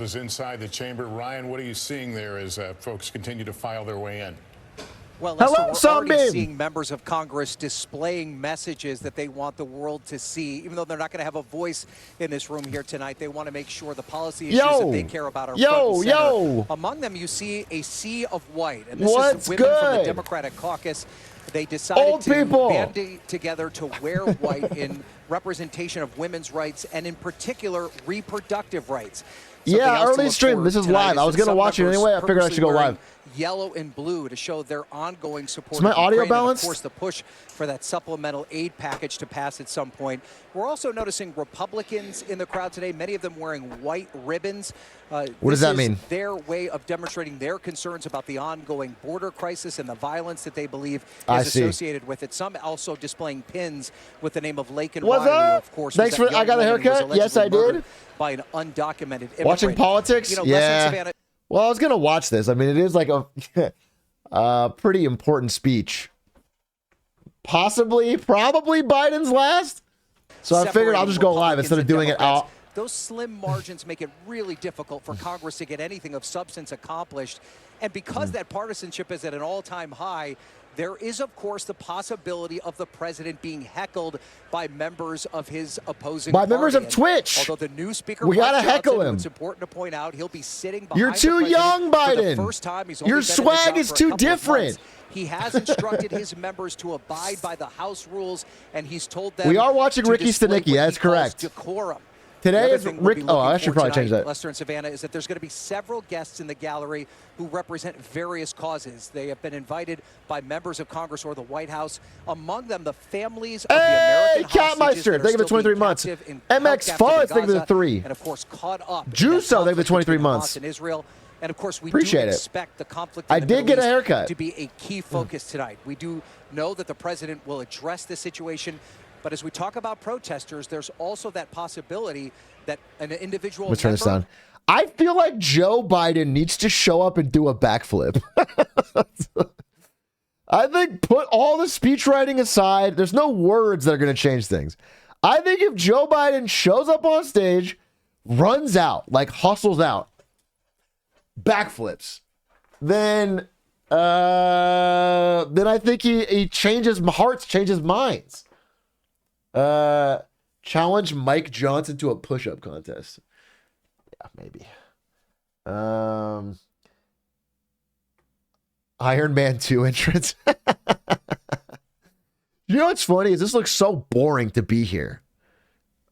Is inside the chamber. Ryan, what are you seeing there as folks continue to file their way in? Well, Lester, we're already seeing members of Congress displaying messages that they want the world to see. Even though they're not going to have a voice in this room here tonight, they want to make sure the policy issues that they care about are front and center. Among them, you see a sea of white. And this is women from the Democratic caucus. They decided to band together to wear white in representation of women's rights and, in particular, reproductive rights. Yeah, early stream. This is live. I was going to watch it anyway. I figured I should go live. Yellow and blue to show their ongoing support. Is my audio balanced? Of course, the push for that supplemental aid package to pass at some point. We're also noticing Republicans in the crowd today, many of them wearing white ribbons. What does that mean? Their way of demonstrating their concerns about the ongoing border crisis and the violence that they believe is associated with it. Some also displaying pins with the name of Lake and What's Riley, up? of course. Thanks for. I got a haircut. Yes, I did. By an undocumented immigrant. Watching politics. Yeah. Well, I was going to watch this. I mean, it is like a pretty important speech. Probably Biden's last. So I figured I'll just go live instead of doing it out. Those slim margins make it really difficult for Congress to get anything of substance accomplished. And because that partisanship is at an all-time high, there is, of course, the possibility of the president being heckled by members of his opposing party. Members of Twitch. Although the new speaker, we got to heckle him. It's important to point out he'll be sitting behind You're too young, Biden. For the first time. Your swag is too different. He has instructed his members to abide by the House rules, and he's told them. We are watching Ricky Stanicki. That's correct. Decorum. Today is Rick. Oh, I should probably change that. Lester and Savannah, is that there's going to be several guests in the gallery who represent various causes. They have been invited by members of Congress or the White House. Among them, the families of the American hostages that are thank you for 23 months. MX Fuzz, thank you for the 3. And of course, caught up. Juso, thank you for 23 months. In Israel. And of course, we do expect the conflict in the Middle East to be a key focus tonight. We do know that the president will address this situation. But as we talk about protesters, there's also that possibility that an individual. Let's turn this down. I feel like Joe Biden needs to show up and do a backflip. I think put all the speech writing aside. There's no words that are going to change things. I think if Joe Biden shows up on stage, runs out, like hustles out, backflips, then I think he changes hearts, changes minds. Challenge Mike Johnson to a push-up contest. Yeah, maybe. Iron Man 2 entrance. You know what's funny is this looks so boring to be here.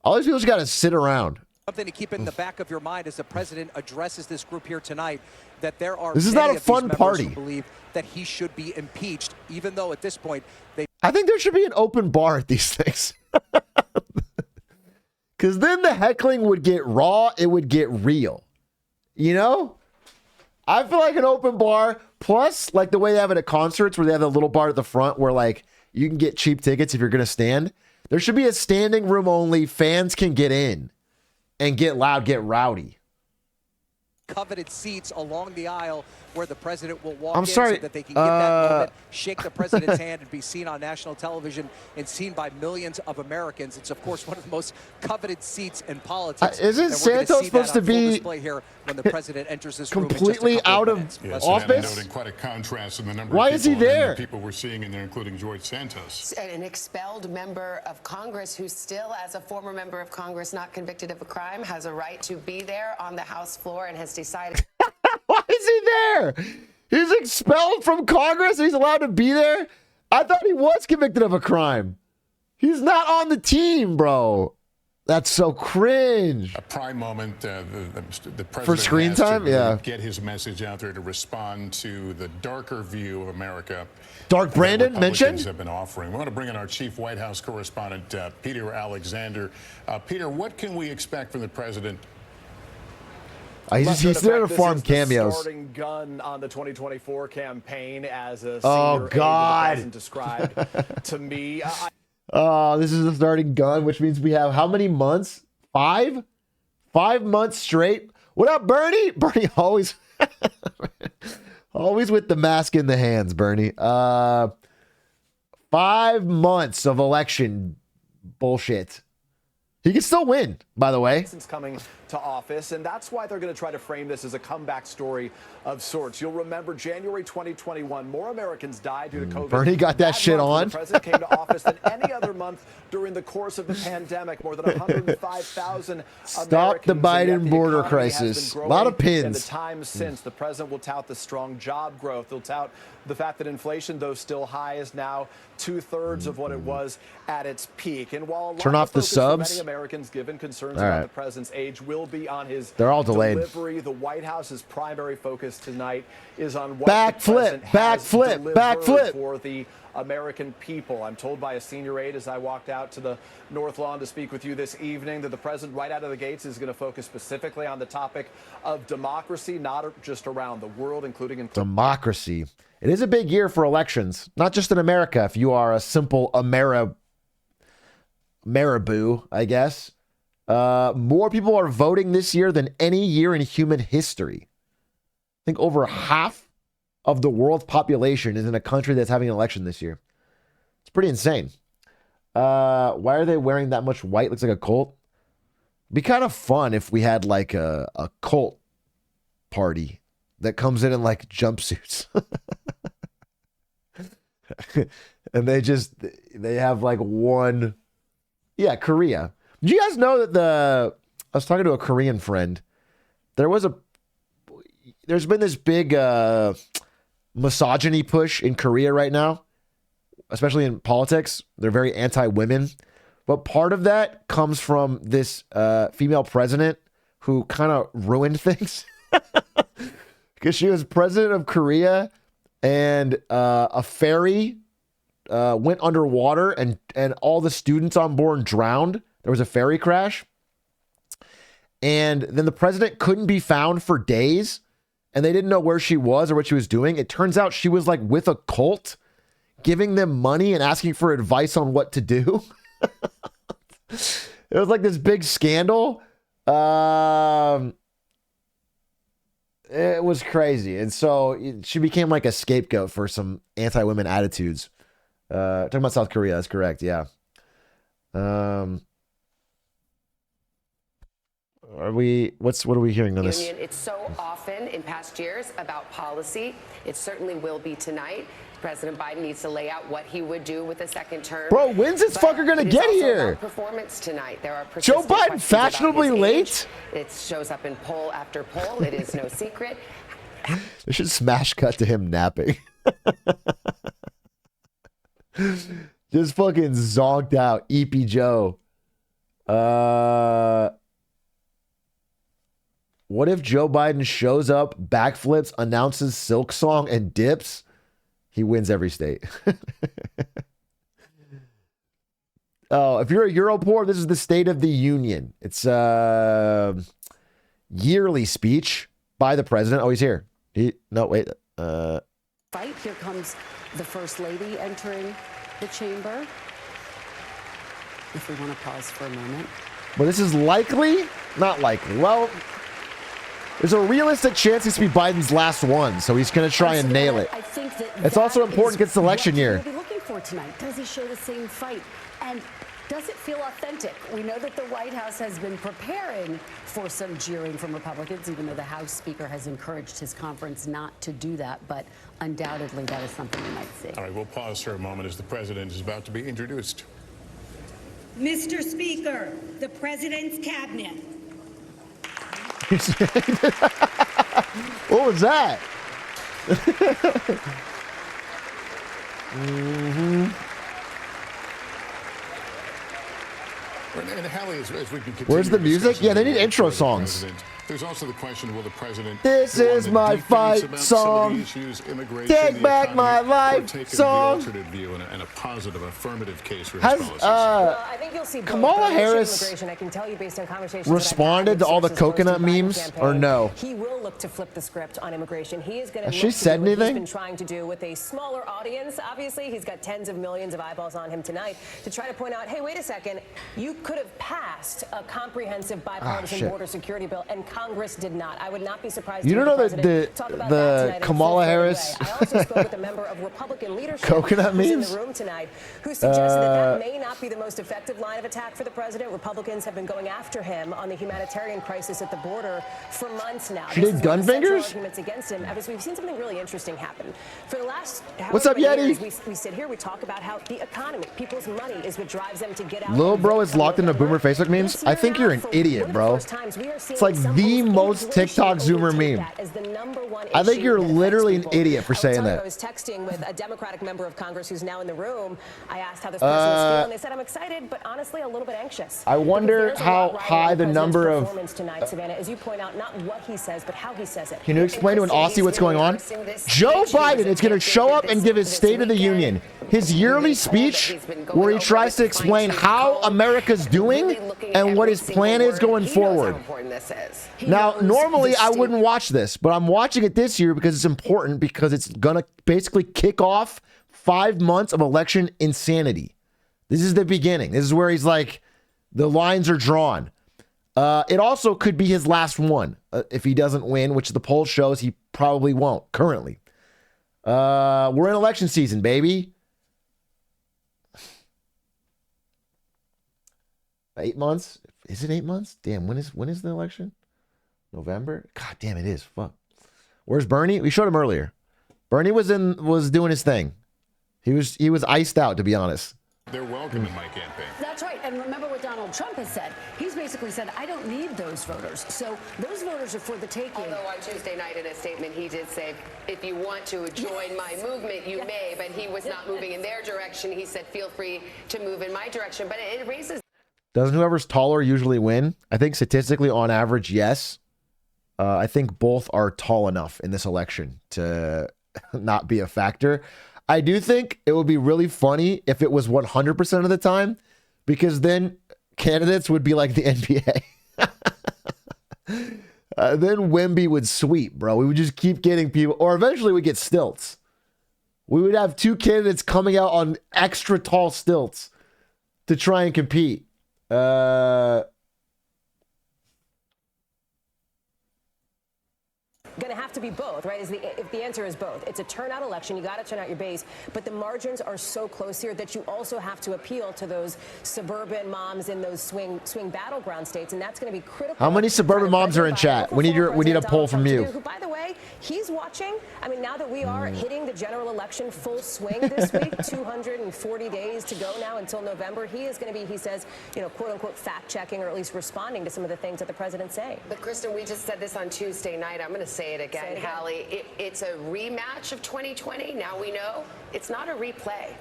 All these people just got to sit around. Something to keep in the back of your mind as the president addresses this group here tonight, that there are this is not a fun party. Who believe that he should be impeached, even though at this point I think there should be an open bar at these things. Because then the heckling would get raw. It would get real. You know? I feel like an open bar, plus like the way they have it at concerts where they have a little bar at the front where like you can get cheap tickets if you're going to stand. There should be a standing room only. Fans can get in and get loud, get rowdy. Coveted seats along the aisle where the president will walk so that they can get that moment, shake the president's hand, and be seen on national television and seen by millions of Americans. It's, of course, one of the most coveted seats in politics. Isn't Santos supposed to be display here when the president enters this completely room out of office? Noting quite a contrast in the number Why of is he there? People we're seeing in there, including George Santos. An expelled member of Congress who still, as a former member of Congress not convicted of a crime, has a right to be there on the House floor and has decided. Why is he there? He's expelled from Congress. He's allowed to be there. I thought he was convicted of a crime. He's not on the team, bro. That's so cringe. A prime moment. The president for screen time, get his message out there to respond to the darker view of America. Dark Brandon mentioned. Have been offering. We want to bring in our chief White House correspondent, Peter Alexander. Peter, what can we expect from the president? He's there to farm cameos. Starting gun on the 2024 campaign, as a senior aide described to me. This is the starting gun, which means we have how many months? 5 months straight. What up, Bernie? Bernie always, always with the mask in the hands. Bernie. 5 months of election bullshit. He can still win, by the way. Coming to office, and that's why they're going to try to frame this as a comeback story of sorts. You'll remember January 2021, more Americans died due to COVID. Bernie got that shit on. The president came to office than any other month during the course of the pandemic. More than 105,000 Stop the Biden border crisis. A lot of pins. In the time since, the president will tout the strong job growth. He'll tout the fact that inflation, though still high, is now 2/3 of what it was at its peak. And while a lot Turn off of the focus for subs. many Americans, given concerns All about right. the president's age, will be on his They're all delayed. delivery. The White House's primary focus tonight is on what Backflip, the president has backflip, delivered backflip. for the American people. I'm told by a senior aide as I walked out to the North Lawn to speak with you this evening that the president right out of the gates is going to focus specifically on the topic of democracy, not just around the world, including in Democracy. It is a big year for elections, not just in America. If you are a simple Marabou, I guess. More people are voting this year than any year in human history. I think over half of the world's population is in a country that's having an election this year. It's pretty insane. Why are they wearing that much white? Looks like a cult. Be kind of fun if we had like a cult party that comes in like jumpsuits. And they have like one. Yeah, Korea. Did you guys know that I was talking to a Korean friend. There's been this big misogyny push in Korea right now, especially in politics. They're very anti-women. But part of that comes from this female president who kind of ruined things. Because she was president of Korea and a ferry went underwater and all the students on board drowned. There was a ferry crash. And then the president couldn't be found for days. And they didn't know where she was or what she was doing. It turns out she was like with a cult, giving them money and asking for advice on what to do. It was like this big scandal. It was crazy. And so she became like a scapegoat for some anti-women attitudes. Talking about South Korea, that's correct. Yeah. What are we hearing on this? It's so often in past years about policy. It certainly will be tonight. President Biden needs to lay out what he would do with a second term. Bro, when's this fucker gonna get here? Performance tonight. There are Joe persistent Biden questions fashionably about his late? age. It shows up in poll after poll. It is no secret. They should smash cut to him napping. Just fucking zonked out. EP Joe. What if Joe Biden shows up, backflips, announces Silk Song, and dips? He wins every state. Oh, if you're a Europort, this is the State of the Union. It's a yearly speech by the president. Oh, he's here. Wait. Fight. Here comes the First Lady entering the chamber. If we want to pause for a moment. Well, this is likely? Not likely. Well, there's a realistic chance this will be Biden's last one, so he's going to try and nail it. I think that it's also important against the election year. What we'll be looking for tonight. Does he show the same fight? And does it feel authentic? We know that the White House has been preparing for some jeering from Republicans, even though the House Speaker has encouraged his conference not to do that. But undoubtedly, that is something we might see. All right, we'll pause for a moment as the president is about to be introduced. Mr. Speaker, the President's Cabinet. What was that? And Hallie, as we can continue. Where's the music? Yeah, they need intro songs. There's also the question, will the president... This is my fight song. Take back my life song. And a positive, affirmative case for his Has policies. I think you'll see Kamala Harris I can tell you based on conversations responded to all the coconut memes, or no? He will look to flip the script on immigration. He is going to Has she said what anything? he's been trying to do with a smaller audience. Obviously, he's got tens of millions of eyeballs on him tonight to try to point out, hey, wait a second, you could have passed a comprehensive bipartisan border security bill and Congress did not. I would not be surprised. You to don't hear know the talk about the that Kamala Harris I also spoke with a member of Republican leadership coconut who's in memes the room tonight, who suggested that may not be the most effective line of attack for the president. Republicans have been going after him on the humanitarian crisis at the border for months now. She did gun fingers? Arguments against him. Because we've seen something really interesting happen. For the last What's up, Yeti? we sit here, we talk about how the economy, people's money is what drives them to get out. Lil bro is locked into boomer Facebook memes. I think you're an idiot, bro. It's like the most TikTok zoomer meme. I think you're literally an idiot for saying that. I was texting with a Democratic member of Congress who's now in the room. I asked how this person was feeling. They said, I'm excited, but honestly, a little bit anxious. I wonder how high the number of... tonight, Savannah, as you point out, not what he says, but how he says it. Can you explain to an Aussie what's going on? Joe Biden is going to show up and give his State of the Union, his yearly speech, where he tries to explain how America's doing and what his plan is going forward. Now, normally I wouldn't watch this, but I'm watching it this year because it's important, because it's going to basically kick off 5 months of election insanity. This is the beginning. This is where he's like, the lines are drawn. It also could be his last one if he doesn't win, which the poll shows he probably won't currently. We're in election season, baby. 8 months? Is it 8 months? Damn, when is the election? November? God damn, it is. Fuck. Where's Bernie? We showed him earlier. Bernie was doing his thing. He was iced out, to be honest. They're welcome in my campaign. That's right. And remember what Donald Trump has said. He's basically said, I don't need those voters. So those voters are for the taking. Although on Tuesday night in a statement, he did say, if you want to join my movement, you may. But he was not moving in their direction. He said, feel free to move in my direction. But it raises... Doesn't whoever's taller usually win? I think statistically, on average, yes. I think both are tall enough in this election to not be a factor. I do think it would be really funny if it was 100% of the time, because then candidates would be like the NBA. Then Wemby would sweep, bro. We would just keep getting people, or eventually we get stilts. We would have 2 candidates coming out on extra tall stilts to try and compete. Going to have to be both, right? If the answer is both, it's a turnout election. You got to turn out your base, but the margins are so close here that you also have to appeal to those suburban moms in those swing battleground states, and that's going to be critical. How many suburban moms are in chat? We need a poll from you. Who, by the way, he's watching. I mean, now that we are hitting the general election full swing this week, 240 days to go now until November, he is going to be, he says, quote unquote, fact checking, or at least responding to some of the things that the president's saying. But Kristen, we just said this on Tuesday night. I'm going to say it again, Hallie. It's a rematch of 2020. Now we know it's not a replay.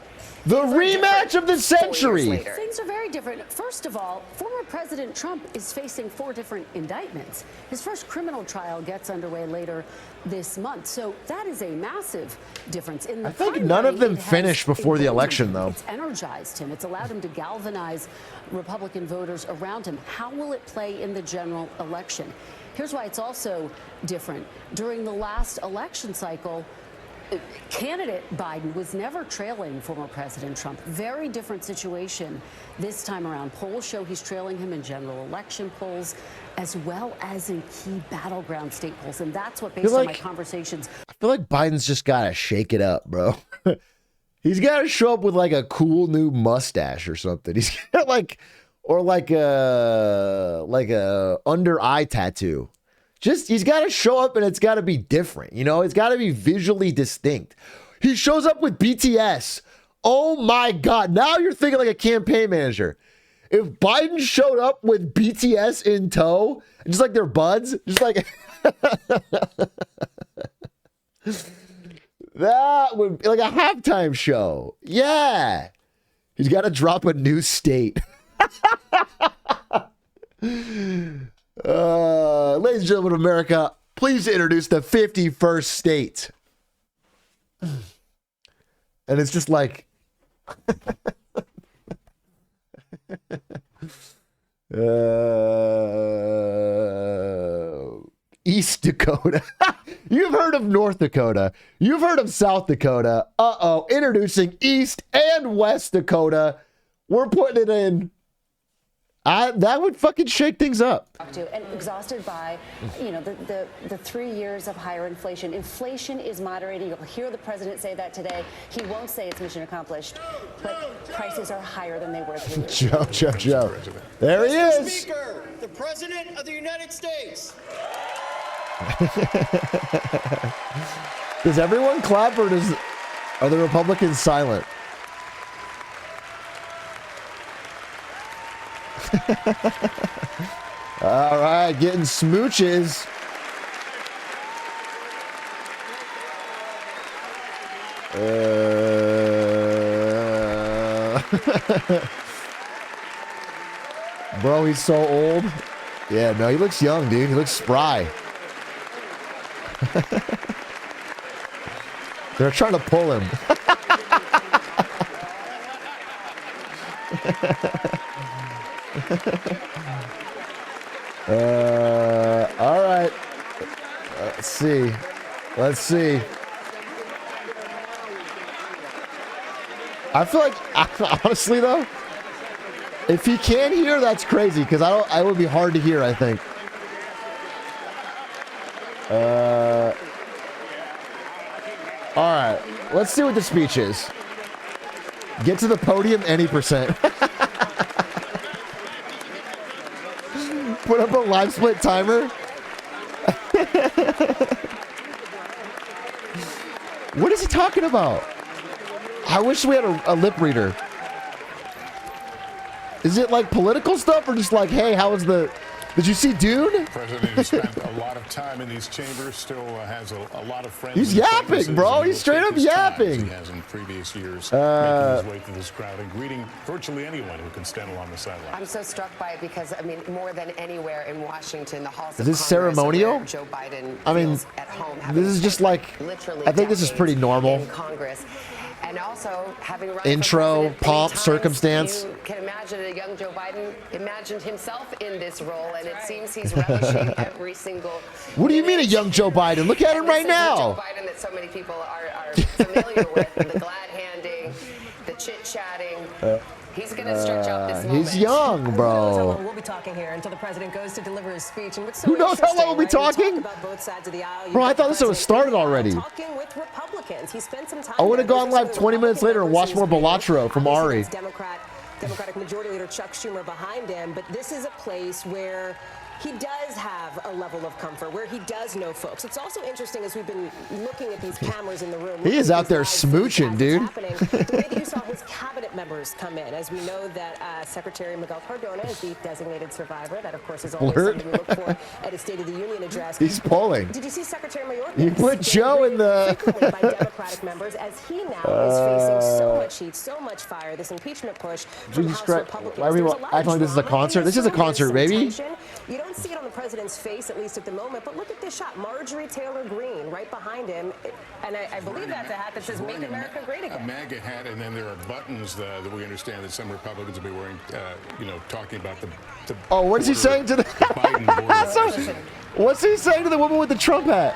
The rematch of the century. Things are very different. First of all, former President Trump is facing 4 different indictments. His first criminal trial gets underway later this month. So that is a massive difference. I think none of them finished before the election, though. It's energized him. It's allowed him to galvanize Republican voters around him. How will it play in the general election? Here's why it's also different. During the last election cycle, candidate Biden was never trailing former President Trump. Very different situation this time around. Polls show he's trailing him in general election polls as well as in key battleground state polls. And that's what, based on my conversations. I feel like Biden's just got to shake it up, bro. He's got to show up with like a cool new mustache or something. He's got like a under eye tattoo. Just, he's got to show up and it's got to be different. It's got to be visually distinct. He shows up with BTS. Oh my God. Now you're thinking like a campaign manager. If Biden showed up with BTS in tow, just like they're buds, just like that would be like a halftime show. Yeah. He's got to drop a new state. Ladies and gentlemen of America, please introduce the 51st state. And it's just like East Dakota. You've heard of North Dakota. You've heard of South Dakota. Introducing East and West Dakota. We're putting it in. That would fucking shake things up. And exhausted by, the 3 years of higher inflation. Inflation is moderating. You'll hear the president say that today. He won't say it's mission accomplished, but prices are higher than they were 3 years ago. Joe. There he is. Speaker, the President of the United States. Does everyone clap or are the Republicans silent? All right, getting smooches. Bro, he's so old. Yeah, no, he looks young, dude. He looks spry. They're trying to pull him. All right. Let's see. I feel like, honestly though, if he can't hear, that's crazy because I would be hard to hear, I think. All right. Let's see what the speech is. Get to the podium any percent. Put up a live split timer. What is he talking about? I wish we had a lip reader. Is it like political stuff or just like, hey, how was the... Did you see Dune? The president who spent a lot of time in these chambers still has a lot of friends. He's yapping, bro. He's straight up yapping. He has in previous years, making his way through this crowd and greeting virtually anyone who can stand along the sideline. I'm so struck by it because, more than anywhere in Washington, the halls Is of this Congress ceremonial? where Joe Biden I mean, feels at home. this is just like, literally I think this is pretty normal. in Congress. And also having run Intro, for president pomp, 3 times, circumstance. You can imagine a young Joe Biden imagined himself in this role, and it seems he's relishing every single. What do you mean a young Joe Biden? Look at him right now. Joe Biden that so many people are familiar with, the glad handing, the chit chatting. He's going to stretch out this moment. He's young, bro. We'll be talking here until the president goes to deliver his speech. And what's so Who knows how long we'll be talking? About both sides of the aisle. Bro, I thought this was started already. Talking with Republicans. He spent some time. I would have gone live 20 minutes later and watched more Balatro from Ari. Democratic Majority Leader Chuck Schumer behind him, but this is a place where he does have a level of comfort, where he does know folks. It's also interesting as we've been looking at these cameras in the room. He is out there smooching, dude. The way that you saw his cabinet members come in, as we know that Secretary Miguel Cardona is the designated survivor. That, of course, is always something we look for at a State of the Union address. He's polling. Did you see Secretary Mayorkas? You put Joe in the... frequently by Democratic members, as he now is facing so much heat, so much fire, this impeachment push from House Republicans. Why are we acting like this is a concert? This is a concert, baby. You don't see it on the president's face, at least at the moment, but look at this shot. Marjorie Taylor Greene right behind him. And I believe that's a hat that says Make America Great Again. A MAGA hat, and then there are buttons that we understand that some Republicans will be wearing, talking about the oh, what is he saying to the... Biden What's he saying to the woman with the Trump hat?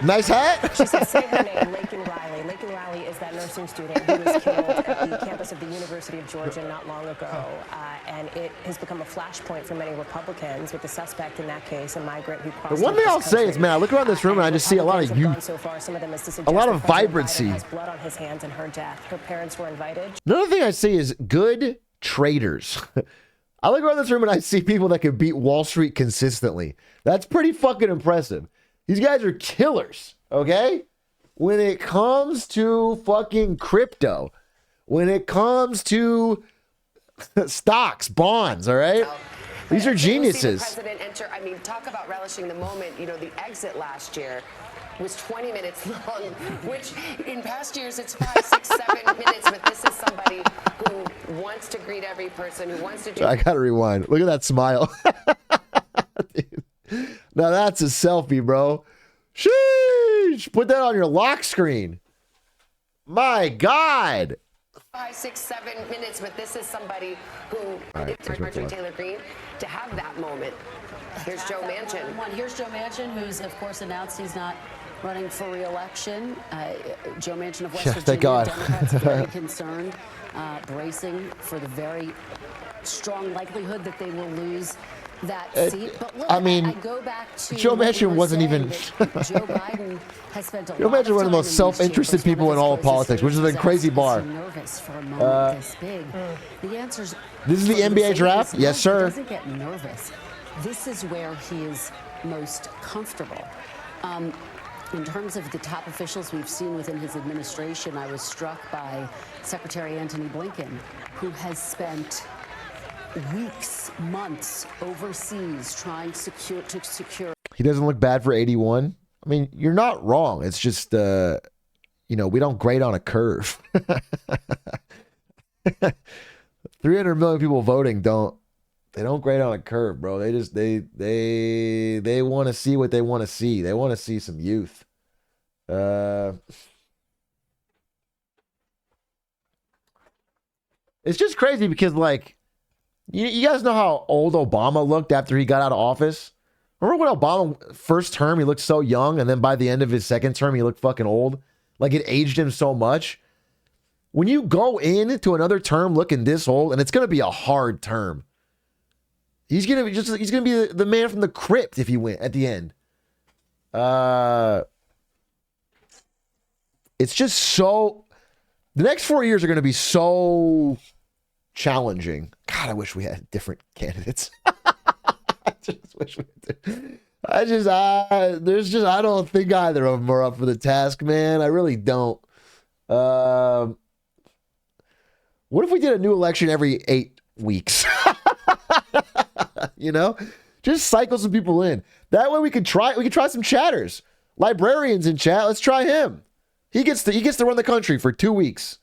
Nice hat? She said, say her name, Laken Riley. Laken Riley is that nursing student who was killed at the campus of the University of Georgia not long ago. And it has become a flashpoint for many Republicans, with the suspect in that case, a migrant who crossed. The one thing I'll say is, man, I look around this room and I just see a lot of youth. So far, some of them is to suggest a lot of that President vibrancy. Biden has blood on his hands in her death. Her parents were invited. Another thing I see is good traders. I look around this room and I see people that can beat Wall Street consistently. That's pretty fucking impressive. These guys are killers, okay? When it comes to fucking crypto, when it comes to stocks, bonds, all right? These are geniuses. The president enter, talk about relishing the moment. The exit last year was 20 minutes long, which in past years it's 5, 6, 7 minutes, but this is somebody who wants to greet every person, who wants to do... I gotta rewind. Look at that smile. Now that's a selfie, bro. Sheesh! Put that on your lock screen. My God. 5, 6, 7 minutes, but this is somebody who, Marjorie Taylor Greene, to have that moment. Here's Joe Manchin. Here's Joe Manchin, who's, of course, announced he's not running for re-election. Joe Manchin of West Yes, Virginia, thank God. Democrats very concerned, bracing for the very strong likelihood that they will lose that seat. But look, I mean, I go back to Joe Manchin wasn't even. Joe Biden has spent a Joe lot Manchin of one of the time most in self-interested these chambers. people in all of politics, which is a crazy bar. Is he nervous for a moment this big? The answer's This is the NBA draft? no, Yes, sir. He doesn't get nervous. This is where he is most comfortable. In terms of the top officials we've seen within his administration, I was struck by Secretary Antony Blinken, who has spent weeks, months overseas trying to secure. He doesn't look bad for 81. I mean, you're not wrong. It's just, you know, we don't grade on a curve. 300 million people voting don't grade on a curve, bro. They just they want to see what they want to see. They want to see some youth. It's just crazy because, like, you guys know how old Obama looked after he got out of office? Remember when Obama, first term, he looked so young, and then by the end of his second term, he looked fucking old? Like, it aged him so much. When you go into another term looking this old, and it's going to be a hard term, he's going to be the man from the crypt if he win at the end. It's just so, the next 4 years are going to be so challenging. God, I wish we had different candidates. I just wish we did. I don't think either of them are up for the task, man. I really don't. What if we did a new election every 8 weeks? You know, just cycle some people in. That way we could try some chatters. Librarians in chat. Let's try him. He gets to run the country for 2 weeks.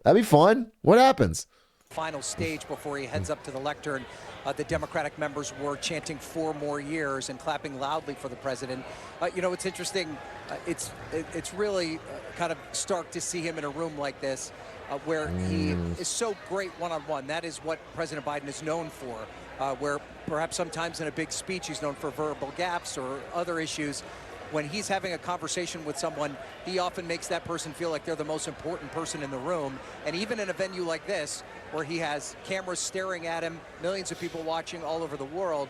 That'd be fun. What happens? Final stage before he heads up to the lectern. The Democratic members were chanting 4 more years and clapping loudly for the president. You know, it's interesting. It's really kind of stark to see him in a room like this where he is so great one-on-one. That is what President Biden is known for, where perhaps sometimes in a big speech he's known for verbal gaps or other issues. When he's having a conversation with someone, he often makes that person feel like they're the most important person in the room. And even in a venue like this, where he has cameras staring at him, millions of people watching all over the world,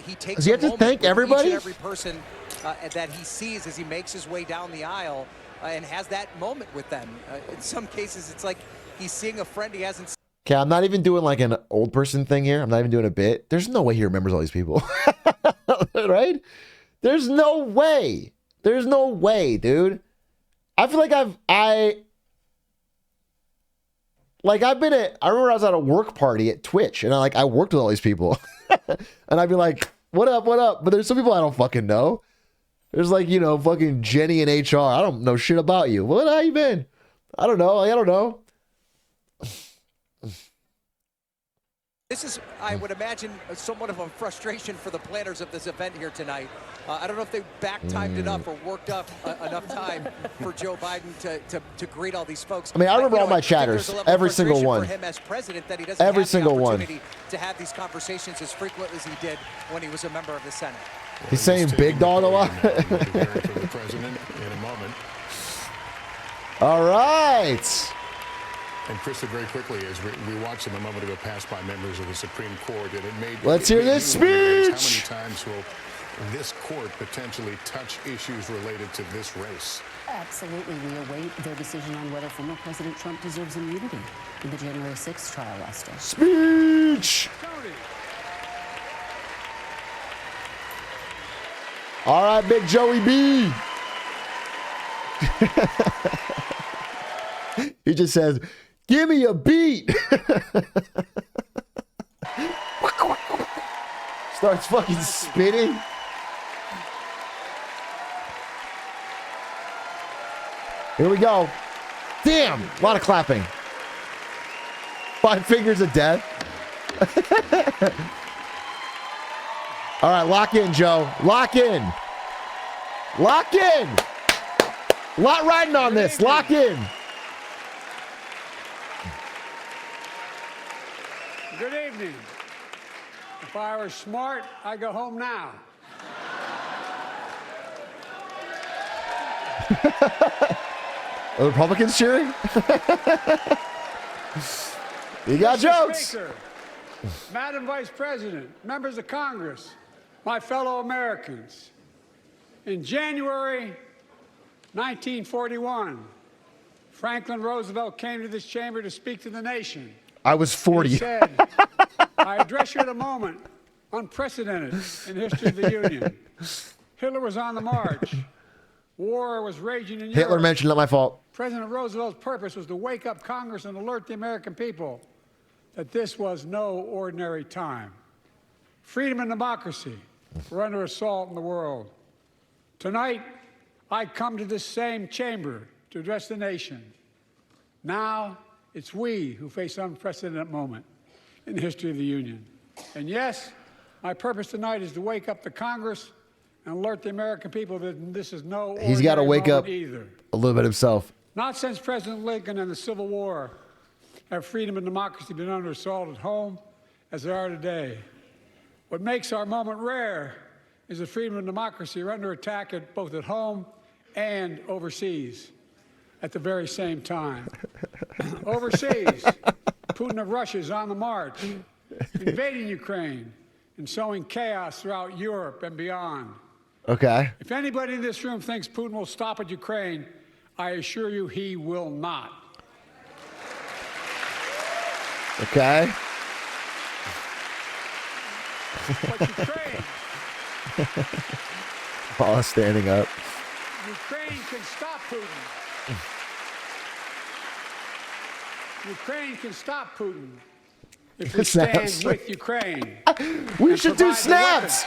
he takes Does he have to thank everybody? Each and every person that he sees as he makes his way down the aisle and has that moment with them. In some cases, it's like he's seeing a friend he hasn't seen. Okay, I'm not even doing like an old person thing here. I'm not even doing a bit. There's no way he remembers all these people. Right? There's no way. There's no way, dude. I feel like I remember I was at a work party at Twitch and I worked with all these people. And I'd be like, what up, what up? But there's some people I don't fucking know. There's like, you know, fucking Jenny in HR. I don't know shit about you. What, how you been? I don't know. This is, I would imagine, somewhat of a frustration for the planners of this event here tonight. I don't know if they back-timed enough or worked up enough time for Joe Biden to greet all these folks. I mean, I remember all my chatters, every single one. For him as president, that he doesn't every have single the one. opportunity to have these conversations as frequently as he did when he was a member of the Senate. He's saying big dog a lot. For the president in a moment. All right. And Chris, very quickly, as we watched him a moment ago pass by members of the Supreme Court, and it made. Let's hear this speech. How many times will this court potentially touch issues related to this race? Absolutely. We await their decision on whether former President Trump deserves immunity in the January 6th trial, Lester. Speech. All right, Big Joey B. He just says, give me a beat. Starts fucking spitting. Here we go. Damn, a lot of clapping. 5 fingers of death. All right, lock in, Joe. Lock in. Lock in. A lot riding on this. Lock in. Good evening. If I were smart, I'd go home now. The Republicans cheering? You got Mr. jokes. Speaker, Madam Vice President, members of Congress, my fellow Americans. In January 1941, Franklin Roosevelt came to this chamber to speak to the nation. I was 40. He said, I address you at a moment unprecedented in the history of the Union. Hitler was on the march. War was raging in Europe. Hitler mentioned, not my fault. President Roosevelt's purpose was to wake up Congress and alert the American people that this was no ordinary time. Freedom and democracy were under assault in the world. Tonight, I come to this same chamber to address the nation. Now, it's we who face an unprecedented moment in the history of the Union. And yes, my purpose tonight is to wake up the Congress and alert the American people that this is no ordinary He's got to wake up either. a little bit himself. Not since President Lincoln and the Civil War have freedom and democracy been under assault at home as they are today. What makes our moment rare is that freedom and democracy are under attack both at home and overseas at the very same time. Overseas, Putin of Russia is on the march, invading Ukraine and sowing chaos throughout Europe and beyond. Okay. If anybody in this room thinks Putin will stop at Ukraine, I assure you he will not. Okay. But Ukraine, Paul standing up. Ukraine can stop Putin. Ukraine can stop Putin if we stand with Ukraine. We should do snaps.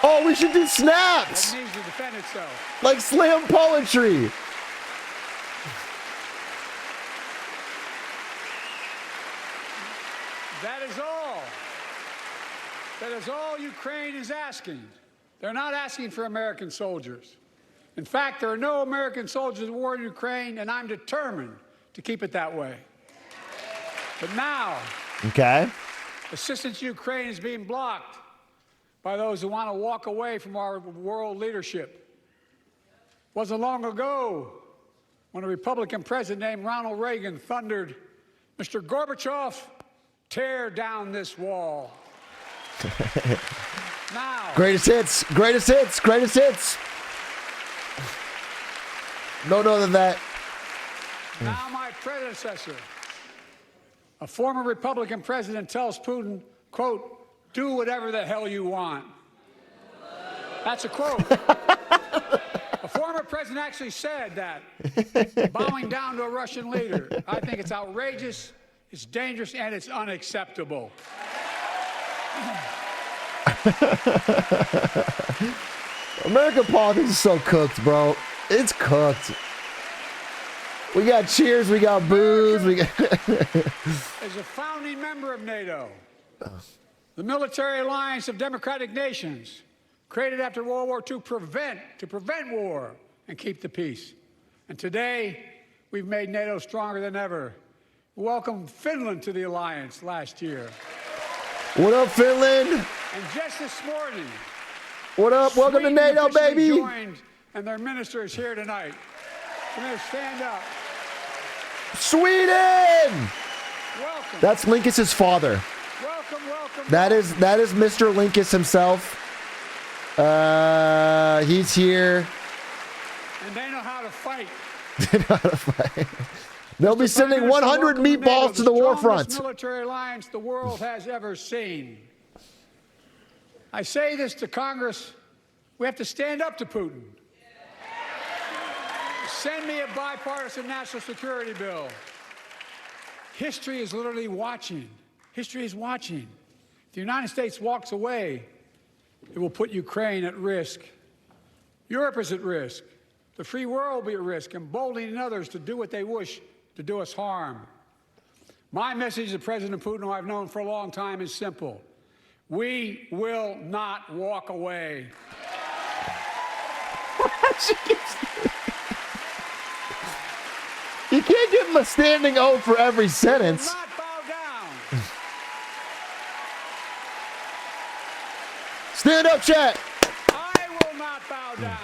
Oh, we should do snaps. It needs to defend itself. Like slam poetry. That is all. That is all Ukraine is asking. They're not asking for American soldiers. In fact, there are no American soldiers at war in Ukraine, and I'm determined to keep it that way. But now, Okay. assistance to Ukraine is being blocked by those who want to walk away from our world leadership. It wasn't long ago when a Republican president named Ronald Reagan thundered, "Mr. Gorbachev, tear down this wall." Now, Greatest hits. Greatest hits. Greatest hits. No other than that. now my predecessor, a former Republican president, tells Putin, quote, "Do whatever the hell you want." That's a quote. A former president actually said that, bowing down to a Russian leader. I think it's outrageous, it's dangerous, and it's unacceptable. American politics is so cooked, bro. It's cooked. We got cheers, we got boos, we got. As a founding member of NATO, the military alliance of democratic nations, created after World War II to prevent war and keep the peace. And today, we've made NATO stronger than ever. We welcomed Finland to the alliance last year. What up, Finland? And just this morning, What up? Welcome to Sweden NATO, officially baby. joined, and their minister is here tonight. Come here, stand up. Sweden. Welcome. That's Lincoln's father. Welcome, welcome. That is Mr. Lincoln himself. He's here. And they know how to fight. They'll be sending 100 meatballs to the war front. The strongest military alliance the world has ever seen. I say this to Congress. We have to stand up to Putin. Send me a bipartisan national security bill. History is literally watching. History is watching. If the United States walks away, it will put Ukraine at risk. Europe is at risk. The free world will be at risk, emboldening others to do what they wish to do us harm. My message to President Putin, who I've known for a long time, is simple. We will not walk away. You can't give him a standing O for every sentence. We will not bow down. Stand up, chat. I will not bow down.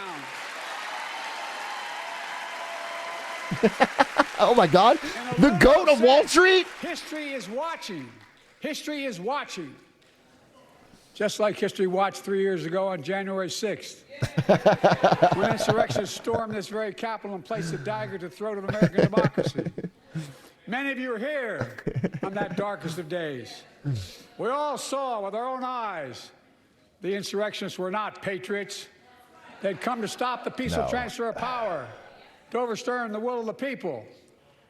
Oh, my God. The GOAT of Wall Street? History is watching. History is watching. Just like history watched 3 years ago on January 6th. When insurrectionists stormed this very Capitol and placed a dagger to the throat of American democracy. Many of you are here on that darkest of days. We all saw with our own eyes the insurrectionists were not patriots. They'd come to stop the peaceful transfer of power, to overturn the will of the people.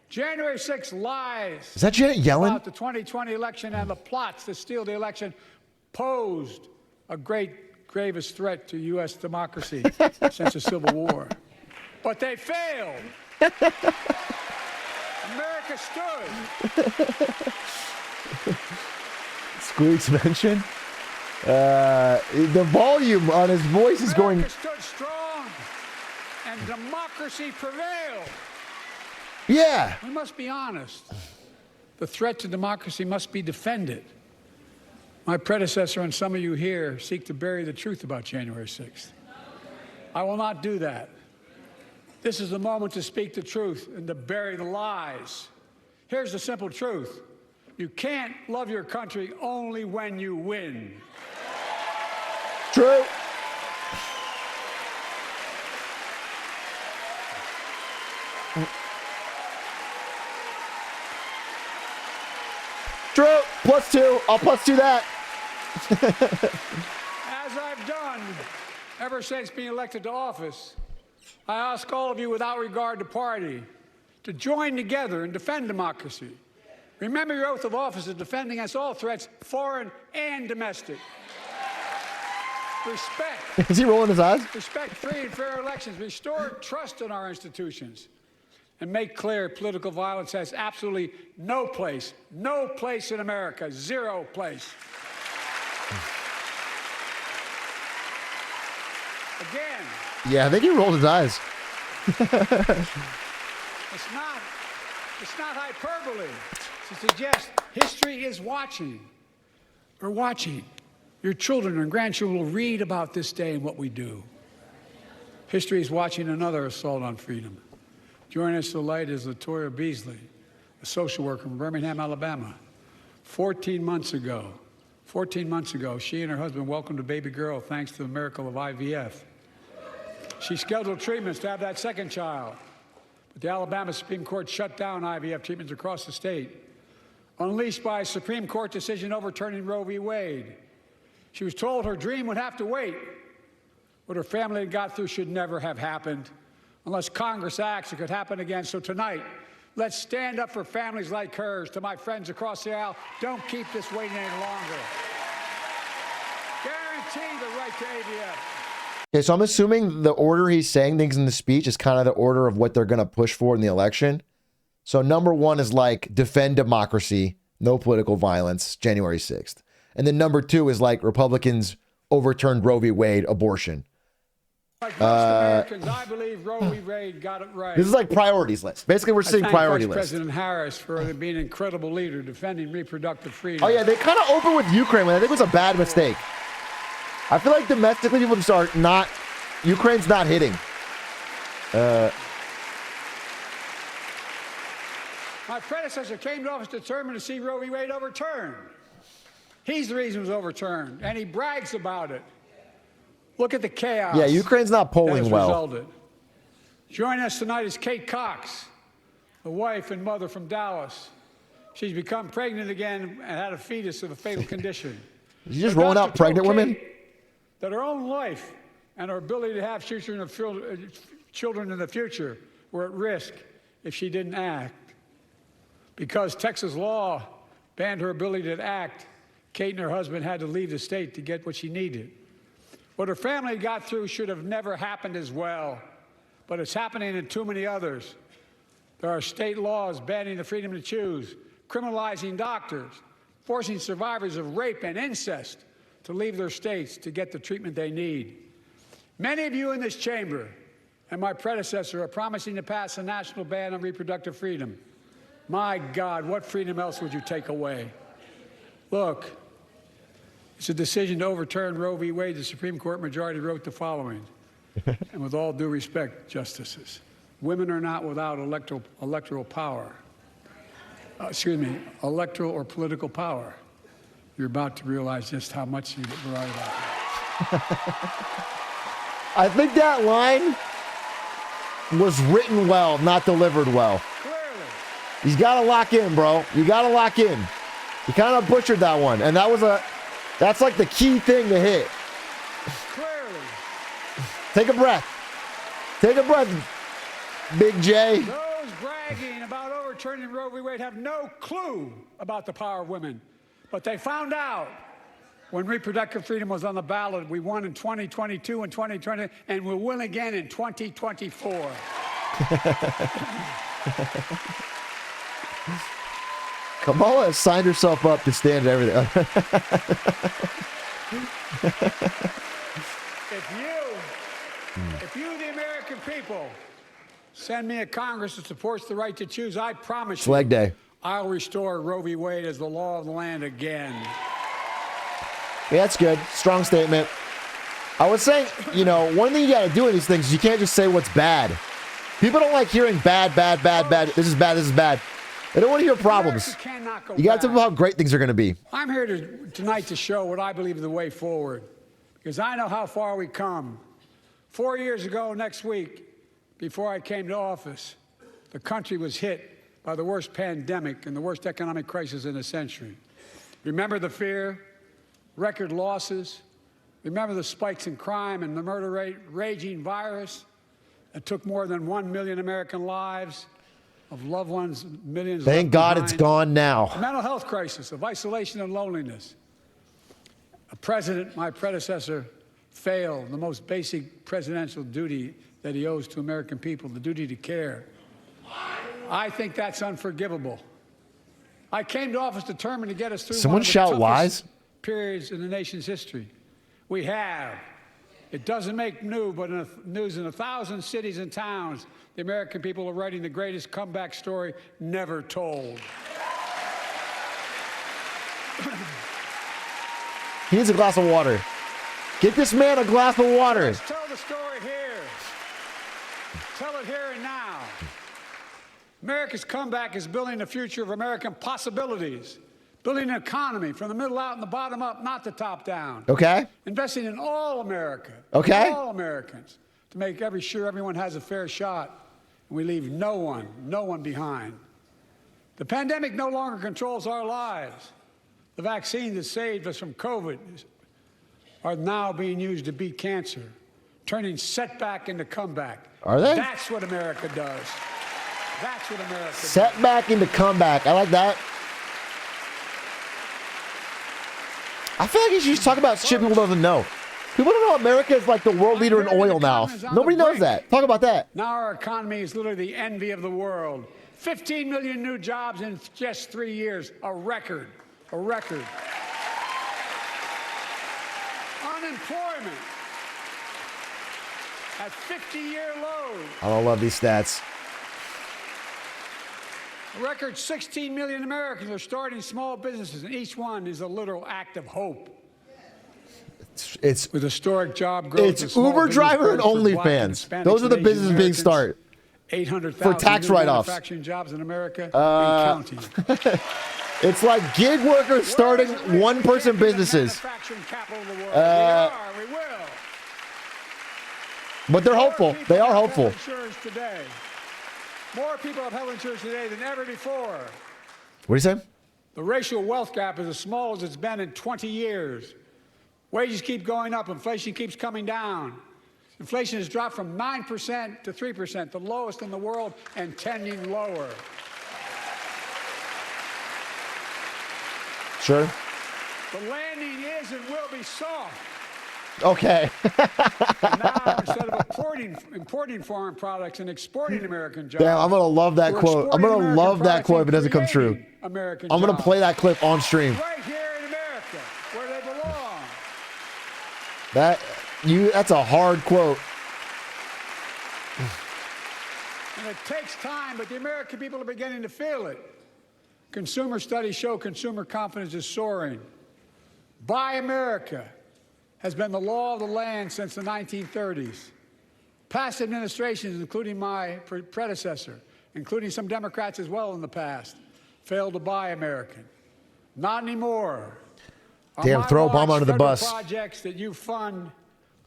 January 6th lies Is that Janet Yellen? about the 2020 election and the plots to steal the election posed a gravest threat to U.S. democracy since the Civil War. But they failed. America stood. Squeaks mentioned. The volume on his voice is going. America stood strong, and democracy prevailed. Yeah. We must be honest. The threat to democracy must be defended. My predecessor and some of you here seek to bury the truth about January 6th. I will not do that. This is the moment to speak the truth and to bury the lies. Here's the simple truth. You can't love your country only when you win. True. True. +2. I'll +2 that. As I've done ever since being elected to office, I ask all of you without regard to party to join together and defend democracy. Remember your oath of office of defending against all threats, foreign and domestic. Respect. Is he rolling his eyes? Respect free and fair elections. Restore trust in our institutions. And make clear political violence has absolutely no place in America, zero place. Again. Yeah, I think he rolled his eyes. It's not hyperbole to suggest history is watching. We're watching. Your children and grandchildren will read about this day and what we do. History is watching another assault on freedom. Joining us tonight is Latoya Beasley, a social worker from Birmingham, Alabama. 14 months ago, she and her husband welcomed a baby girl thanks to the miracle of IVF. She scheduled treatments to have that second child, but the Alabama Supreme Court shut down IVF treatments across the state, unleashed by a Supreme Court decision overturning Roe v. Wade. She was told her dream would have to wait. What her family had got through should never have happened. Unless Congress acts, it could happen again. So tonight, let's stand up for families like hers. To my friends across the aisle, don't keep this waiting any longer. Guarantee the right to AVF. Okay, so I'm assuming the order he's saying things in the speech is kind of the order of what they're going to push for in the election. So number one is like defend democracy, no political violence, January 6th. And then number two is like Republicans overturned Roe v. Wade, abortion. Like most Americans, I believe Roe v. Wade got it right. This is like priorities list. Basically, we're seeing priority Vice list. President Harris for being an incredible leader defending reproductive freedom. Oh, yeah, they kind of opened with Ukraine, when I think it was a bad mistake. I feel like domestically people just are not, Ukraine's not hitting. My predecessor came to office determined to see Roe v. Wade overturned. He's the reason it was overturned, and he brags about it. Look at the chaos. Yeah, Ukraine's not polling well. Resulted. Joining us tonight is Kate Cox, the wife and mother from Dallas. She's become pregnant again and had a fetus of a fatal condition. Is he just rolling out pregnant women? That her own life and her ability to have children in the future were at risk if she didn't act. Because Texas law banned her ability to act, Kate and her husband had to leave the state to get what she needed. What her family got through should have never happened as well, but it's happening in too many others. There are state laws banning the freedom to choose, criminalizing doctors, forcing survivors of rape and incest to leave their states to get the treatment they need. Many of you in this chamber and my predecessor are promising to pass a national ban on reproductive freedom. My God, what freedom else would you take away? Look, it's a decision to overturn Roe v. Wade. The Supreme Court majority wrote the following, and with all due respect, justices, women are not without electoral power. Electoral or political power. You're about to realize just how much you're right about that. I think that line was written well, not delivered well. Clearly. He's got to lock in, bro. You got to lock in. You kind of butchered that one, and that's like the key thing to hit. Clearly. Take a breath. Take a breath, Big J. Those bragging about overturning Roe v. Wade have no clue about the power of women. But they found out when reproductive freedom was on the ballot. We won in 2022 and 2020, and we'll win again in 2024. Kamala has signed herself up to stand at everything. If you, the American people, send me a Congress that supports the right to choose, I promise It's leg day. I'll restore Roe v. Wade as the law of the land again. Yeah, that's good. Strong statement. I was saying, one thing you got to do in these things is you can't just say what's bad. People don't like hearing bad. This is bad. This is bad. They don't want to hear problems. You got to tell them how great things are going to be. I'm here tonight to show what I believe is the way forward, because I know how far we come. 4 years ago next week, before I came to office, the country was hit by the worst pandemic and the worst economic crisis in a century. Remember the fear, record losses. Remember the spikes in crime and the murder rate, raging virus that took more than 1 million American lives of loved ones, millions. Thank God it's gone now. A mental health crisis of isolation and loneliness. A president, my predecessor, failed the most basic presidential duty that he owes to American people, the duty to care. I think that's unforgivable. I came to office determined to get us through Someone one of the shout toughest lies? periods in the nation's history. We have. It doesn't make news in 1,000 cities and towns. The American people are writing the greatest comeback story never told. He needs a glass of water. Get this man a glass of water. Let's tell the story here. Tell it here and now. America's comeback is building the future of American possibilities. Building an economy from the middle out and the bottom up, not the top down. Okay. Investing in all America. Okay. All Americans. To make sure everyone has a fair shot. And we leave no one behind. The pandemic no longer controls our lives. The vaccines that saved us from COVID are now being used to beat cancer, turning setback into comeback. Are they? That's what America does. That's what America does. Setback into comeback. I like that. I feel like you should just talk about shit people don't know. People don't know America is like the world leader in oil now. Nobody knows that. Talk about that. Now our economy is literally the envy of the world. 15 million new jobs in just 3 years. A record. A record. Unemployment at 50-year lows. I don't love these stats. A record 16 million Americans are starting small businesses, and each one is a literal act of hope. It's with historic job growth. It's Uber driver and OnlyFans. Those are the businesses being started. 800,000 for tax write-offs. Manufacturing jobs in America and counting. It's like gig workers starting one-person businesses. We will. But they're hopeful. They are hopeful. Today. More people have health insurance today than ever before. What do you say? The racial wealth gap is as small as it's been in 20 years. Wages keep going up. Inflation keeps coming down. Inflation has dropped from 9% to 3%, the lowest in the world, and tending lower. Sure. The landing is and will be soft. Okay. And now, instead of importing foreign products and exporting American jobs. Damn, I'm going to love that quote. I'm going to love that quote if it doesn't come true. I'm going to play that clip on stream. Right here in America, where they belong. That's a hard quote. And it takes time, but the American people are beginning to feel it. Consumer studies show consumer confidence is soaring. Buy America has been the law of the land since the 1930s. Past administrations, including my predecessor, including some Democrats as well in the past, failed to buy American. Not anymore. Damn, throw Obama under the bus. Projects that you fund,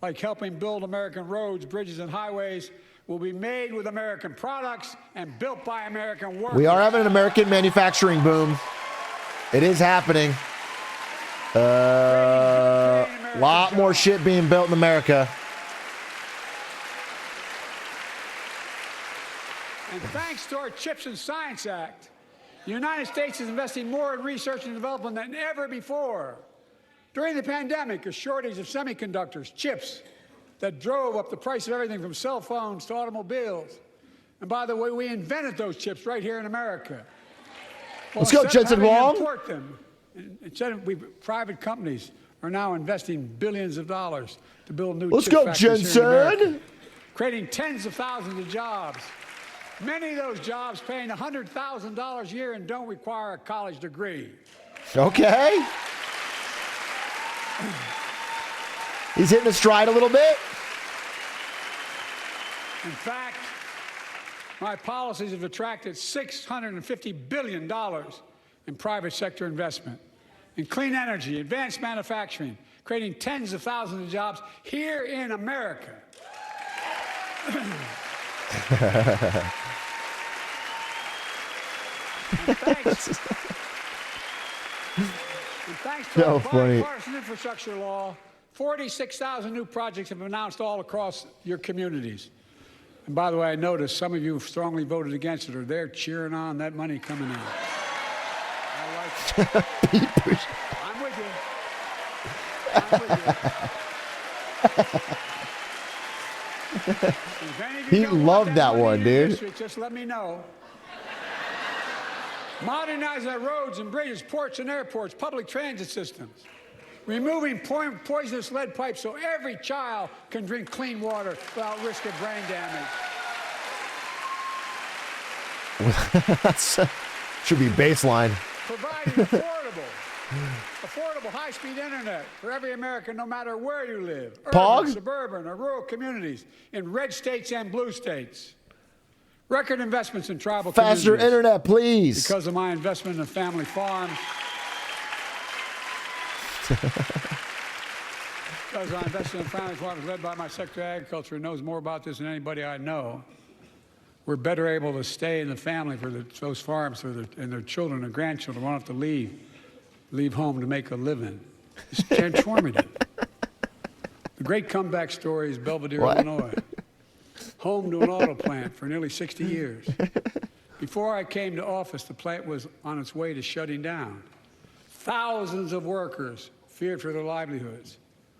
like helping build American roads, bridges, and highways, will be made with American products and built by American workers. We are having an American manufacturing boom. It is happening. A lot more shit being built in America. And thanks to our CHIPS and Science Act, the United States is investing more in research and development than ever before. During the pandemic, a shortage of semiconductors, chips, that drove up the price of everything from cell phones to automobiles. And by the way, we invented those chips right here in America. Well, let's go, Jensen Wong. Import them, instead of private companies are now investing billions of dollars to build new let's chip go, factories here in America, Jensen. creating tens of thousands of jobs. Many of those jobs paying $100,000 a year and don't require a college degree. Okay. He's hitting a stride a little bit. In fact, my policies have attracted $650 billion in private sector investment in clean energy, advanced manufacturing, creating tens of thousands of jobs here in America. Thanks to our bipartisan infrastructure law, 46,000 new projects have been announced all across your communities. And by the way, I noticed some of you strongly voted against it, or they're cheering on that money coming in. I like it. I'm with you. I'm with you. He loved that one, dude. District, just let me know. Modernize our roads and bridges, ports and airports, public transit systems. Removing poisonous lead pipes so every child can drink clean water without risk of brain damage. Should be baseline. Providing affordable high-speed internet for every American, no matter where you live. Urban, suburban, or rural communities in red states and blue states. Record investments in tribal communities. Faster internet, please. Because of my investment in family farms. Because I invested in family farms led by my Secretary of Agriculture, who knows more about this than anybody I know. We're better able to stay in the family for those farms and their children and grandchildren won't have to leave home to make a living. It's transformative. The great comeback story is Belvedere, Illinois. Home to an auto plant for nearly 60 years. Before I came to office, the plant was on its way to shutting down. Thousands of workers feared for their livelihoods.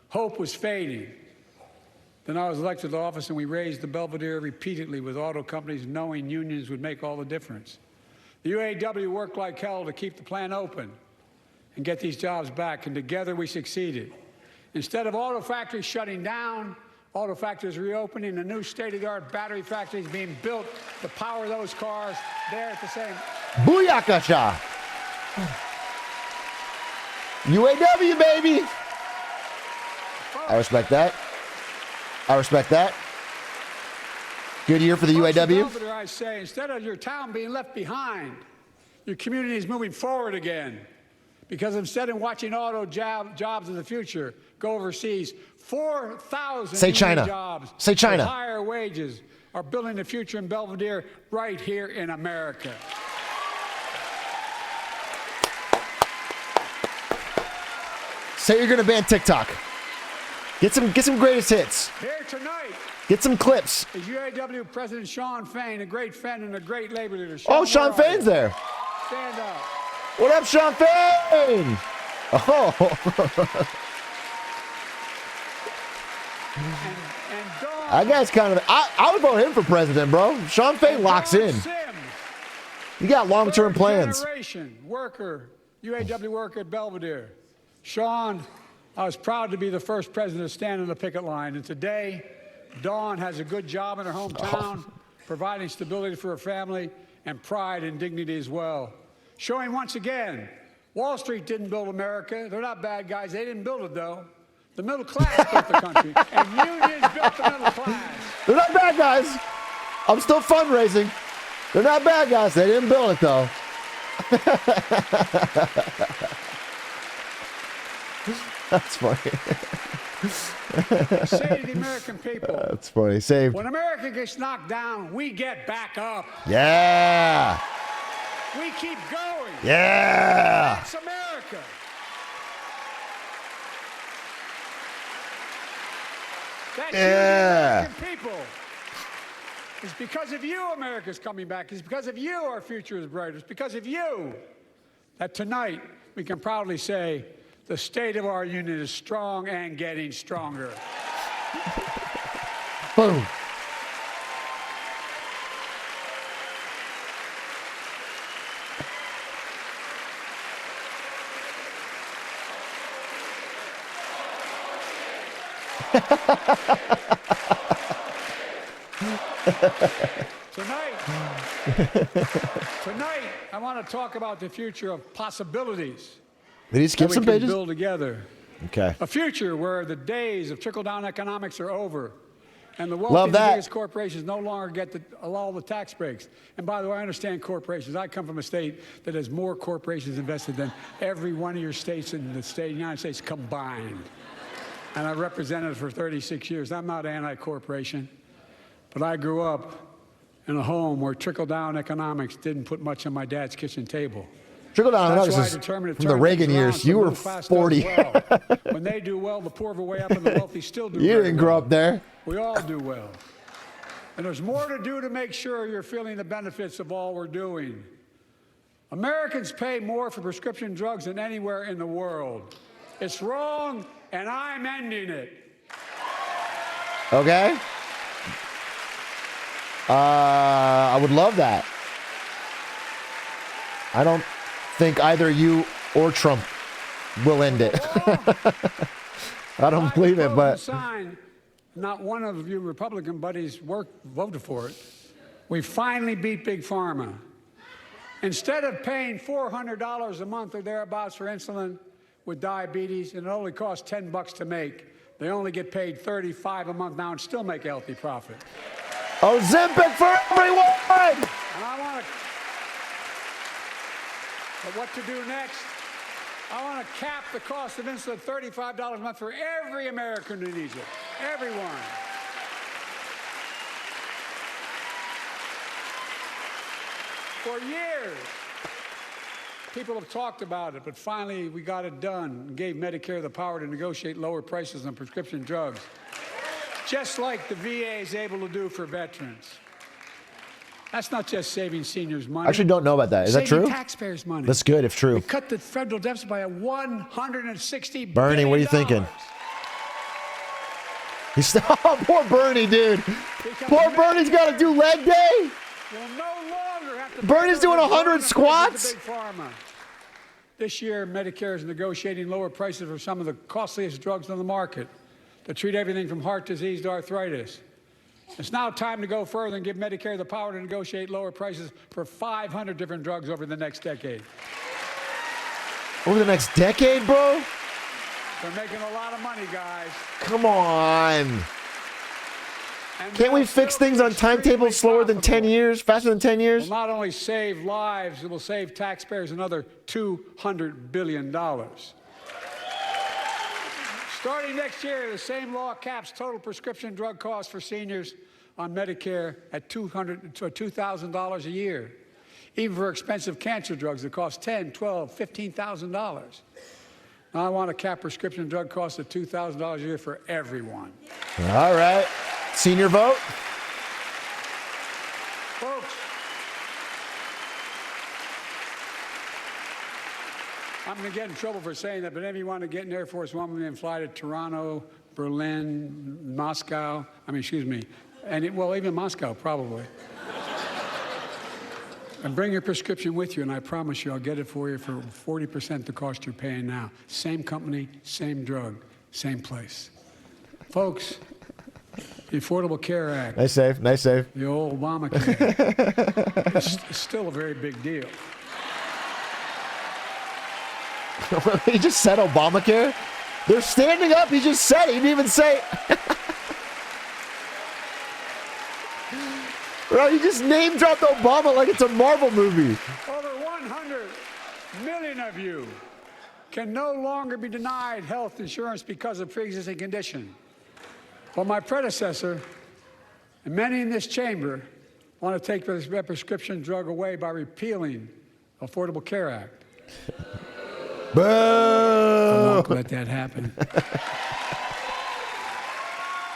Hope was fading. Then I was elected to office, and we raised the Belvedere repeatedly with auto companies, knowing unions would make all the difference. The UAW worked like hell to keep the plant open and get these jobs back, and together we succeeded. Instead of auto factories shutting down, auto factories reopening, a new state-of-the-art battery factories being built to power those cars there at the same. Booyakasha. UAW, baby. I respect that. I respect that. Good year for the UAW. I say, instead of your town being left behind, your community is moving forward again. Because instead of watching auto jobs in the future go overseas, 4,000 jobs Say China. with higher wages are building the future in Belvedere right here in America. Say you're going to ban TikTok. Get some greatest hits. Here tonight. Get some clips. Is UAW President Sean Fain, a great friend and a great labor leader. Sean Fain's there. Stand up. What up, Sean Fain? Oh. That guy's kind of. I would vote him for president, bro. Sean Fain locks in. You got long-term plans. Generation worker, UAW worker at Belvedere. Sean, I was proud to be the first president to stand on the picket line, and today, Dawn has a good job in her hometown, providing stability for her family and pride and dignity as well. Showing once again, Wall Street didn't build America. They're not bad guys. They didn't build it, though. The middle class built the country, and unions built the middle class. They're not bad guys. I'm still fundraising. They're not bad guys. They didn't build it, though. That's funny. Say to the American people. That's funny. Say, when America gets knocked down, we get back up. Yeah. We keep going. Yeah. That's America. That's you, the American people. It's because of you America's coming back. It's because of you our future is bright. It's because of you that tonight we can proudly say the state of our union is strong and getting stronger. Boom. Tonight, I want to talk about the future of possibilities. Did he skip some that we pages? can build together. Okay. A future where the days of trickle-down economics are over, and the wealthy and the biggest corporations no longer get all the tax breaks. And by the way, I understand corporations. I come from a state that has more corporations invested than every one of your states in the state of the United States combined. And I represented it for 36 years. I'm not anti-corporation, but I grew up in a home where trickle-down economics didn't put much on my dad's kitchen table. Trickle-down That's economics why I determined to from the turn Reagan things around years. so You the were middle class does 40. well. When they do well, the poor go way up and the wealthy still do You very didn't grow well. up there. We all do well. And there's more to do to make sure you're feeling the benefits of all we're doing. Americans pay more for prescription drugs than anywhere in the world. It's wrong, and I'm ending it. Okay. I would love that. I don't think either you or Trump will end it. I don't believe it, but not one of you Republican buddies voted for it. We finally beat Big Pharma. Instead of paying $400 a month or thereabouts for insulin with diabetes, and it only costs $10 to make, they only get paid $35 a month now and still make a healthy profit. Ozempic for everyone! And I want to. But what to do next? I want to cap the cost of insulin at $35 a month for every American who needs it. Everyone. For years, people have talked about it, but finally we got it done and gave Medicare the power to negotiate lower prices on prescription drugs, just like the VA is able to do for veterans. That's not just saving seniors money. I actually don't know about that. Is that true? Saving taxpayers money. That's good if true. We cut the federal deficit by $160 Bernie, billion. what are you thinking? He's still, oh, poor Bernie, dude. Poor Bernie's got to do leg day. We'll no longer have to Bernie's doing 100 squats. Big Pharma. This year, Medicare is negotiating lower prices for some of the costliest drugs on the market to treat everything from heart disease to arthritis. It's now time to go further and give Medicare the power to negotiate lower prices for 500 different drugs over the next decade. Over the next decade, bro? They're making a lot of money, guys. Come on. Can't we fix things on timetables slower than 10 years, faster than 10 years? It will not only save lives, it will save taxpayers another $200 billion. Starting next year, the same law caps total prescription drug costs for seniors on Medicare at $2,000 a year, even for expensive cancer drugs that cost $10,000, $12,000, $15,000. Now I want to cap prescription drug costs at $2,000 a year for everyone. All right. Senior vote? Folks, I'm going to get in trouble for saying that, but if you want to get an Air Force One and fly to Toronto, Berlin, Moscow, well, even Moscow, probably. And bring your prescription with you, and I promise you I'll get it for you for 40% the cost you're paying now. Same company, same drug, same place. Folks, the Affordable Care Act. Nice save, nice save. The old Obamacare. It's still a very big deal. He just said Obamacare? They're standing up. He just said it. He didn't even say. Bro, you just name dropped Obama like it's a Marvel movie. Over 100 million of you can no longer be denied health insurance because of pre-existing condition. But my predecessor and many in this chamber want to take this prescription drug away by repealing Affordable Care Act. Boo! I won't let that happen.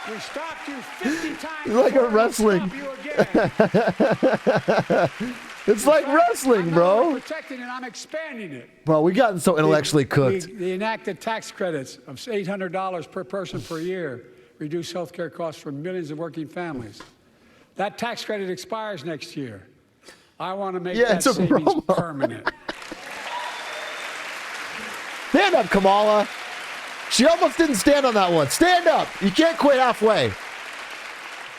We stopped you 50 times. It's like a wrestling. It's like wrestling, bro. I'm protecting it, I'm expanding it. Bro, we gotten so intellectually cooked. The enacted tax credits of $800 per person per year reduce health care costs for millions of working families. That tax credit expires next year. I want to make that savings permanent. Stand up, Kamala. She almost didn't stand on that one. Stand up. You can't quit halfway.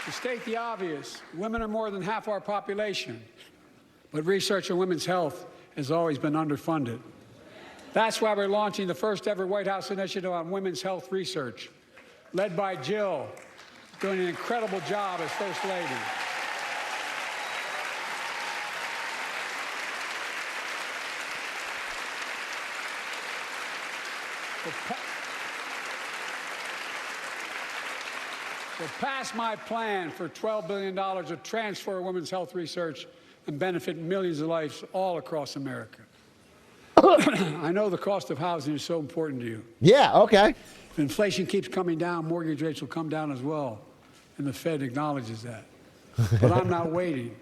To state the obvious, women are more than half our population, but research on women's health has always been underfunded. That's why we're launching the first ever White House initiative on women's health research, led by Jill, doing an incredible job as First Lady. We'll pass my plan for $12 billion to transfer women's health research and benefit millions of lives all across America. I know the cost of housing is so important to you. Yeah, okay. If inflation keeps coming down, mortgage rates will come down as well, and the Fed acknowledges that. But I'm not waiting.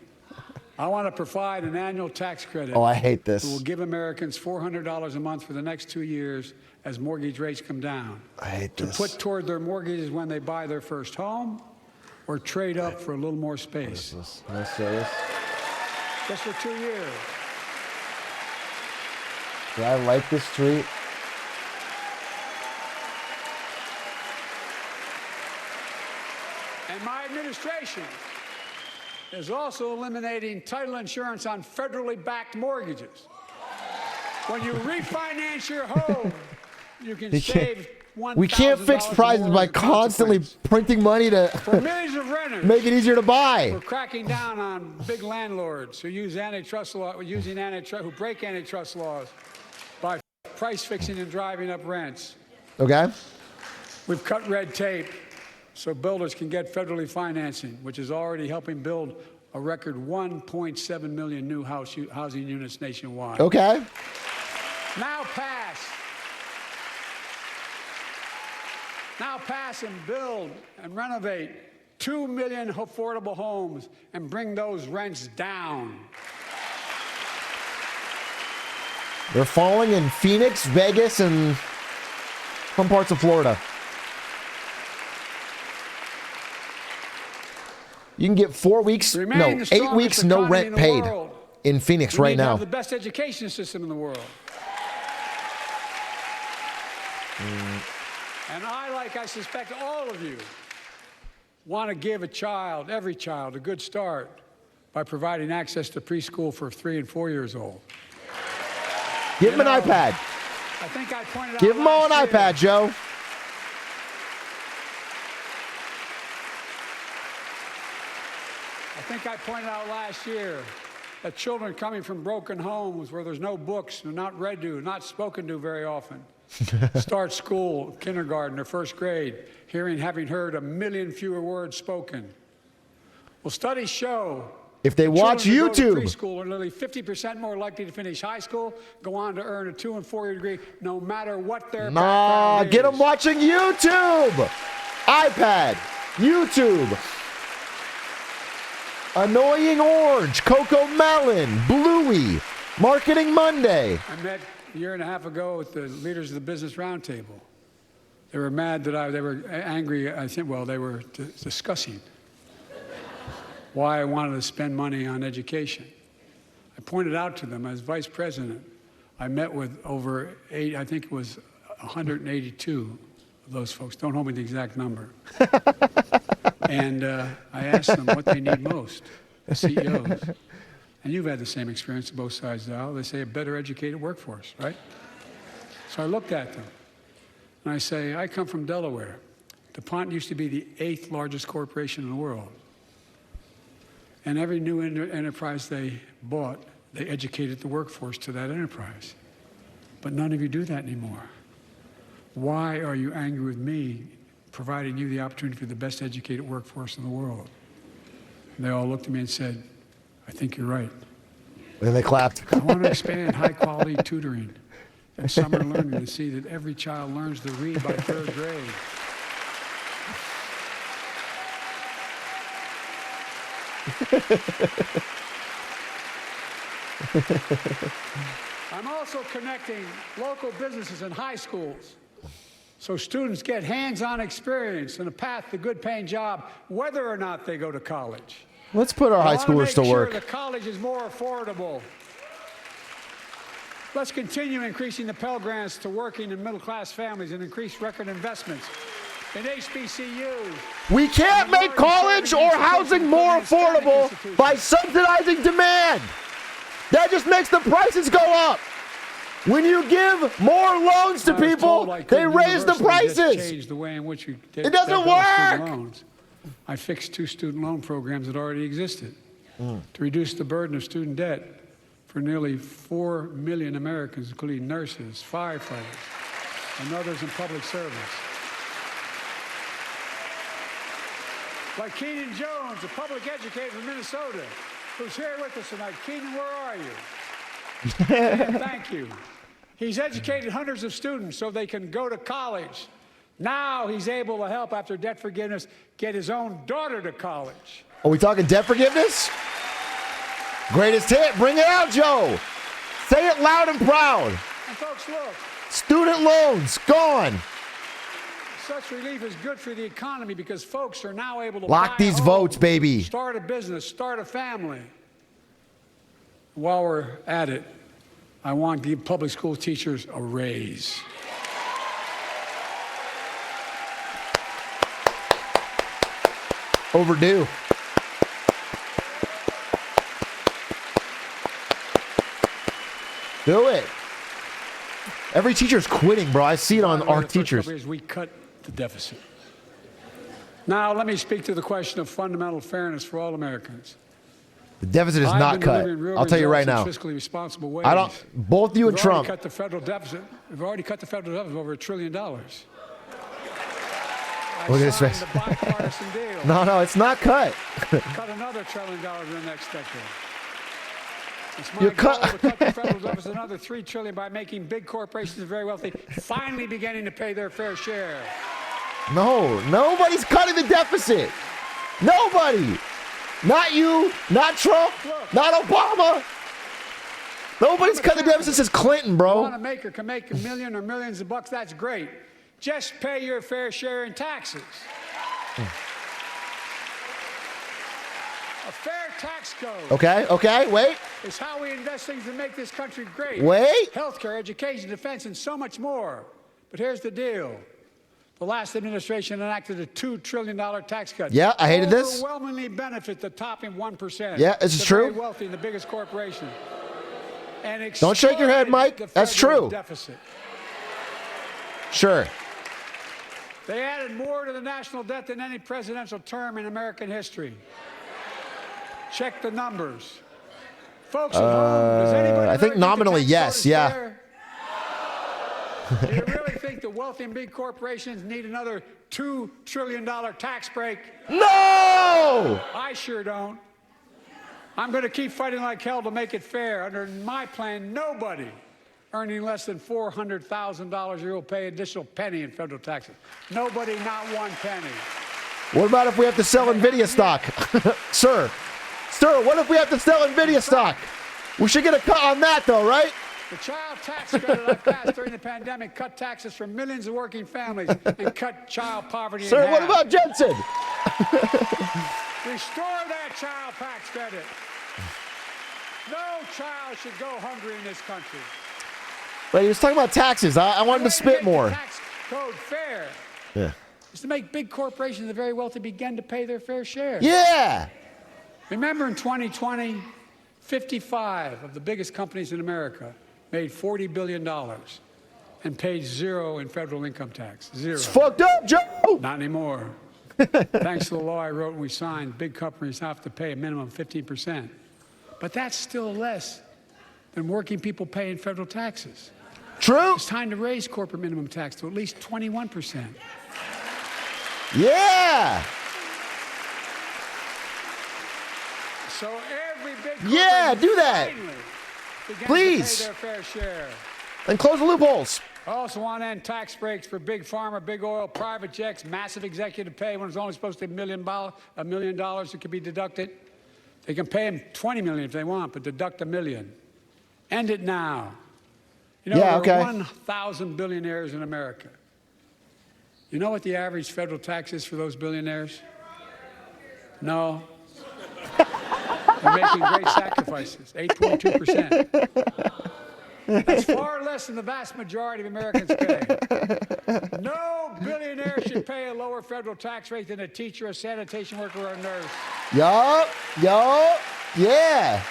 I want to provide an annual tax credit. Oh, I hate this. That will give Americans $400 a month for the next 2 years as mortgage rates come down. I hate this. To put toward their mortgages when they buy their first home or trade up for a little more space. What is this? Am I serious? Just for 2 years. Do I like this tweet? And my administration is also eliminating title insurance on federally backed mortgages. When you refinance your home, you can save $1,000. We can't fix prices by constantly printing money to for millions of renters, make it easier to buy. We're cracking down on big landlords who use antitrust law, who break antitrust laws by price fixing and driving up rents. Okay. We've cut red tape so builders can get federally financing, which is already helping build a record 1.7 million new housing units nationwide. Okay. Now pass and build and renovate 2 million affordable homes and bring those rents down. They're falling in Phoenix, Vegas, and some parts of Florida. You can get 4 weeks, no, 8 weeks, no rent paid in Phoenix right now. We have the best education system in the world. And I suspect all of you, want to give every child, a good start by providing access to preschool for 3 and 4 years old. Give them an iPad. I think I pointed out. Give them all an iPad, Joe. I think I pointed out last year that children coming from broken homes where there's no books, they're not read to, not spoken to very often, start school, kindergarten, or first grade, having heard 1 million fewer words spoken. Well, studies show if they watch YouTube, preschool are nearly 50% more likely to finish high school, go on to earn a 2- and 4-year degree, no matter what their background is. Get them watching YouTube, iPad, YouTube. Annoying Orange, Coco Melon, Bluey, Marketing Monday. I met a year and a half ago with the leaders of the Business Roundtable. They were mad that they were angry. I think, well, they were discussing why I wanted to spend money on education. I pointed out to them as vice president, I met with over 182 of those folks. Don't hold me to the exact number. And I asked them what they need most, the CEOs. And you've had the same experience on both sides of the aisle. They say a better educated workforce, right? So I looked at them. And I say, I come from Delaware. DuPont used to be the 8th largest corporation in the world. And every new enterprise they bought, they educated the workforce to that enterprise. But none of you do that anymore. Why are you angry with me providing you the opportunity for the best educated workforce in the world? And they all looked at me and said, I think you're right. And then they clapped. I want to expand high-quality tutoring and summer learning to see that every child learns to read by 3rd grade. I'm also connecting local businesses and high schools so students get hands-on experience and a path to good-paying job, whether or not they go to college. Let's put our high schoolers to work. The college is more affordable. Let's continue increasing the Pell Grants to working and middle-class families and increase record investments in HBCUs. We can't make college or housing more affordable by subsidizing demand. That just makes the prices go up. When you give more loans to people, they raise the prices. Change the way in which you did it doesn't work. Loans. I fixed 2 student loan programs that already existed to reduce the burden of student debt for nearly 4 million Americans, including nurses, firefighters, and others in public service. Like Keenan Jones, a public educator from Minnesota, who's here with us tonight. Keenan, where are you? Keenan, thank you. He's educated hundreds of students so they can go to college. Now he's able to help, after debt forgiveness, get his own daughter to college. Are we talking debt forgiveness? Greatest hit. Bring it out, Joe. Say it loud and proud. And folks, look. Student loans, gone. Such relief is good for the economy because folks are now able to lock these votes, baby. Start a business, start a family. While we're at it, I want to give public school teachers a raise. Overdue. Do it. Every teacher's quitting, bro. I see it on our teachers. We cut the deficit. Now, let me speak to the question of fundamental fairness for all Americans. The deficit is not cut. I'll tell you right now. Fiscally responsible ways. I don't. Both you and Trump. Cut the federal deficit. We've already cut the federal deficit over $1 trillion. Look at his face. No, it's not cut. Cut another $1 trillion in the next decade. It's my goal to cut the federal deficit another $3 trillion by making big corporations and very wealthy finally beginning to pay their fair share. No, nobody's cutting the deficit. Nobody. Not you, not Trump, not Obama. Nobody's cutting the deficit since Clinton, bro. Want to make or can make $1 million or millions of bucks, that's great. Just pay your fair share in taxes. A fair tax code. Okay, wait. Is how we invest things to make this country great. Wait. Healthcare, education, defense, and so much more. But here's the deal. The last administration enacted a $2 trillion tax cut. Yeah, I hated this. Overwhelmingly benefit the top 1%. Yeah, this is true. The very wealthy and the biggest corporation. And don't shake your head, Mike. That's true. Deficit. Sure. They added more to the national debt than any presidential term in American history. Check the numbers. Folks at home, does anybody I think nominally, yes, yeah. Do you really think the wealthy and big corporations need another $2 trillion tax break? No! I sure don't. I'm going to keep fighting like hell to make it fair. Under my plan, nobody earning less than $400,000 a year will pay an additional penny in federal taxes. Nobody, not one penny. What about if we have to sell NVIDIA stock? Sir, what if we have to sell NVIDIA stock? We should get a cut on that, though, right? The child tax credit I passed during the pandemic cut taxes for millions of working families and cut child poverty in half. Sir, what about Jensen? Restore that child tax credit. No child should go hungry in this country. But he was talking about taxes. I wanted to spit more. Tax code fair. Yeah. Is to make big corporations and the very wealthy begin to pay their fair share. Yeah. Remember in 2020, 55 of the biggest companies in America made $40 billion. and paid zero in federal income tax. Zero. It's fucked up, Joe. Not anymore. Thanks to the law I wrote and we signed, big companies have to pay a minimum 15%. But that's still less than working people pay in federal taxes. True. It's time to raise corporate minimum tax to at least 21%. Yeah. So every big Yeah, do that. Please. Please. To pay their fair share. And close the loopholes. I also want to end tax breaks for big pharma, big oil, private jets, massive executive pay when it's only supposed to be $1 million that can be deducted. They can pay them $20 million if they want, but deduct $1 million. End it now. You know, Yeah, there okay. are 1,000 billionaires in America. You know what the average federal tax is for those billionaires? No. They're making great sacrifices, 8.2%. That's far less than the vast majority of Americans pay. No billionaire should pay a lower federal tax rate than a teacher, a sanitation worker, or a nurse. Yup. Yeah.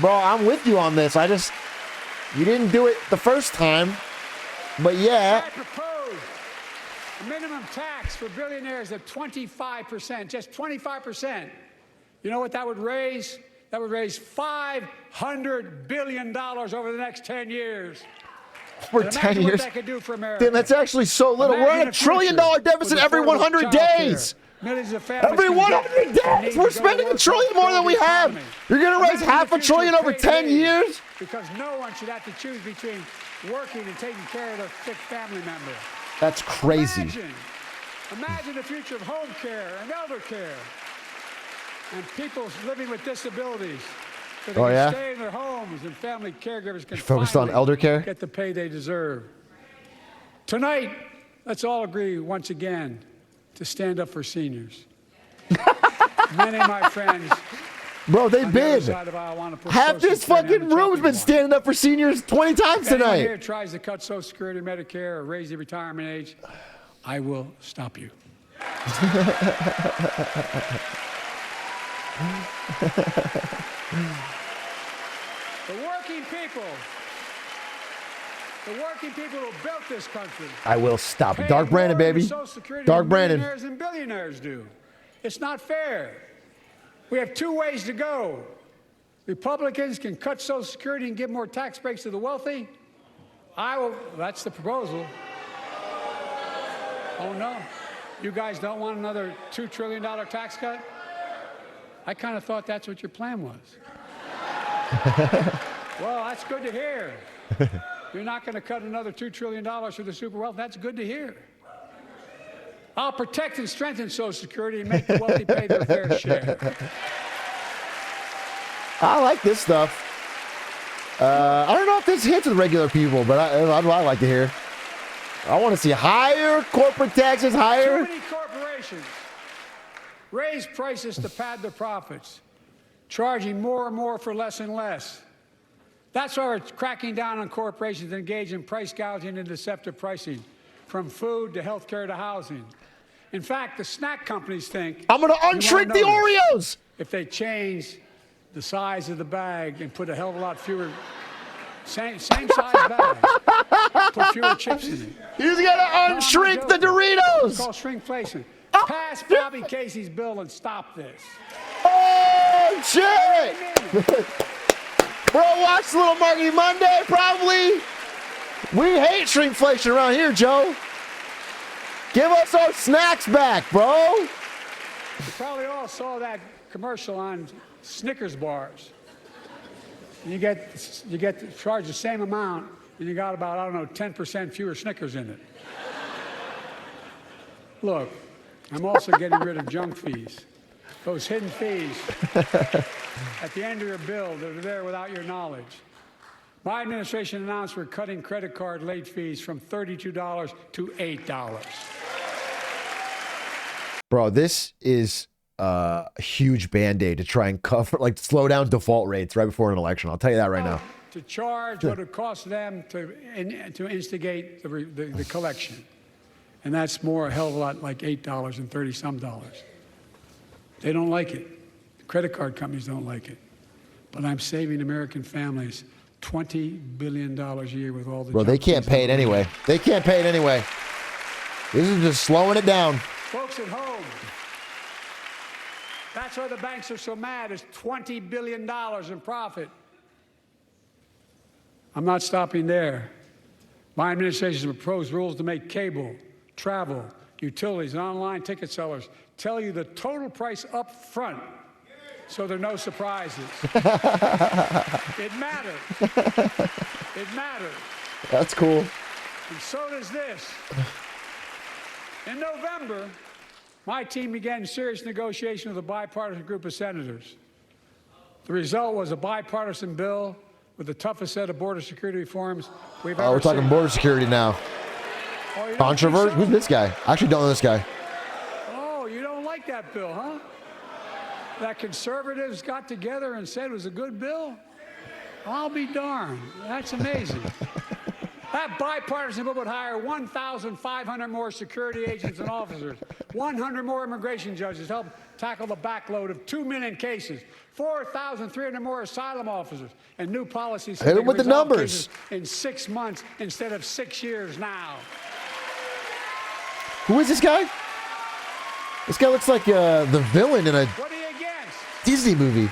Bro, I'm with you on this. You didn't do it the first time, but yeah. I propose a minimum tax for billionaires of 25%, just 25%. You know what that would raise? That would raise $500 billion over the next 10 years. For And 10 imagine years. what that could do for America. Damn, that's actually so little. We're Imagine at a $1 trillion future deficit with every affordable 100 childcare. days. Millions of families Every can 100 days, we're spending $1 trillion more than we have. You're going to raise half $1 trillion over 10 years? Because no one should have to choose between working and taking care of their sick family member. That's crazy. Imagine the future of home care and elder care and people living with disabilities. So they can stay in their homes and family caregivers can Focused on elder care? Get the pay they deserve. Tonight, let's all agree once again to stand up for seniors. Many of my friends, bro, they've on the other been. side of the aisle want to put Half Social this Security on fucking the room's chopping been block. standing up for seniors 20 times If anyone tonight. here tries to cut Social Security, Medicare, or raise the retirement age, I will stop you. The working people who built this country. I will stop. pay Dark Brandon, more in baby. Social Security Dark than Brandon. millionaires and billionaires do. It's not fair. We have two ways to go. Republicans can cut Social Security and give more tax breaks to the wealthy. That's the proposal. Oh, no. You guys don't want another $2 trillion tax cut? I kind of thought that's what your plan was. Well, that's good to hear. You're not going to cut another $2 trillion for the super wealthy. That's good to hear. I'll protect and strengthen Social Security and make the wealthy pay their fair share. I like this stuff. I don't know if this hits with regular people, but I like to hear. I want to see higher corporate taxes, higher. Too many corporations raise prices to pad their profits, charging more and more for less and less. That's why we're cracking down on corporations that engage in price gouging and deceptive pricing, from food to healthcare to housing. In fact, the snack companies think I'm going to unshrink the Oreos if they change the size of the bag and put a hell of a lot fewer, same size bag, put fewer chips in it. He's going to unshrink the Doritos. It's called shrinkflation. Pass Bobby Casey's bill and stop this. Oh, shit. Bro, watch Little Marketing Monday, probably. We hate shrinkflation around here, Joe. Give us our snacks back, bro. You probably all saw that commercial on Snickers bars. You get charged the same amount, and you got about, 10% fewer Snickers in it. Look, I'm also getting rid of junk fees. Those hidden fees at the end of your bill that are there without your knowledge. My administration announced we're cutting credit card late fees from $32 to $8. Bro, this is a huge Band-Aid to try and cover, slow down default rates right before an election. I'll tell you that right now. To charge what it costs them to instigate the collection. And that's a hell of a lot, like $8 and 30-some dollars. They don't like it. The credit card companies don't like it. But I'm saving American families $20 billion a year with all the. Bro, they can't pay it anyway. They can't pay it anyway. This is just slowing it down. Folks at home, that's why the banks are so mad. It's $20 billion in profit. I'm not stopping there. My administration has proposed rules to make cable, travel, utilities, and online ticket sellers tell you the total price up front, so there are no surprises. It matters. It matters. That's cool. And so does this. In November, my team began serious negotiation with a bipartisan group of senators. The result was a bipartisan bill with the toughest set of border security reforms we've ever We're talking seen. border security now. Oh, you don't Controversy? think so? Who's this guy? I actually don't know this guy. Oh, you don't like that bill, huh? That conservatives got together and said it was a good bill? I'll be darned. That's amazing. That bipartisan bill would hire 1,500 more security agents and officers, 100 more immigration judges to help tackle the backload of 2 million cases, 4,300 more asylum officers, and new policies Hit him with the numbers. in 6 months instead of 6 years now. Who is this guy? This guy looks like the villain in a What are you against? Disney movie.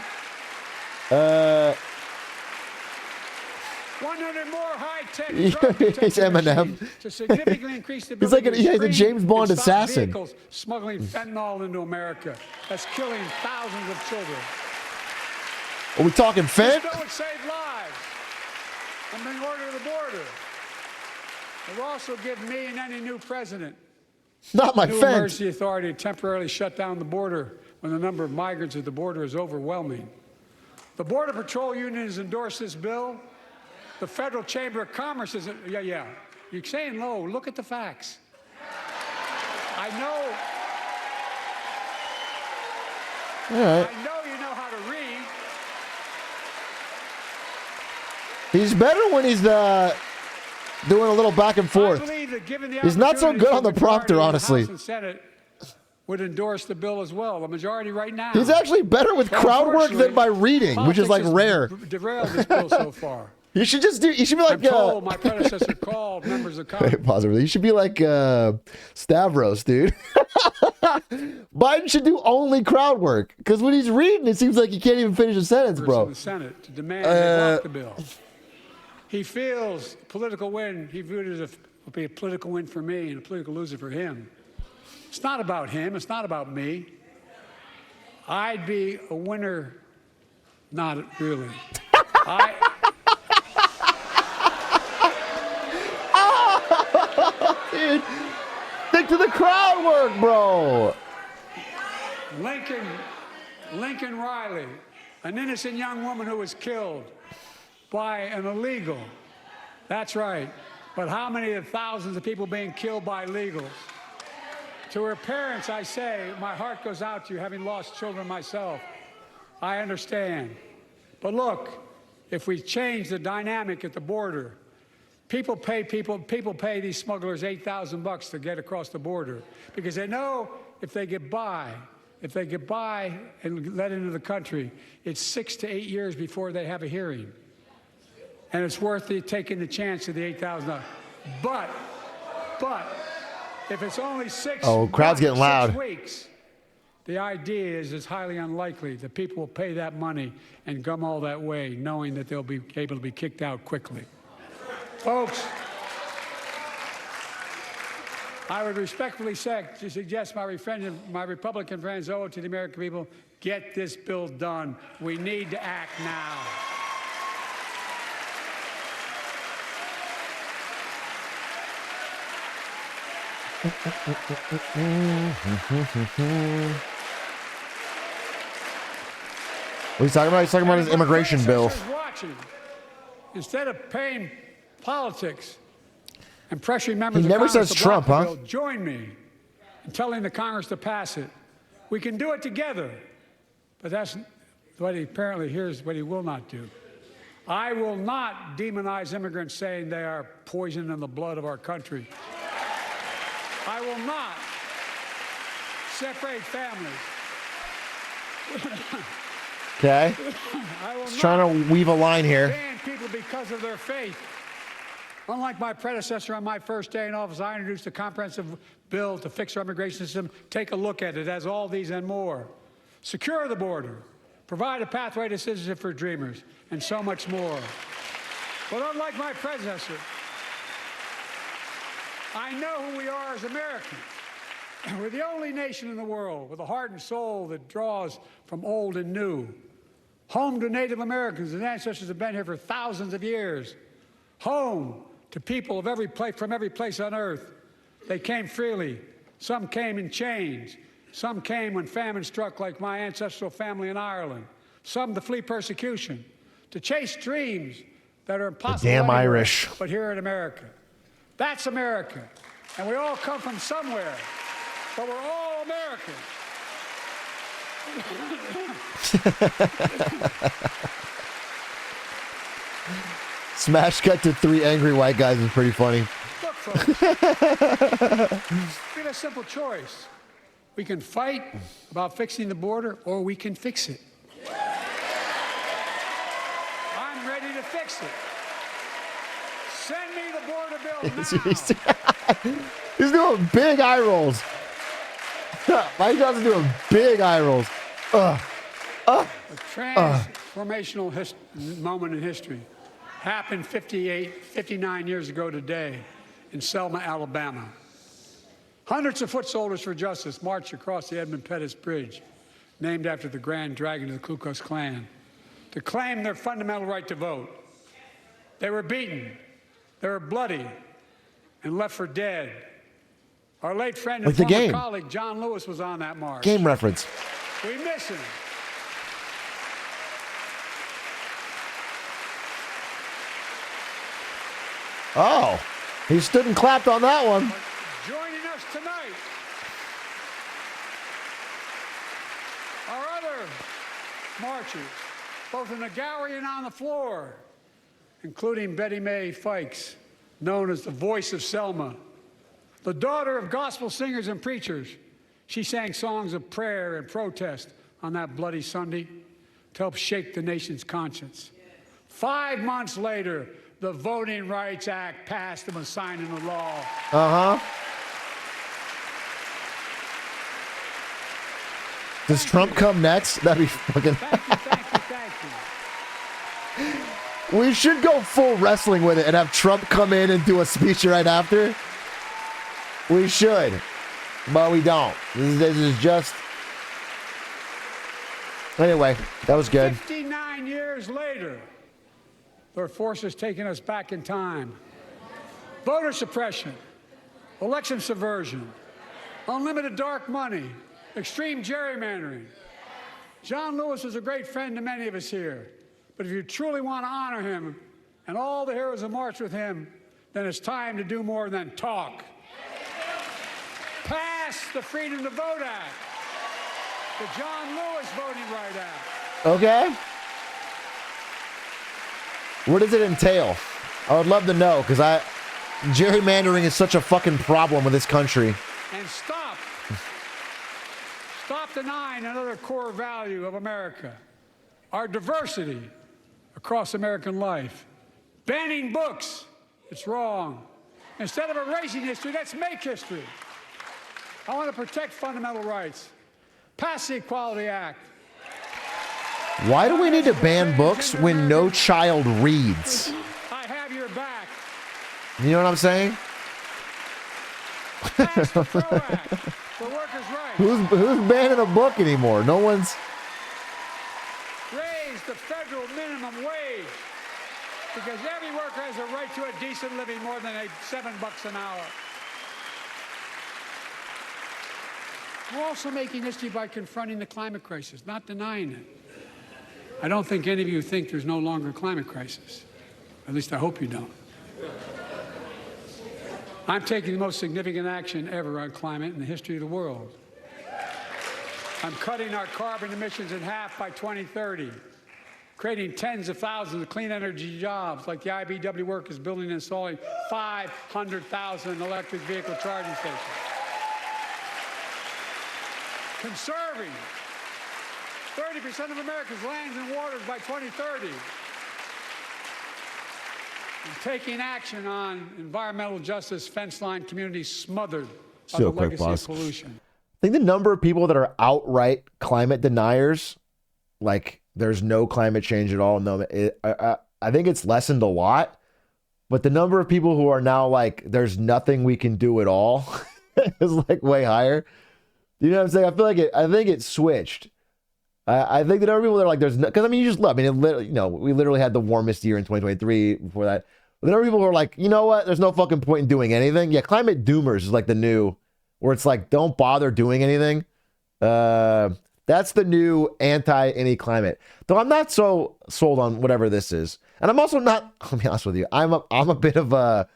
100 more high-tech He's drug detection Eminem. machines to significantly increase the He's like ability he's to a screen James Bond and stop assassin. vehicles smuggling fentanyl into America. That's killing thousands of children. Are we talking This Fent? bill would save lives and bring order to the border. It will also give me and any new president Not my new Fent. emergency authority to temporarily shut down the border when the number of migrants at the border is overwhelming. The Border Patrol Union has endorsed this bill. The Federal Chamber of Commerce is, yeah. You're saying low. Look at the facts. I know. All right. I know you know how to read. He's better when he's doing a little back and I forth. believe that given the He's not so opportunity good for on the prompter, majority in honestly. House and Senate would endorse the bill as well. The majority right now. He's actually better with But crowd work than by unfortunately, reading, which is like politics rare. has derailed this bill so far. You should just do. You should be like. I'm told my predecessor called members of Congress. Wait, pause over there. You should be like Stavros, dude. Biden should do only crowd work because when he's reading, it seems like he can't even finish a sentence, In bro. the Senate to demand they block the bill. He feels political win. He viewed it as would be a political win for me and a political loser for him. It's not about him. It's not about me. I'd be a winner. Not really. Dude, stick to the crowd work, bro. Lincoln Riley, an innocent young woman who was killed by an illegal. That's right. But how many of the thousands of people being killed by illegals? To her parents, I say, my heart goes out to you, having lost children myself. I understand. But look, if we change the dynamic at the border, people pay these smugglers $8,000 to get across the border because they know if they get by and let into the country, it's 6 to 8 years before they have a hearing. And it's worth taking the chance of the $8,000. But if it's only crowd's getting loud. 6 weeks, the idea is it's highly unlikely that people will pay that money and come all that way, knowing that they'll be able to be kicked out quickly. Folks, I would respectfully suggest my Republican friends owe it to the American people, get this bill done. We need to act now. What are you talking about? He's talking about his immigration bill. Watching. Instead of paying politics and pressuring members He of never Congress says to block Trump, the huh? bill, join me in telling the Congress to pass it. We can do it together. But that's what he apparently here's what he will not do. I will not demonize immigrants saying they are poison in the blood of our country. I will not separate families. Okay. I will He's not trying to weave a line here. ban people because of their faith. Unlike my predecessor on my first day in office, I introduced a comprehensive bill to fix our immigration system. Take a look at it. It has all these and more. Secure the border, provide a pathway to citizenship for dreamers, and so much more. But unlike my predecessor, I know who we are as Americans. We're the only nation in the world with a heart and soul that draws from old and new. Home to Native Americans, whose ancestors have been here for thousands of years. Home to people of from every place on earth. They came freely. Some came in chains. Some came when famine struck, like my ancestral family in Ireland. Some to flee persecution, to chase dreams that are impossible Damn anywhere, Irish. but here in America. That's America. And we all come from somewhere, but we're all American. Smash cut to 3 angry white guys is pretty funny. Look, folks, we have a simple choice. We can fight about fixing the border, or we can fix it. I'm ready to fix it. Send me the border bill now. He's doing big eye rolls. Mike Johnson's doing big eye rolls. A transformational moment in history happened 59 years ago today in Selma, Alabama. Hundreds of foot soldiers for justice marched across the Edmund Pettus Bridge, named after the Grand Dragon of the Ku Klux Klan, to claim their fundamental right to vote. They were beaten, they were bloody, and left for dead. Our late friend and former colleague John Lewis was on that march. Game reference. We miss him. Oh, he stood and clapped on that one. Joining us tonight, our other marchers, both in the gallery and on the floor, including Betty Mae Fikes, known as the voice of Selma, the daughter of gospel singers and preachers. She sang songs of prayer and protest on that bloody Sunday to help shake the nation's conscience. 5 months later, the Voting Rights Act passed and was signed into law. Uh-huh. Does Trump come next? That'd be fucking... Thank you. We should go full wrestling with it and have Trump come in and do a speech right after. We should. But we don't. This is just... Anyway, that was good. 59 years later, their forces taking us back in time. Voter suppression, election subversion, unlimited dark money, extreme gerrymandering. John Lewis was a great friend to many of us here. But if you truly want to honor him and all the heroes who marched with him, then it's time to do more than talk. Pass the Freedom to Vote Act, the John Lewis Voting Rights Act. Okay. What does it entail? I would love to know, because gerrymandering is such a fucking problem with this country. And stop denying another core value of America, our diversity across American life. Banning books, it's wrong. Instead of erasing history, let's make history. I want to protect fundamental rights. Pass the Equality Act. Why do we need to ban books when no child reads? I have your back. You know what I'm saying? Pass the PRO Act for workers' rights. Who's banning a book anymore? No one's... Raise the federal minimum wage, because every worker has a right to a decent living more than $7 an hour. We're also making history by confronting the climate crisis, not denying it. I don't think any of you think there's no longer a climate crisis. At least I hope you don't. I'm taking the most significant action ever on climate in the history of the world. I'm cutting our carbon emissions in half by 2030, creating tens of thousands of clean energy jobs, like the IBEW workers building and installing 500,000 electric vehicle charging stations. Conserving 30% of America's lands and waters by 2030. and taking action on environmental justice, fence line communities smothered by Real the quick, legacy boss. of pollution. I think the number of people that are outright climate deniers, like there's no climate change at all, no, I think it's lessened a lot. But the number of people who are now like, there's nothing we can do at all is like way higher. You know what I'm saying? I think it switched. I think the number of people that are like, there's no, because I mean, you just look, I mean, we literally had the warmest year in 2023 before that. But the number of people who are like, you know what? There's no fucking point in doing anything. Yeah, climate doomers is like the new, where it's like, don't bother doing anything. That's the new anti any climate. Though I'm not so sold on whatever this is. And I'm also not, I'll be honest with you, I'm a bit of a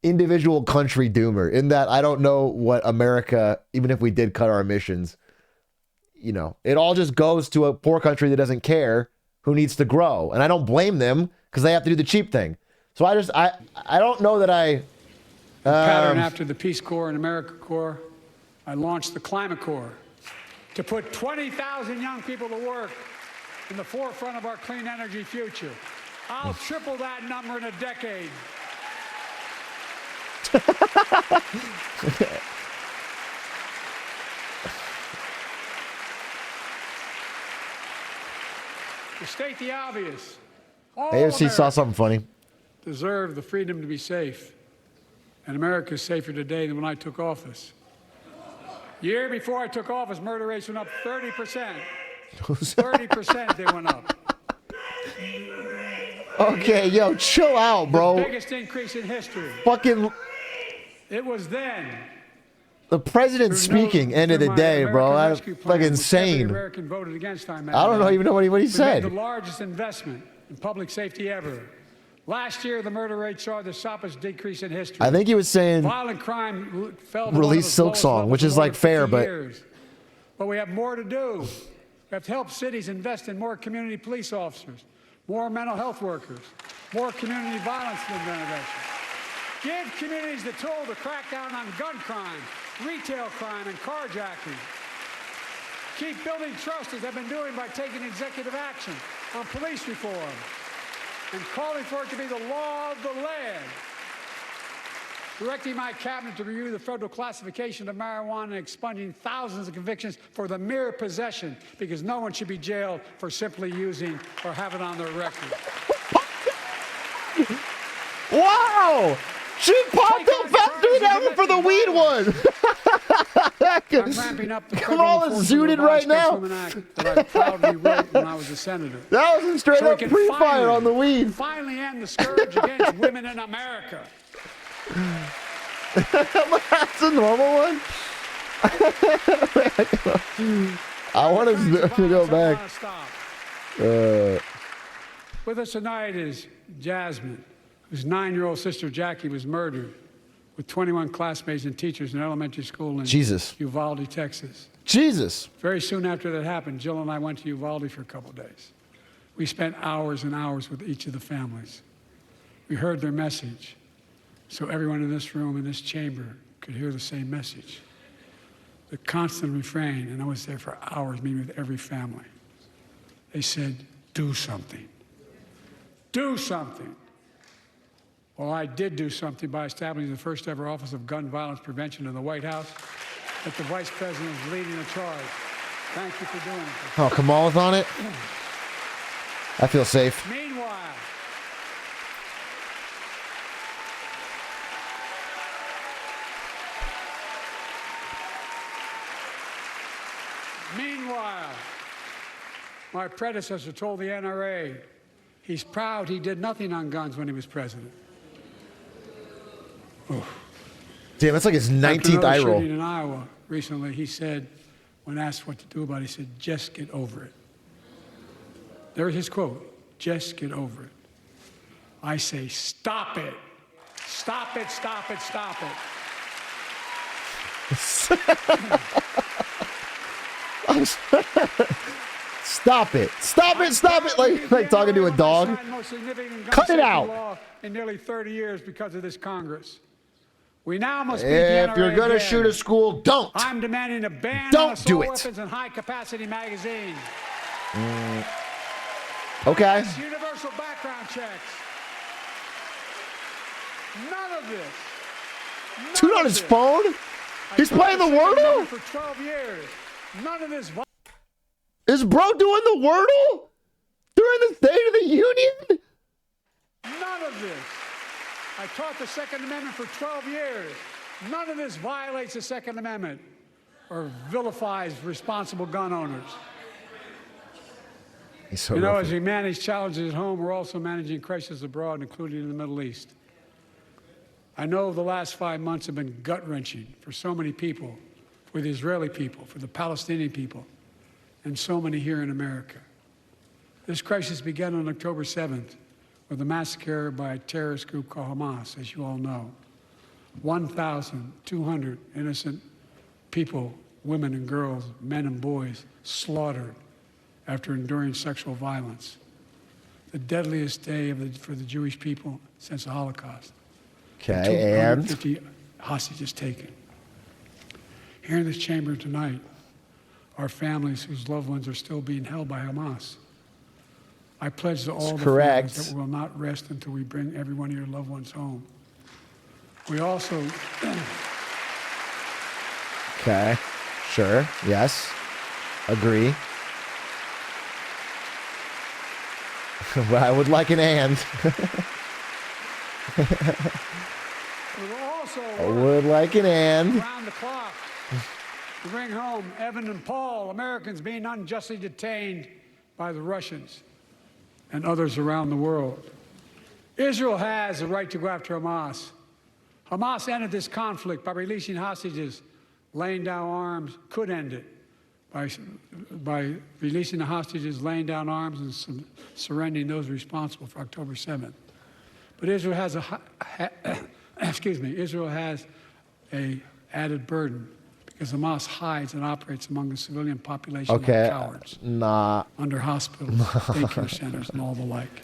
individual country doomer in that I don't know what America, even if we did cut our emissions, you know, it all just goes to a poor country that doesn't care who needs to grow. And I don't blame them because they have to do the cheap thing. So I don't know that I... Pattern after the Peace Corps and AmeriCorps, I launched the Climate Corps to put 20,000 young people to work in the forefront of our clean energy future. I'll triple that number in a decade. To state the obvious, all AFC saw Americans something funny. deserve the freedom to be safe. And America is safer today than when I took office. Year before I took office, murder rates went up 30%. 30% they went up. Okay, yo, chill out, bro. The biggest increase in history. Fucking... It was then. The president speaking, end of the day, bro. That's fucking insane. American voted against I don't even know what he said. We made the largest investment in public safety ever. Last year, the murder rate saw the sharpest decrease in history. I think he was saying violent crime fell to release Silk Song, which is like fair, but but we have more to do. We have to help cities invest in more community police officers, more mental health workers, more community violence intervention. Give communities the tool to crack down on gun crime, retail crime, and carjacking. Keep building trust as they've been doing by taking executive action on police reform and calling for it to be the law of the land. Directing my cabinet to review the federal classification of marijuana and expunging thousands of convictions for the mere possession, because no one should be jailed for simply using or have it on their record. Wow! She popped up faster than ever for the weed one. Come on, it's zooted right now. That I proudly wrote when I was a senator. That was a straight up pre-fire on the weed. Finally end the scourge against women in America. That's a normal one. I want to go back. With us tonight is Jasmine, whose 9-year-old sister Jackie was murdered with 21 classmates and teachers in an elementary school in Uvalde, Texas. Jesus. Very soon after that happened, Jill and I went to Uvalde for a couple of days. We spent hours and hours with each of the families. We heard their message, so everyone in this room, in this chamber, could hear the same message. The constant refrain, and I was there for hours meeting with every family. They said, do something. Do something. Well, I did do something by establishing the first ever Office of Gun Violence Prevention in the White House that the Vice President is leading the charge. Thank you for doing it. Oh, Kamala's on it? I feel safe. Meanwhile, my predecessor told the NRA he's proud he did nothing on guns when he was president. Damn, that's like his 19th eye roll. In Iowa recently, he said, when asked what to do about it, he said, just get over it. There's his quote, just get over it. I say, stop it. Stop it, stop it, stop it. Stop it. Stop it, stop it. Like talking to a dog. Cut it out. In nearly 30 years because of this Congress. We now must if you're going to shoot a school, don't. I'm demanding a ban don't on assault do it. weapons and high-capacity magazines. Okay. Universal background checks. None of this. Dude on his phone? He's playing the Wordle? For 12 years. None of this. Is bro doing the Wordle? During the State of the Union? None of this. I taught the Second Amendment for 12 years. None of this violates the Second Amendment or vilifies responsible gun owners. He's so you know, rough. as we manage challenges at home, we're also managing crises abroad, including in the Middle East. I know the last 5 months have been gut-wrenching for so many people, for the Israeli people, for the Palestinian people, and so many here in America. This crisis began on October 7th with a massacre by a terrorist group called Hamas, as you all know. 1,200 innocent people, women and girls, men and boys, slaughtered after enduring sexual violence. The deadliest day for the Jewish people since the Holocaust. Okay, and? 250 hostages taken. Here in this chamber tonight are families whose loved ones are still being held by Hamas. I pledge to all the families that we will not rest until we bring every one of your loved ones home. We also... Okay, sure, yes, agree. But I would like an and. I would like an and. Around the clock to bring home Evan and Paul, Americans being unjustly detained by the Russians and others around the world. Israel has a right to go after Hamas. Hamas ended this conflict by releasing hostages, laying down arms, could end it by releasing the hostages, laying down arms, and surrendering those responsible for October 7th. But Israel has Israel has a added burden because Hamas hides and operates among the civilian population like cowards. Under hospitals, daycare centers, and all the like.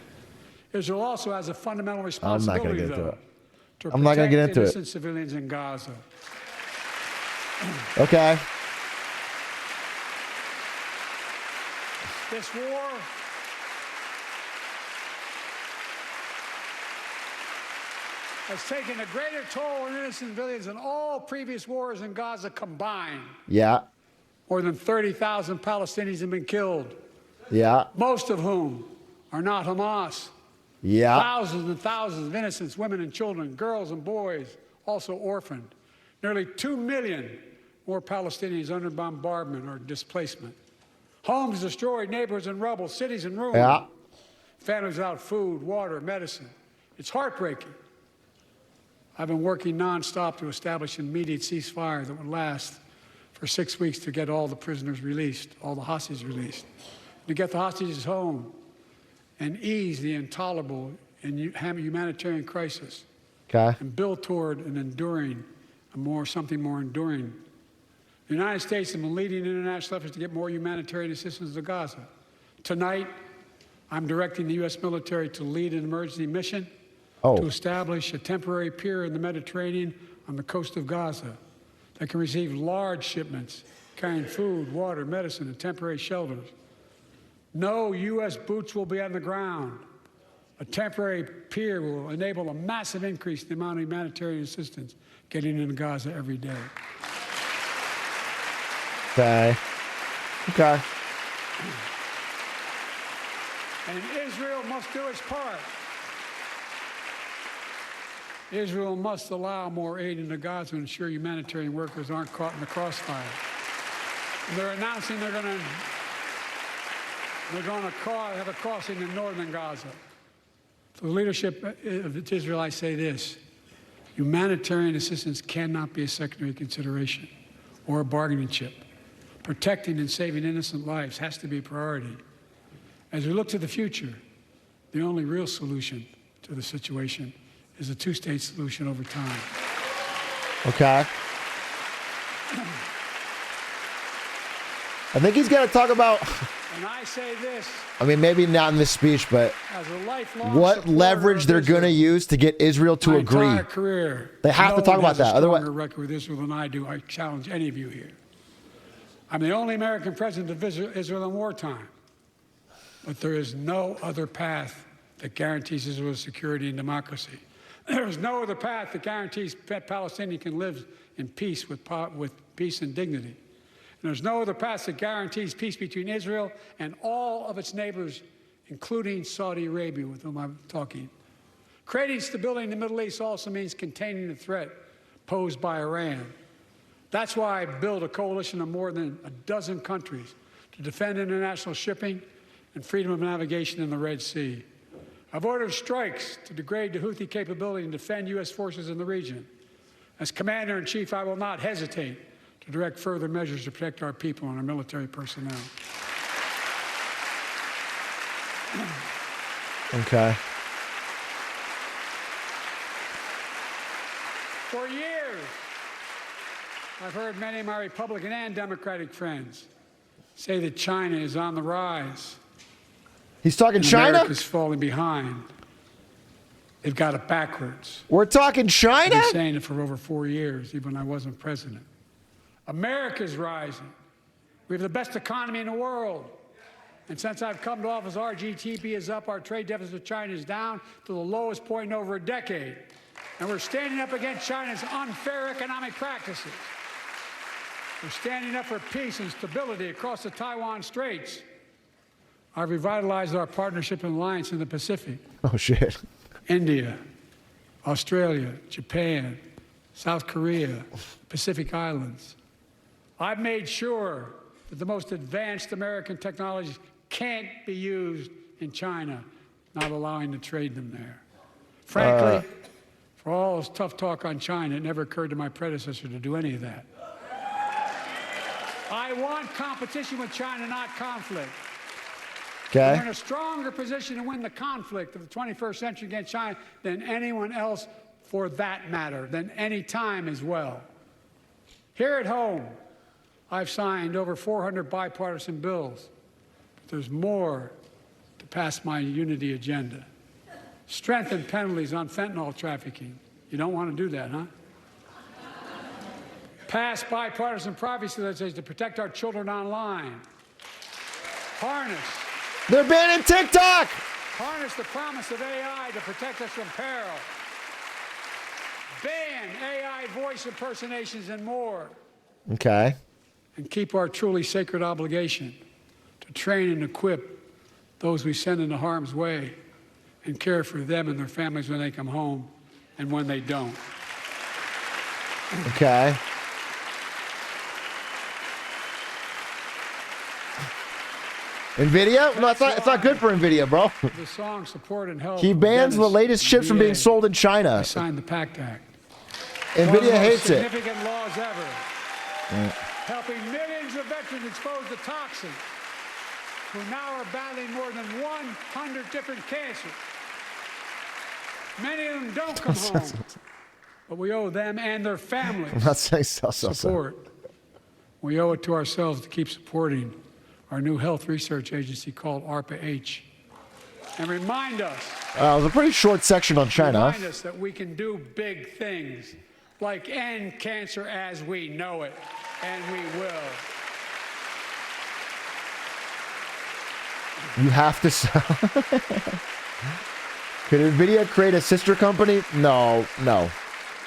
Israel also has a fundamental responsibility, to protect innocent civilians in Gaza. Okay. This war has taken a greater toll on innocent civilians than all previous wars in Gaza combined. Yeah. More than 30,000 Palestinians have been killed. Yeah. Most of whom are not Hamas. Yeah. Thousands and thousands of innocents, women and children, girls and boys, also orphaned. Nearly 2 million more Palestinians under bombardment or displacement. Homes destroyed, neighborhoods in rubble, cities in ruins. Yeah. Families without food, water, medicine. It's heartbreaking. I've been working nonstop to establish an immediate ceasefire that would last for 6 weeks to get all the prisoners released, all the hostages released, to get the hostages home and ease the intolerable and humanitarian crisis. Okay. And build toward an enduring, something more enduring. The United States has been leading international efforts to get more humanitarian assistance to Gaza. Tonight, I'm directing the U.S. military to lead an emergency mission to establish a temporary pier in the Mediterranean on the coast of Gaza that can receive large shipments carrying food, water, medicine, and temporary shelters. No U.S. boots will be on the ground. A temporary pier will enable a massive increase in the amount of humanitarian assistance getting into Gaza every day. Okay. Okay. And Israel must do its part. Israel must allow more aid into Gaza to ensure humanitarian workers aren't caught in the crossfire. And they're announcing they're going to have a crossing in northern Gaza. To the leadership of Israel, I say this: humanitarian assistance cannot be a secondary consideration or a bargaining chip. Protecting and saving innocent lives has to be a priority. As we look to the future, the only real solution to the situation is a two-state solution over time. Okay. I think he's going to talk about... And I say this... I mean, maybe not in this speech, but what leverage they're going to use to get Israel to agree. My entire career, they have to talk about that. Otherwise, record with Israel than I do. I challenge any of you here. I'm the only American president to visit Israel in wartime. But there is no other path that guarantees Israel's security and democracy There is no other path that guarantees Palestinians can live in peace with peace and dignity. And there's no other path that guarantees peace between Israel and all of its neighbors, including Saudi Arabia, with whom I'm talking. Creating stability in the Middle East also means containing the threat posed by Iran. That's why I built a coalition of more than a dozen countries to defend international shipping and freedom of navigation in the Red Sea. I've ordered strikes to degrade the Houthi capability and defend U.S. forces in the region. As Commander-in-Chief, I will not hesitate to direct further measures to protect our people and our military personnel. Okay. For years, I've heard many of my Republican and Democratic friends say that China is on the rise. He's talking China? America's falling behind. They've got it backwards. We're talking China? I've been saying it for over 4 years, even when I wasn't president. America's rising. We have the best economy in the world. And since I've come to office, our GDP is up, our trade deficit with China is down to the lowest point in over a decade. And we're standing up against China's unfair economic practices. We're standing up for peace and stability across the Taiwan Straits. I've revitalized our partnership and alliance in the Pacific. Oh, shit. India, Australia, Japan, South Korea, Pacific Islands. I've made sure that the most advanced American technologies can't be used in China, not allowing to trade them there. Frankly, for all this tough talk on China, it never occurred to my predecessor to do any of that. I want competition with China, not conflict. Okay. We're in a stronger position to win the conflict of the 21st century against China than anyone else, for that matter, than any time as well. Here at home, I've signed over 400 bipartisan bills, but there's more to pass my unity agenda. Strengthen penalties on fentanyl trafficking. You don't want to do that, huh? Pass bipartisan privacy legislation to protect our children online. Harness. They're banning TikTok. Harness the promise of AI to protect us from peril. Ban AI voice impersonations and more. Okay. And keep our truly sacred obligation to train and equip those we send into harm's way and care for them and their families when they come home and when they don't. Okay. NVIDIA? No, it's not good for NVIDIA, bro. The song Support and Help. He bans the latest chips from being sold in China. I signed the PACT Act. NVIDIA hates it. Significant laws ever. Helping millions of veterans exposed to toxins who now are battling more than 100 different cancers. Many of them don't come home, but we owe them and their families I'm not saying support. We owe it to ourselves to keep supporting our new health research agency called ARPA-H. And remind us. It was a pretty short section on China. Remind us that we can do big things, like end cancer as we know it, and we will. You have to sell. Could NVIDIA create a sister company? No.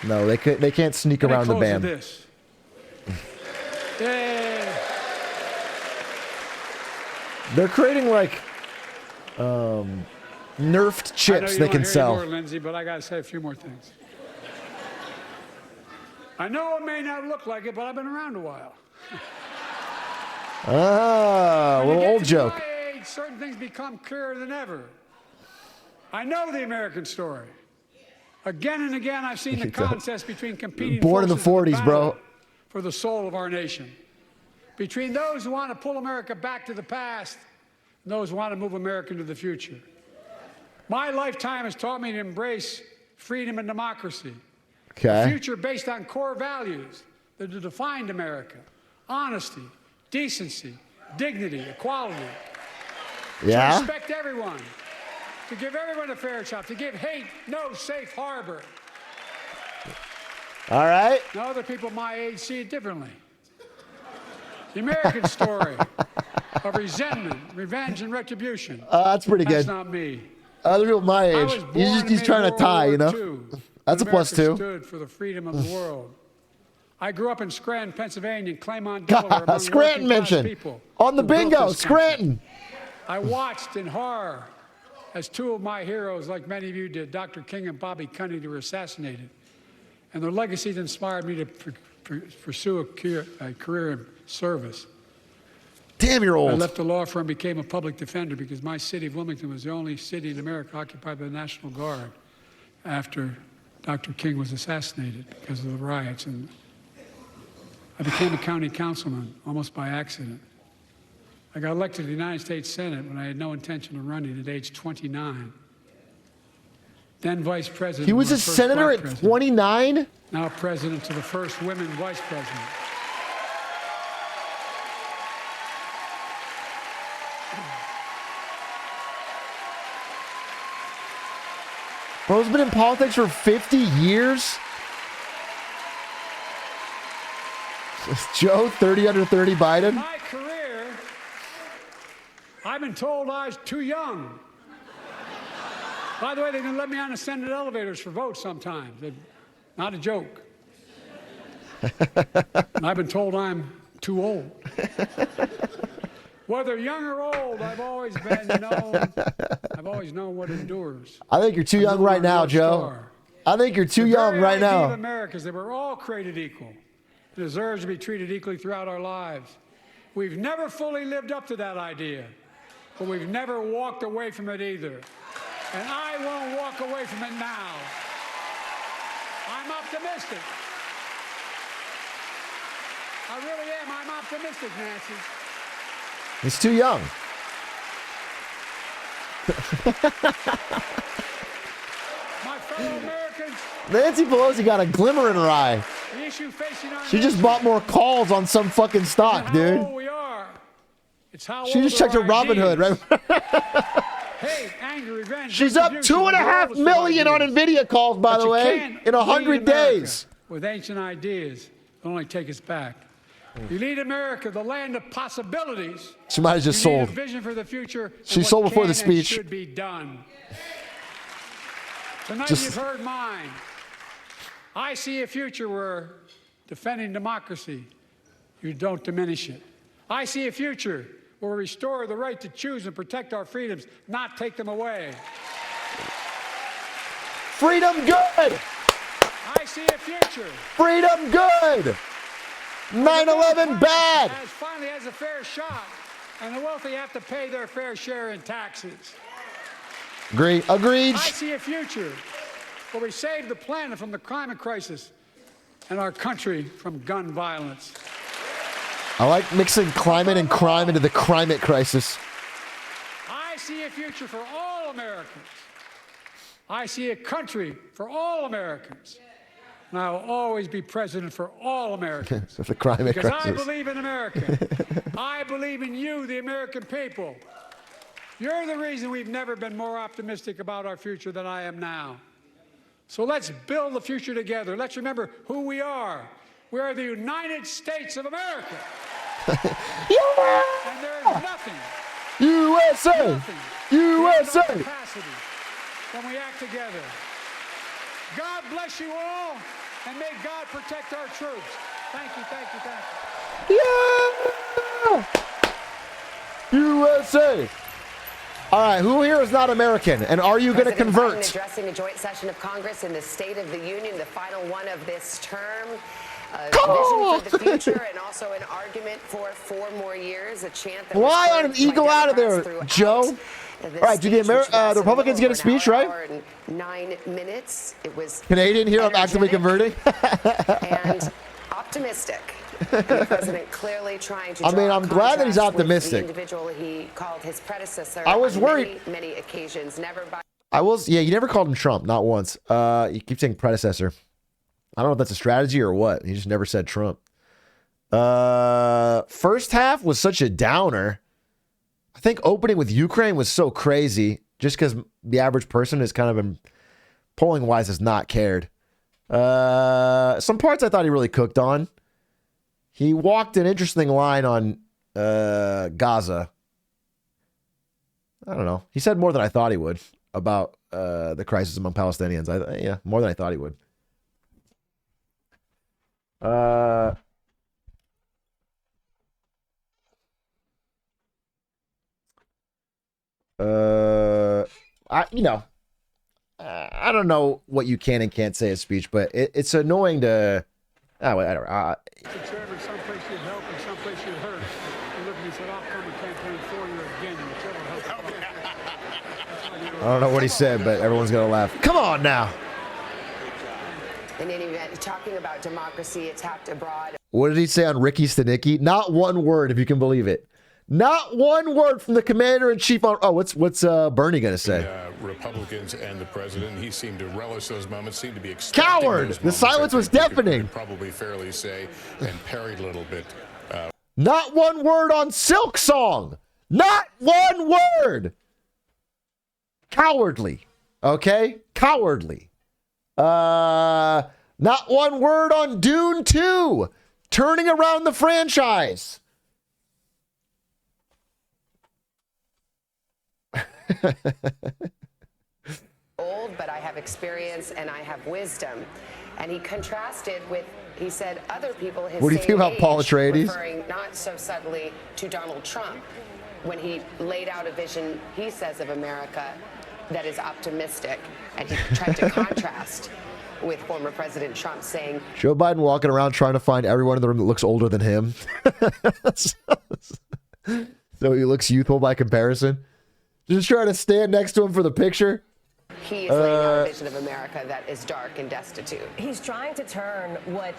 They can't sneak around the ban. This. Yay. They're creating like nerfed chips they can sell. More, Lindsay, but I got to say a few more things. I know it may not look like it, but I've been around a while. A little old joke. My age, certain things become clearer than ever. I know the American story. Again and again, I've seen the contest between competing born in the 40s, bro. For the soul of our nation. Between those who want to pull America back to the past and those who want to move America into the future. My lifetime has taught me to embrace freedom and democracy. Okay. A future based on core values that have defined America. Honesty, decency, dignity, equality. Yeah. To respect everyone. To give everyone a fair shot. To give hate no safe harbor. All right. Now other people my age see it differently. The American story of resentment, revenge, and retribution. That's pretty good. That's not me. Other people my age. He's trying to tie, you know? That's a plus America 2. Stood for the freedom of the world. I grew up in Scranton, Pennsylvania, and Claymont, Delaware, among Scranton working-class mentioned people on the who built bingo. this country. Scranton. I watched in horror as two of my heroes, like many of you did, Dr. King and Bobby Kennedy, were assassinated. And their legacies inspired me to pursue a career in service. Damn, you're I old. left the law firm, became a public defender because my city of Wilmington was the only city in America occupied by the National Guard after Dr. King was assassinated because of the riots. And I became a county councilman almost by accident. I got elected to the United States Senate when I had no intention of running at age 29. Then vice president. He was when a I first senator black at president. 29? Now president to the first women vice president. Bro's been in politics for 50 years? Joe, 30 under 30 Biden? My career, I've been told I was too young. By the way, they didn't let me on the Senate elevators for votes sometimes. Not a joke. And I've been told I'm too old. Whether young or old, I've always known what endures. I think you're too young right now, Joe. I think you're too young right The idea of now. America is that we're all created equal. It deserves to be treated equally throughout our lives. We've never fully lived up to that idea, but we've never walked away from it either. And I won't walk away from it now. I'm optimistic. I really am. I'm optimistic, Nancy. He's too young. My fellow Americans, Nancy Pelosi got a glimmer in her eye. the issue facing our She just nation bought more calls on some fucking stock, isn't how dude. old we are. It's how She old just checked her our Robin Hood, ideas. right? Hate, anger, revenge. She's up retribution, 2.5 regardless of million on ideas. Nvidia calls, by But the you way, can't in lead 100 America days. with ancient ideas that only take us back. You lead America, the land of possibilities. She might have just You need sold. a vision for the future. and She what sold before the can and speech. should be done. Tonight Just- you've heard mine. I see a future where defending democracy, you don't diminish it. I see a future where we restore the right to choose and protect our freedoms, not take them away. Freedom good. I see a future. Freedom good. 9/11 bad. Finally has a fair shot, and the wealthy have to pay their fair share in taxes. Agreed. I see a future where we save the planet from the climate crisis and our country from gun violence. I like mixing climate and crime into the climate crisis. I see a future for all Americans. I see a country for all Americans. And I will always be president for all Americans. The climate Because I crisis. believe in America. I believe in you, the American people. You're the reason we've never been more optimistic about our future than I am now. So let's build the future together. Let's remember who we are. We are the United States of America. And there is nothing, USA. USA. beyond our capacity when we act together. God bless you all, and may God protect our troops. Thank you, thank you, thank you. Yeah! USA. All right, who here is not American? And are you going to President Biden convert? addressing a joint session of Congress in the State of the Union, the final one of this term. Come Vision for the future and also an argument for 4 more years, a chant that Fly was on an urged by eagle out of Democrats there, throughout Joe. the All right, do speech, which the lasted Republicans a get a little over speech, an right? hour and 9 minutes. It was Canadian here, I'm actively energetic converting. and optimistic. And the president clearly trying to I mean, draw I'm glad that he's contrast with optimistic. The individual he called his predecessor I was on worried. many occasions, never by Yeah, you never called him Trump, not once. You keep saying predecessor. I don't know if that's a strategy or what. He just never said Trump. First half was such a downer. I think opening with Ukraine was so crazy just because the average person has kind of been polling wise has not cared. Some parts I thought he really cooked on. He walked an interesting line on Gaza. I don't know. He said more than I thought he would about the crisis among Palestinians. Yeah, more than I thought he would. I don't know what you can and can't say as speech, but it's annoying to. I don't. Mr. Chairman, someplace you'd help and someplace you'd hurt. You look and you said, I'll come and campaign for you again, and whichever helps. I don't know what he said, but everyone's gonna laugh. Come on now. In any event, talking about democracy attacked abroad. What did he say on Ricky Stanicki? Not one word, if you can believe it. Not one word from the commander-in-chief on. Oh, what's Bernie gonna say? Republicans and the president. He seemed to relish those moments. Seemed to be expecting Coward. those The moments. silence was deafening. Probably fairly say, and parried a little bit. Not one word on Silk Song. Not one word. Cowardly. Okay? Cowardly. Not one word on Dune 2. Turning around the franchise. Old, but I have experience and I have wisdom. And he contrasted with, he said, other people his What do you think about Paul Atreides? Referring not so subtly to Donald Trump when he laid out a vision, he says, of America that is optimistic. And he tried to contrast with former President Trump saying, Joe Biden walking around trying to find everyone in the room that looks older than him. So he looks youthful by comparison. Just trying to stand next to him for the picture. he is laying out a vision of America that is dark and destitute. He's trying to turn what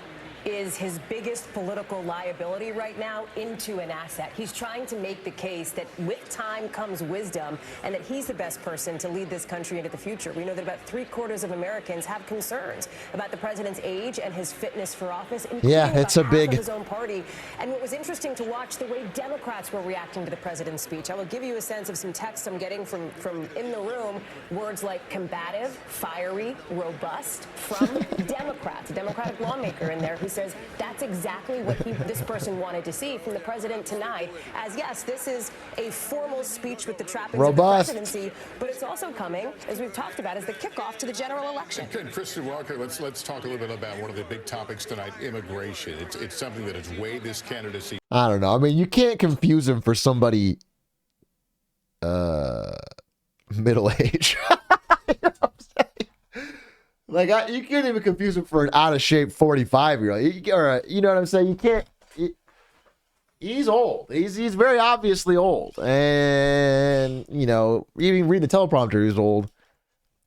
is his biggest political liability right now into an asset. He's trying to make the case that with time comes wisdom and that he's the best person to lead this country into the future. We know that about 3/4 of Americans have concerns about the president's age and his fitness for office, including it's a about big half of his own party. And what was interesting to watch the way Democrats were reacting to the president's speech. I will give you a sense of some texts I'm getting from in the room. Words like combative, fiery, robust from Democrats. A Democratic lawmaker in there who says that's exactly what this person wanted to see from the president tonight. As yes, this is a formal speech with the trappings robust of the presidency, but it's also coming, as we've talked about, as the kickoff to the general election. Good, Kristen Walker. Let's talk a little bit about one of the big topics tonight: immigration. It's something that has weighed this candidacy. I don't know. I mean, you can't confuse him for somebody middle age. You know what I'm saying? Like, you can't even confuse him for an out of shape 45-year-old. Or, you know what I'm saying? You can't. He's old. He's very obviously old, and you know, even reading the teleprompter, he's old.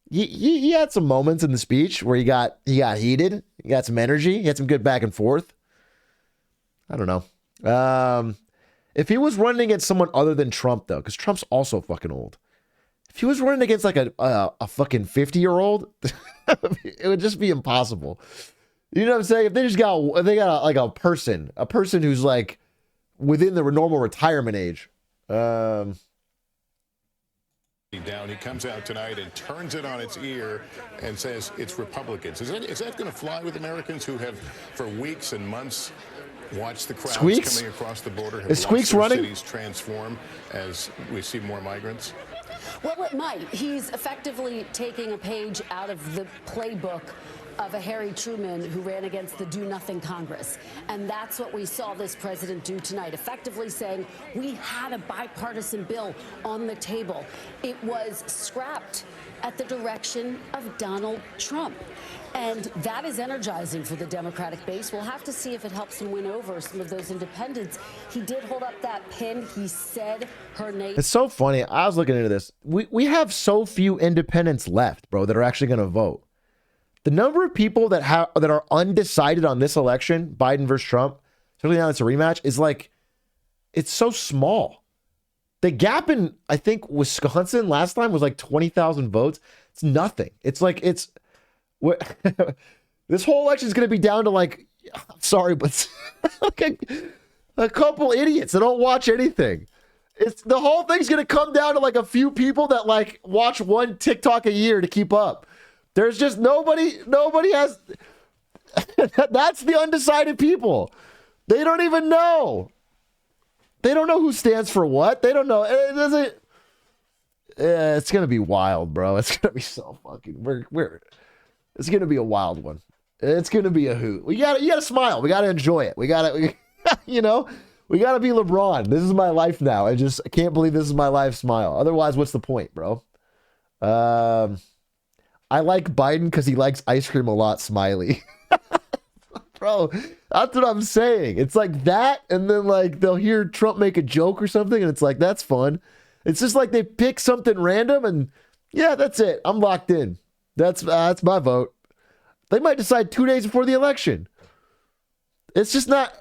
He had some moments in the speech where he got heated. He got some energy. He had some good back and forth. I don't know. If he was running against someone other than Trump, though, because Trump's also fucking old. If he was running against like a fucking 50-year-old, it would just be impossible. You know what I'm saying? If they got a person who's like within the normal retirement age. Down, he comes out tonight and turns it on its ear and says it's Republicans. Is that going to fly with Americans who have for weeks and months watched the crowds Squeaks? coming across the border? Is Squeaks running? Cities transform as we see more migrants. Well, it might. He's effectively taking a page out of the playbook of a Harry Truman who ran against the do-nothing Congress. And that's what we saw this president do tonight, effectively saying we had a bipartisan bill on the table. It was scrapped at the direction of Donald Trump. And that is energizing for the Democratic base. We'll have to see if it helps him win over some of those independents. He did hold up that pin. He said her name. It's so funny. I was looking into this. We have so few independents left, bro, that are actually going to vote. The number of people that are undecided on this election, Biden versus Trump, especially now it's a rematch, is like, it's so small. The gap in, I think, Wisconsin last time was like 20,000 votes. It's nothing. It's like, this whole election is going to be down to like, I'm sorry, but like a couple idiots that don't watch anything. The whole thing's going to come down to like a few people that like watch one TikTok a year to keep up. There's just nobody has. That's the undecided people. They don't even know. They don't know who stands for what. They don't know. It's gonna be wild, bro. It's gonna be so fucking. It's gonna be a wild one. It's gonna be a hoot. You gotta smile. We gotta enjoy it. We gotta be LeBron. This is my life now. I can't believe this is my life. Smile. Otherwise, what's the point, bro? I like Biden because he likes ice cream a lot. Smiley. Bro, that's what I'm saying. It's like that, and then like they'll hear Trump make a joke or something, and it's like, that's fun. It's just like they pick something random, and yeah, that's it. I'm locked in. That's my vote. They might decide 2 days before the election. It's just not.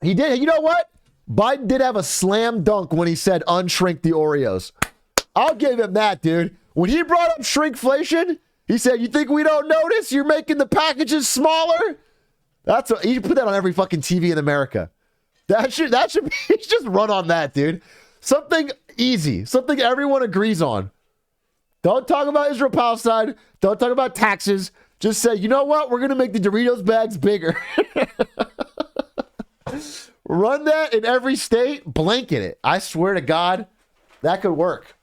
He did. You know what? Biden did have a slam dunk when he said unshrink the Oreos. I'll give him that, dude. When he brought up shrinkflation, he said, "You think we don't notice? You're making the packages smaller." You should put that on every fucking TV in America. That should be, just run on that, dude. Something easy, something everyone agrees on. Don't talk about Israel Palestine. Don't talk about taxes. Just say, you know what? We're gonna make the Doritos bags bigger. Run that in every state. Blanket it. I swear to God, that could work.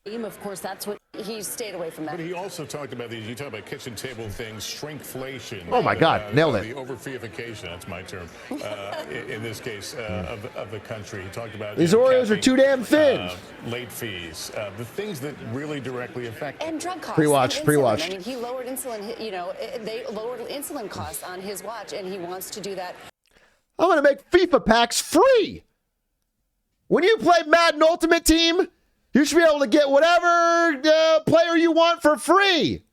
Of course, that's what he stayed away from that. But he also talked about these. You talk about kitchen table things, shrinkflation. Oh my God, nailed it. The overfeification, that's my term, in this case, of the country. He talked about these Oreos are too damn thin. Late fees, the things that really directly affect. And drug costs. Pre-watch. I mean, he lowered insulin. They lowered insulin costs on his watch, and he wants to do that. I'm gonna make FIFA packs free. When you play Madden Ultimate Team, you should be able to get whatever player you want for free.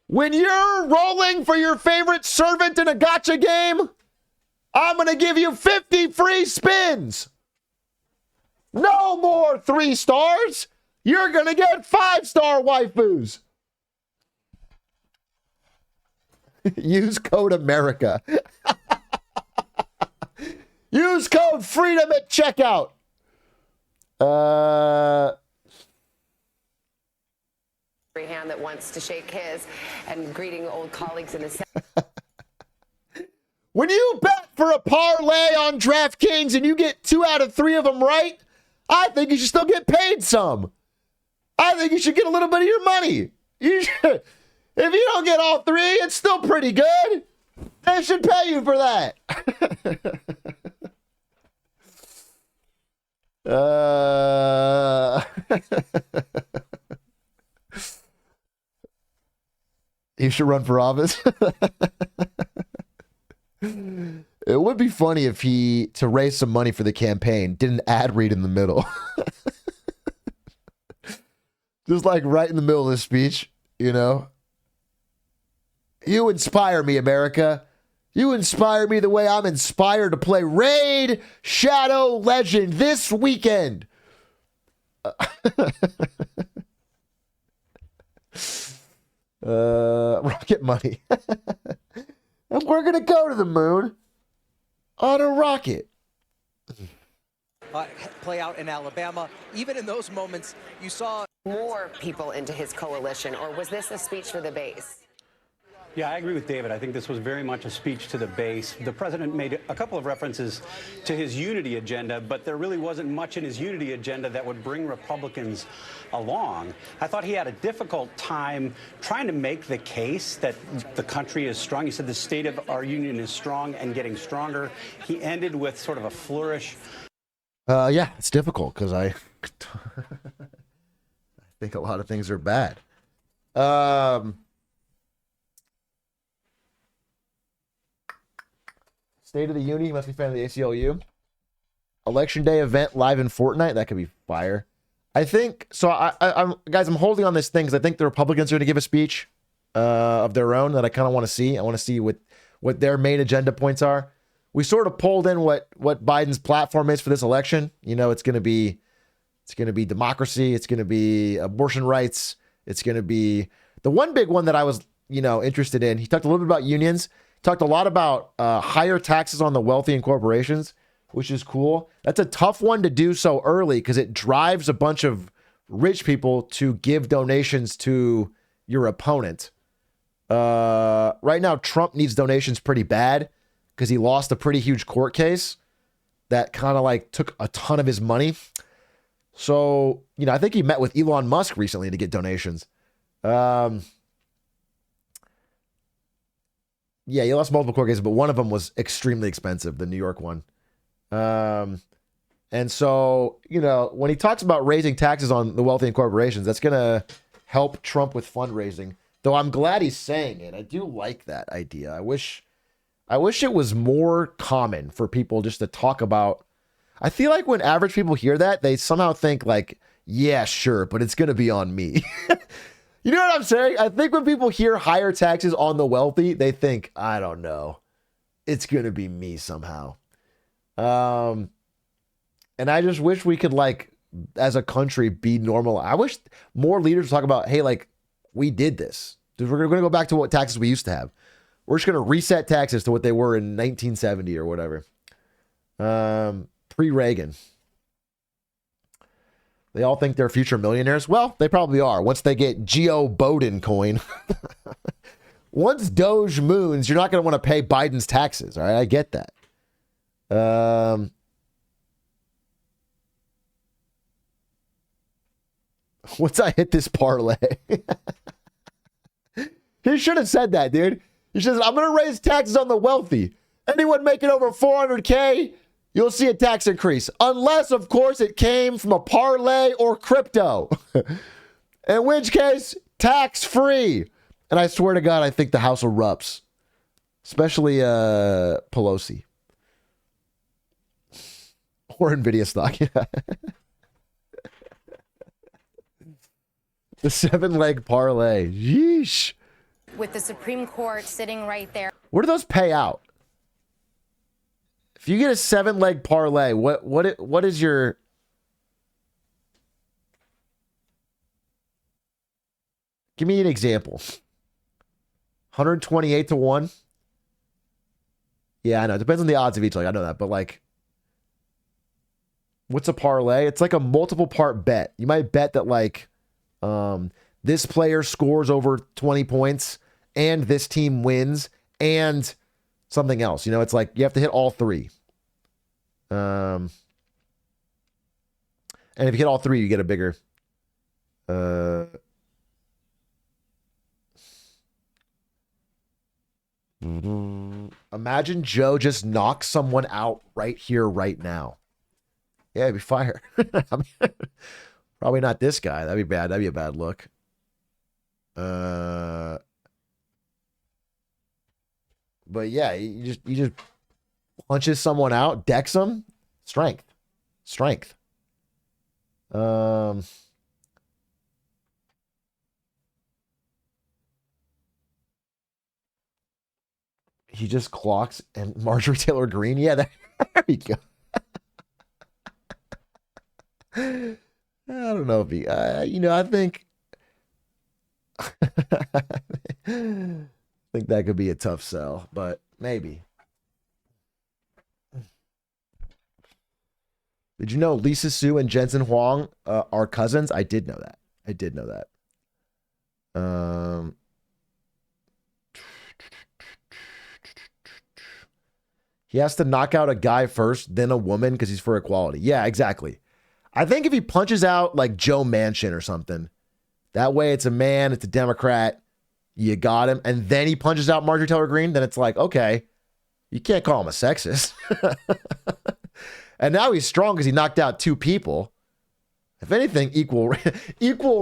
When you're rolling for your favorite servant in a gacha game, I'm going to give you 50 free spins. No more 3 stars. You're going to get 5-star waifus. Use code America. Use code freedom at checkout. Hand that wants to shake his and greeting old colleagues in the When you bet for a parlay on DraftKings and you get 2 out of 3 of them right, I think you should still get paid some. I think you should get a little bit of your money. You should. If you don't get all 3, it's still pretty good. They should pay you for that. You should run for office. It would be funny if he, to raise some money for the campaign, did an ad read in the middle. Just like right in the middle of the speech, you know? You inspire me, America. You inspire me the way I'm inspired to play Raid Shadow Legend this weekend. Rocket money. And we're going to go to the moon on a rocket. Play out in Alabama. Even in those moments, you saw more people into his coalition, or was this a speech for the base? Yeah, I agree with David. I think this was very much a speech to the base. The president made a couple of references to his unity agenda, but there really wasn't much in his unity agenda that would bring Republicans along. I thought he had a difficult time trying to make the case that the country is strong. He said the state of our union is strong and getting stronger. He ended with sort of a flourish. Yeah, it's difficult because I think a lot of things are bad. State of the Union, you must be a fan of the ACLU. Election Day event live in Fortnite, that could be fire. I think, so I'm holding on this thing because I think the Republicans are going to give a speech of their own that I kind of want to see. I want to see what their main agenda points are. We sort of pulled in what Biden's platform is for this election. You know, it's going to be democracy. It's going to be abortion rights. It's going to be the one big one that I was, interested in. He talked a little bit about unions. Talked a lot about higher taxes on the wealthy and corporations. which is cool. That's a tough one to do so early because it drives a bunch of rich people to give donations to your opponent. Right now, Trump needs donations pretty bad because he lost a pretty huge court case that kind of like took a ton of his money. So, you know, I think he met with Elon Musk recently to get donations. Yeah, he lost multiple court cases, but one of them was extremely expensive, the New York one. And so, you know, when he talks about raising taxes on the wealthy and corporations, that's going to help Trump with fundraising. Though I'm glad he's saying it. I do like that idea. I wish it was more common for people just to talk about. I feel like when average people hear that, they somehow think like, yeah, sure, but it's going to be on me. You know what I'm saying? I think when people hear higher taxes on the wealthy, they think, I don't know, it's going to be me somehow. And I just wish we could, like, as a country, be normal. I wish more leaders would talk about, hey, like, we did this. We're going to go back to what taxes we used to have. We're just going to reset taxes to what they were in 1970 or whatever. Pre-Reagan. They all think they're future millionaires. Well, they probably are once they get Geo Biden coin. Once Doge moons, you're not going to want to pay Biden's taxes. All right, I get that. Once I hit this parlay. He should have said that, dude. He says, I'm going to raise taxes on the wealthy. Anyone making over 400K, you'll see a tax increase. Unless, of course, it came from a parlay or crypto. In which case, tax-free. And I swear to God, I think the house erupts. Especially Pelosi. Or NVIDIA stock, yeah. The 7-leg parlay. Yeesh. With the Supreme Court sitting right there. Where do those pay out? If you get a 7-leg parlay, what is your... Give me an example. 128 to 1? Yeah, I know. It depends on the odds of each leg. I know that. But, like, what's a parlay? It's like a multiple part bet. You might bet that, like, this player scores over 20 points and this team wins and something else. You know, it's like you have to hit all three. And if you hit all three, you get a bigger. Imagine Joe just knocks someone out right here, right now. Yeah, it'd be fire. I mean, probably not this guy. That'd be bad. That'd be a bad look. But yeah, you just punches someone out, decks them. Strength. He just clocks and Marjorie Taylor Greene. Yeah, there we go. I don't know if he, I think that could be a tough sell, but maybe. Did you know Lisa Su and Jensen Huang are cousins? I did know that. He has to knock out a guy first, then a woman because he's for equality. Yeah, exactly. I think if he punches out like Joe Manchin or something, that way it's a man, it's a Democrat, you got him, and then he punches out Marjorie Taylor Greene, then it's like, okay, you can't call him a sexist. And now he's strong because he knocked out two people. If anything, equal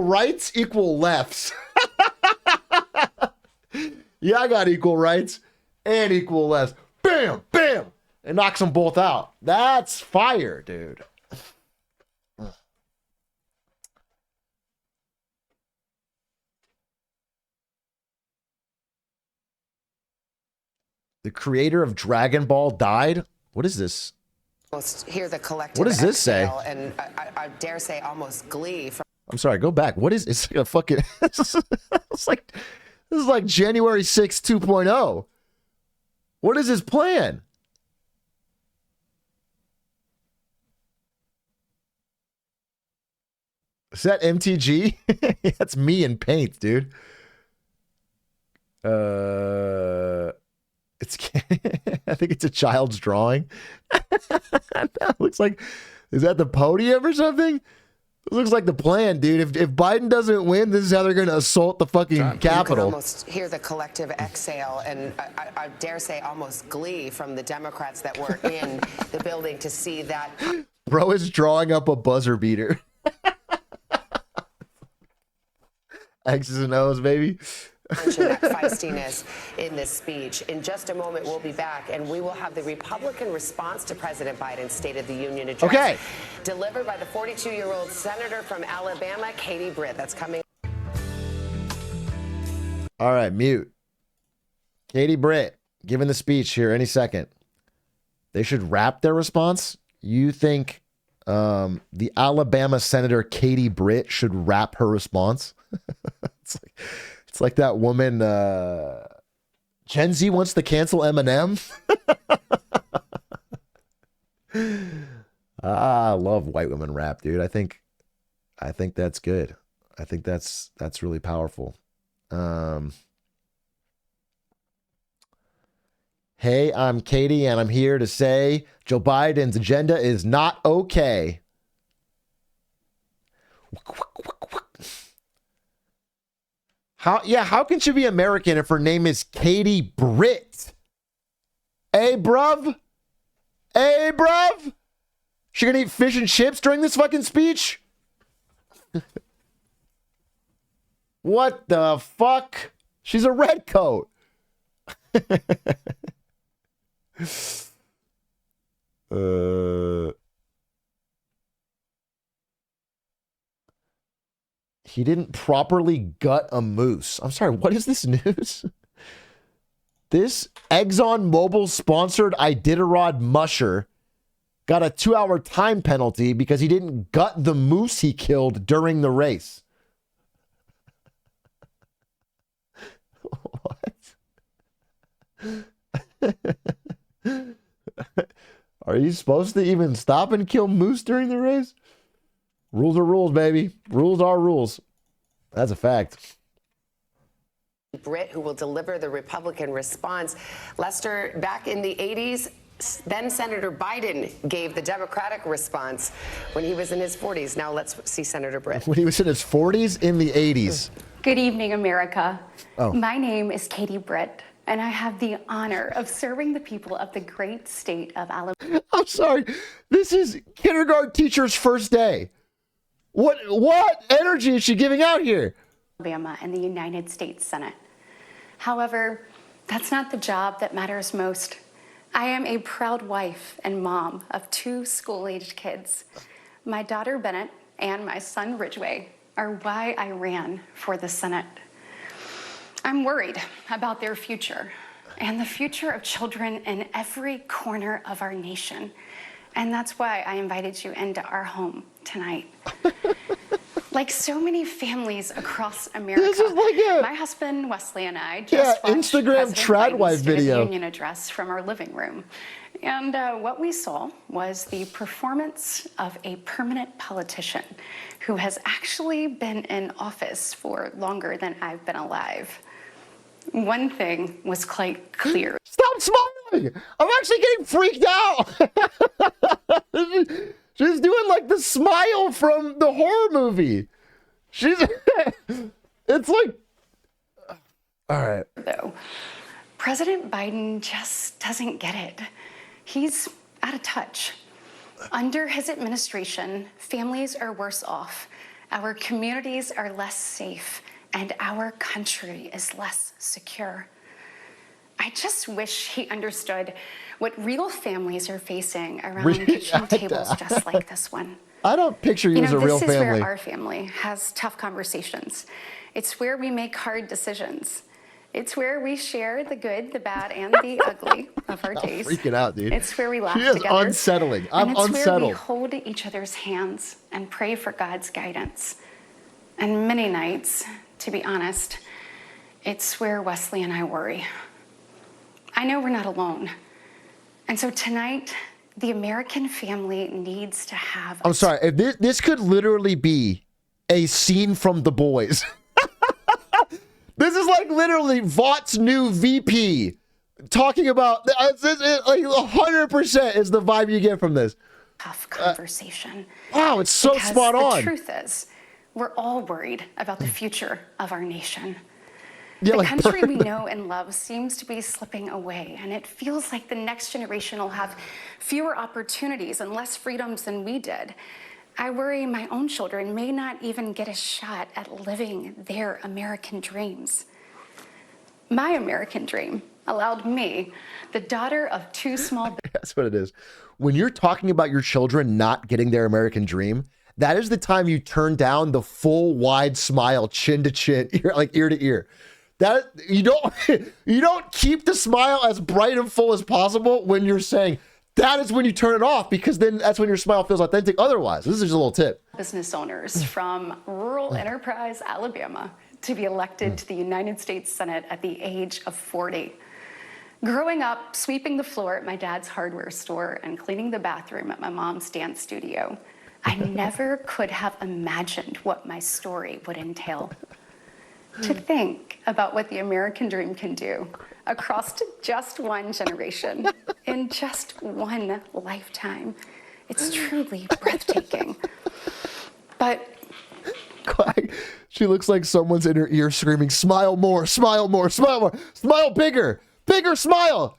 rights, equal lefts. Yeah, I got equal rights and equal lefts. Bam, bam, and knocks them both out. That's fire, dude. The creator of Dragon Ball died? What is this? Hear the collective. What does this say? And I dare say almost glee from. I'm sorry, go back. What is it's like a fucking this is like January 6th 2.0. What is his plan? Is that MTG? That's me in paint, dude. It's I think it's a child's drawing. That looks like, is that the podium or something? It looks like the plan, dude. If Biden doesn't win, this is how they're going to assault the fucking Capitol. You can almost hear the collective exhale and I dare say almost glee from the Democrats that were in the building to see that. Bro is drawing up a buzzer beater. X's and O's, baby. That feistiness in this speech. In just a moment, we'll be back, and we will have the Republican response to President Biden's State of the Union address, delivered by the 42-year-old senator from Alabama, Katie Britt. That's coming. All right, mute. Katie Britt giving the speech here any second. They should wrap their response. You think the Alabama Senator Katie Britt should wrap her response? It's like that woman, Gen Z wants to cancel Eminem. I love white women rap, dude. I think that's good. I think that's really powerful. Hey, I'm Katie, and I'm here to say Joe Biden's agenda is not okay. How can she be American if her name is Katie Britt? Hey, bruv? Hey, bruv? She gonna eat fish and chips during this fucking speech? What the fuck? She's a redcoat. He didn't properly gut a moose. I'm sorry, what is this news? This ExxonMobil sponsored Iditarod musher got a 2-hour time penalty because he didn't gut the moose he killed during the race. What? Are you supposed to even stop and kill moose during the race? Rules are rules, baby. Rules are rules. That's a fact. Britt, who will deliver the Republican response. Lester, back in the 80s, then Senator Biden gave the Democratic response when he was in his 40s. Now let's see Senator Britt. When he was in his 40s in the 80s. Good evening, America. Oh. My name is Katie Britt, and I have the honor of serving the people of the great state of Alabama. I'm sorry. This is kindergarten teacher's first day. What energy is she giving out here? Alabama and the United States Senate. However, that's not the job that matters most. I am a proud wife and mom of 2 school-aged kids. My daughter Bennett and my son Ridgway are why I ran for the Senate. I'm worried about their future and the future of children in every corner of our nation. And that's why I invited you into our home tonight. Like so many families across America, This is like my husband Wesley and I just watched Instagram President tradwife Biden's State of the video. Union address from our living room. And what we saw was the performance of a permanent politician who has actually been in office for longer than I've been alive. One thing was quite clear. Stop smiling! I'm actually getting freaked out. She's doing like the smile from the horror movie. It's like, all right. Though, President Biden just doesn't get it. He's out of touch. Under his administration, families are worse off. Our communities are less safe, and our country is less secure. I just wish he understood what real families are facing around kitchen tables just like this one. I don't picture you as a real This is family. where our family has tough conversations. It's where we make hard decisions. It's where we share the good, the bad, and the ugly of our days. Freaking out, dude. It's where we laugh She is together. unsettling. I'm and it's unsettled. where we hold each other's hands and pray for God's guidance. And many nights, to be honest, it's where Wesley and I worry. I know we're not alone. And so tonight, the American family needs to have... I'm sorry. If this could literally be a scene from The Boys. This is like literally Vought's new VP talking about, like 100% is the vibe you get from this. Tough conversation. Wow, it's so Because spot on. The truth is, we're all worried about the future of our nation. Yeah, the like country we know and love seems to be slipping away, and it feels like the next generation will have fewer opportunities and less freedoms than we did. I worry my own children may not even get a shot at living their American dreams. My American dream allowed me, the daughter of two small... That's what it is. When you're talking about your children not getting their American dream, that is the time you turn down the full wide smile, chin to chin, ear to ear. That you don't keep the smile as bright and full as possible when you're saying that is when you turn it off, because then that's when your smile feels authentic. Otherwise, this is just a little tip. Business owners from rural Enterprise, Alabama, to be elected to the United States Senate at the age of 40. Growing up, sweeping the floor at my dad's hardware store and cleaning the bathroom at my mom's dance studio, I never could have imagined what my story would entail. To think about what the American dream can do across just one generation, in just one lifetime, it's truly breathtaking. But she looks like someone's in her ear screaming, smile more, smile more, smile more, smile bigger, bigger smile,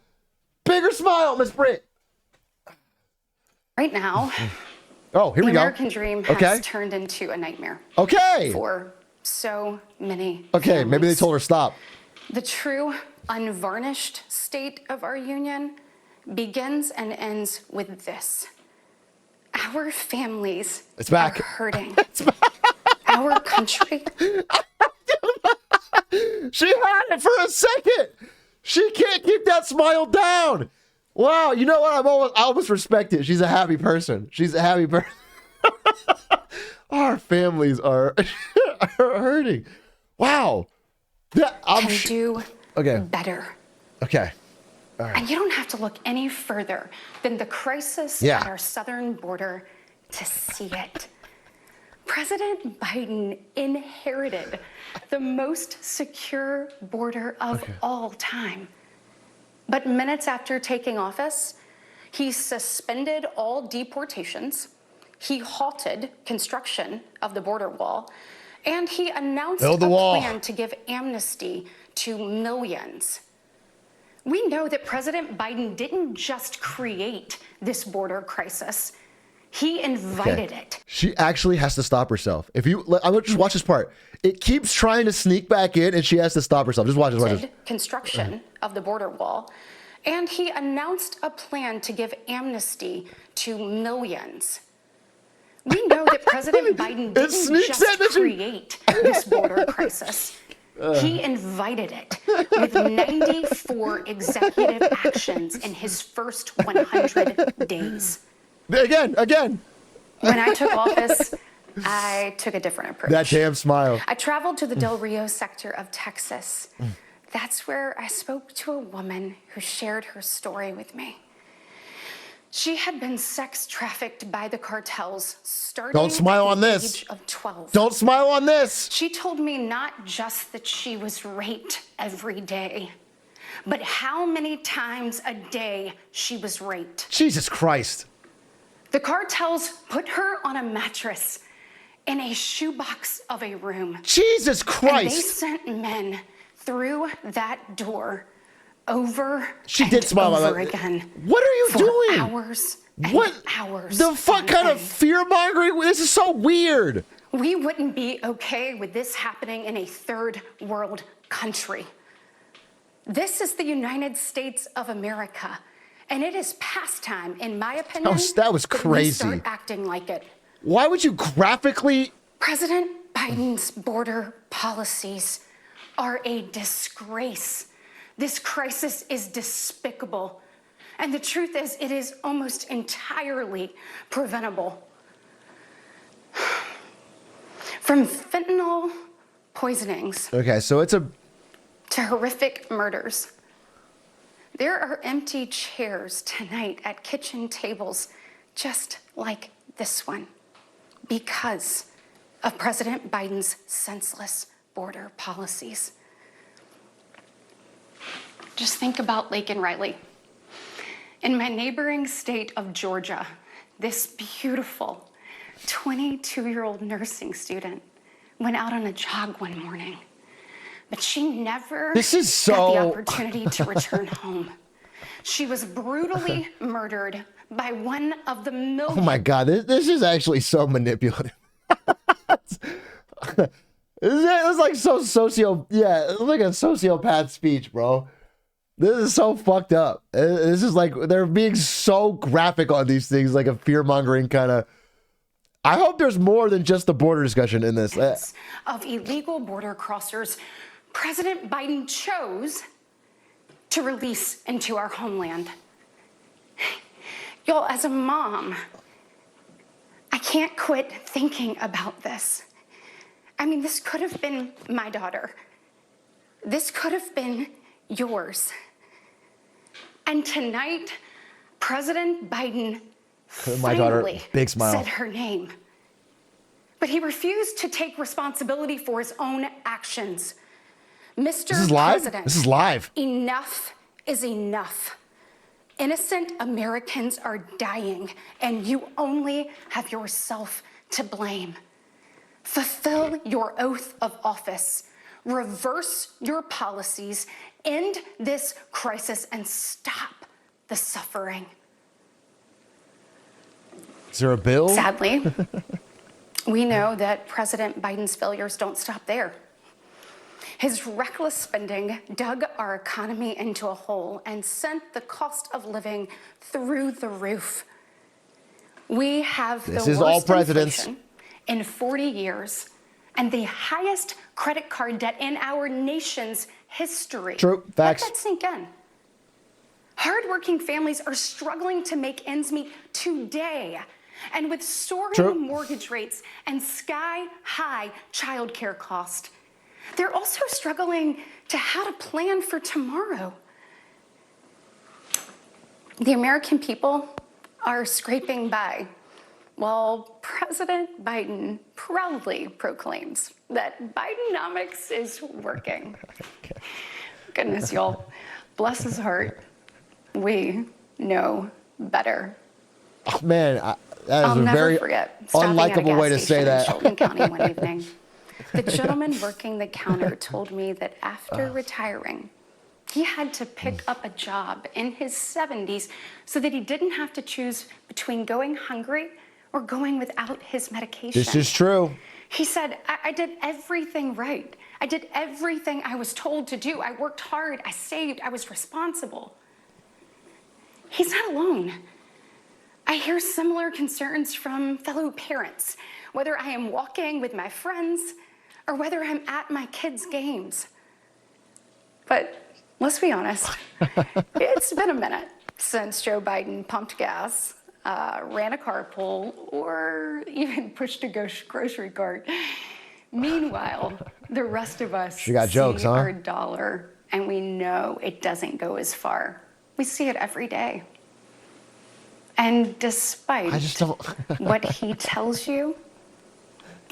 Miss Britt. Right now, oh, here we go. The American dream has turned into a nightmare. Okay. For so many Okay, families. maybe they told her stop. The true, unvarnished state of our union begins and ends with this. Our families are hurting. Our country. She had it for a second. She can't keep that smile down. Wow, you know what? I almost respect it. She's a happy person. She's a happy person. Our families are hurting. Wow. Can do better. Okay. All right. And you don't have to look any further than the crisis at our southern border to see it. President Biden inherited the most secure border of all time. But minutes after taking office, he suspended all deportations, he halted construction of the border wall, and he announced a plan to give amnesty to millions. We know that President Biden didn't just create this border crisis. He invited it. She actually has to stop herself. I'm gonna just watch this part. It keeps trying to sneak back in, and she has to stop herself. Just watch this. Construction of the border wall, and he announced a plan to give amnesty to millions. We know that President Biden didn't just create this border crisis. He invited it with 94 executive actions in his first 100 days. Again. When I took office, I took a different approach. That damn smile. I traveled to the Del Rio sector of Texas. That's where I spoke to a woman who shared her story with me. She had been sex trafficked by the cartels starting at the age of 12. Don't smile on this. She told me not just that she was raped every day, but how many times a day she was raped. Jesus Christ. The cartels put her on a mattress in a shoebox of a room. Jesus Christ. And they sent men through that door over again. What are you doing? Hours and hours. The fuck kind of fear mongering? This is so weird. We wouldn't be okay with this happening in a third world country. This is the United States of America, and it is past time, in my opinion. That was crazy. We start acting like it. Why would you graphically? President Biden's border policies are a disgrace. This crisis is despicable. And the truth is, it is almost entirely preventable. From fentanyl poisonings. Okay, so it's to horrific murders. There are empty chairs tonight at kitchen tables just like this one, because of President Biden's senseless border policies. Just think about Laken Riley. In my neighboring state of Georgia, this beautiful 22-year-old nursing student went out on a jog one morning, but she never got the opportunity to return home. She was brutally murdered by one of the millions. Oh my God, this is actually so manipulative. It's like so it's like a sociopath speech, bro. This is so fucked up. This is like, they're being so graphic on these things, like a fear-mongering kind of. I hope there's more than just the border discussion in this. Of illegal border crossers, President Biden chose to release into our homeland. Y'all, as a mom, I can't quit thinking about this. I mean, this could have been my daughter. This could have been yours. And tonight, President Biden my daughter, finally big smile, said her name. But he refused to take responsibility for his own actions. Mr. This is live? President, This is live. Enough is enough. Innocent Americans are dying, and you only have yourself to blame. Fulfill your oath of office. Reverse your policies. End this crisis and stop the suffering. Is there a bill? Sadly, we know that President Biden's failures don't stop there. His reckless spending dug our economy into a hole and sent the cost of living through the roof. We have the worst inflation in 40 years and the highest credit card debt in our nation's history. True. Facts. Let that sink in. Hardworking families are struggling to make ends meet today. And with soaring mortgage rates and sky-high childcare costs, they're also struggling to how to plan for tomorrow. The American people are scraping by, while President Biden proudly proclaims that Bidenomics is working. Goodness, y'all, bless his heart. We know better. Oh, man, that is a very unlikable way to say that. In Fulton County one evening, the gentleman working the counter told me that after retiring, he had to pick up a job in his 70s so that he didn't have to choose between going hungry or going without his medication. This is true. He said, I did everything right. I did everything I was told to do. I worked hard, I saved, I was responsible. He's not alone. I hear similar concerns from fellow parents, whether I am walking with my friends or whether I'm at my kids' games. But let's be honest, it's been a minute since Joe Biden pumped gas, ran a carpool, or even pushed a grocery cart. Meanwhile, the rest of us she got jokes, see huh? our dollar, and we know it doesn't go as far. We see it every day. And despite what he tells you,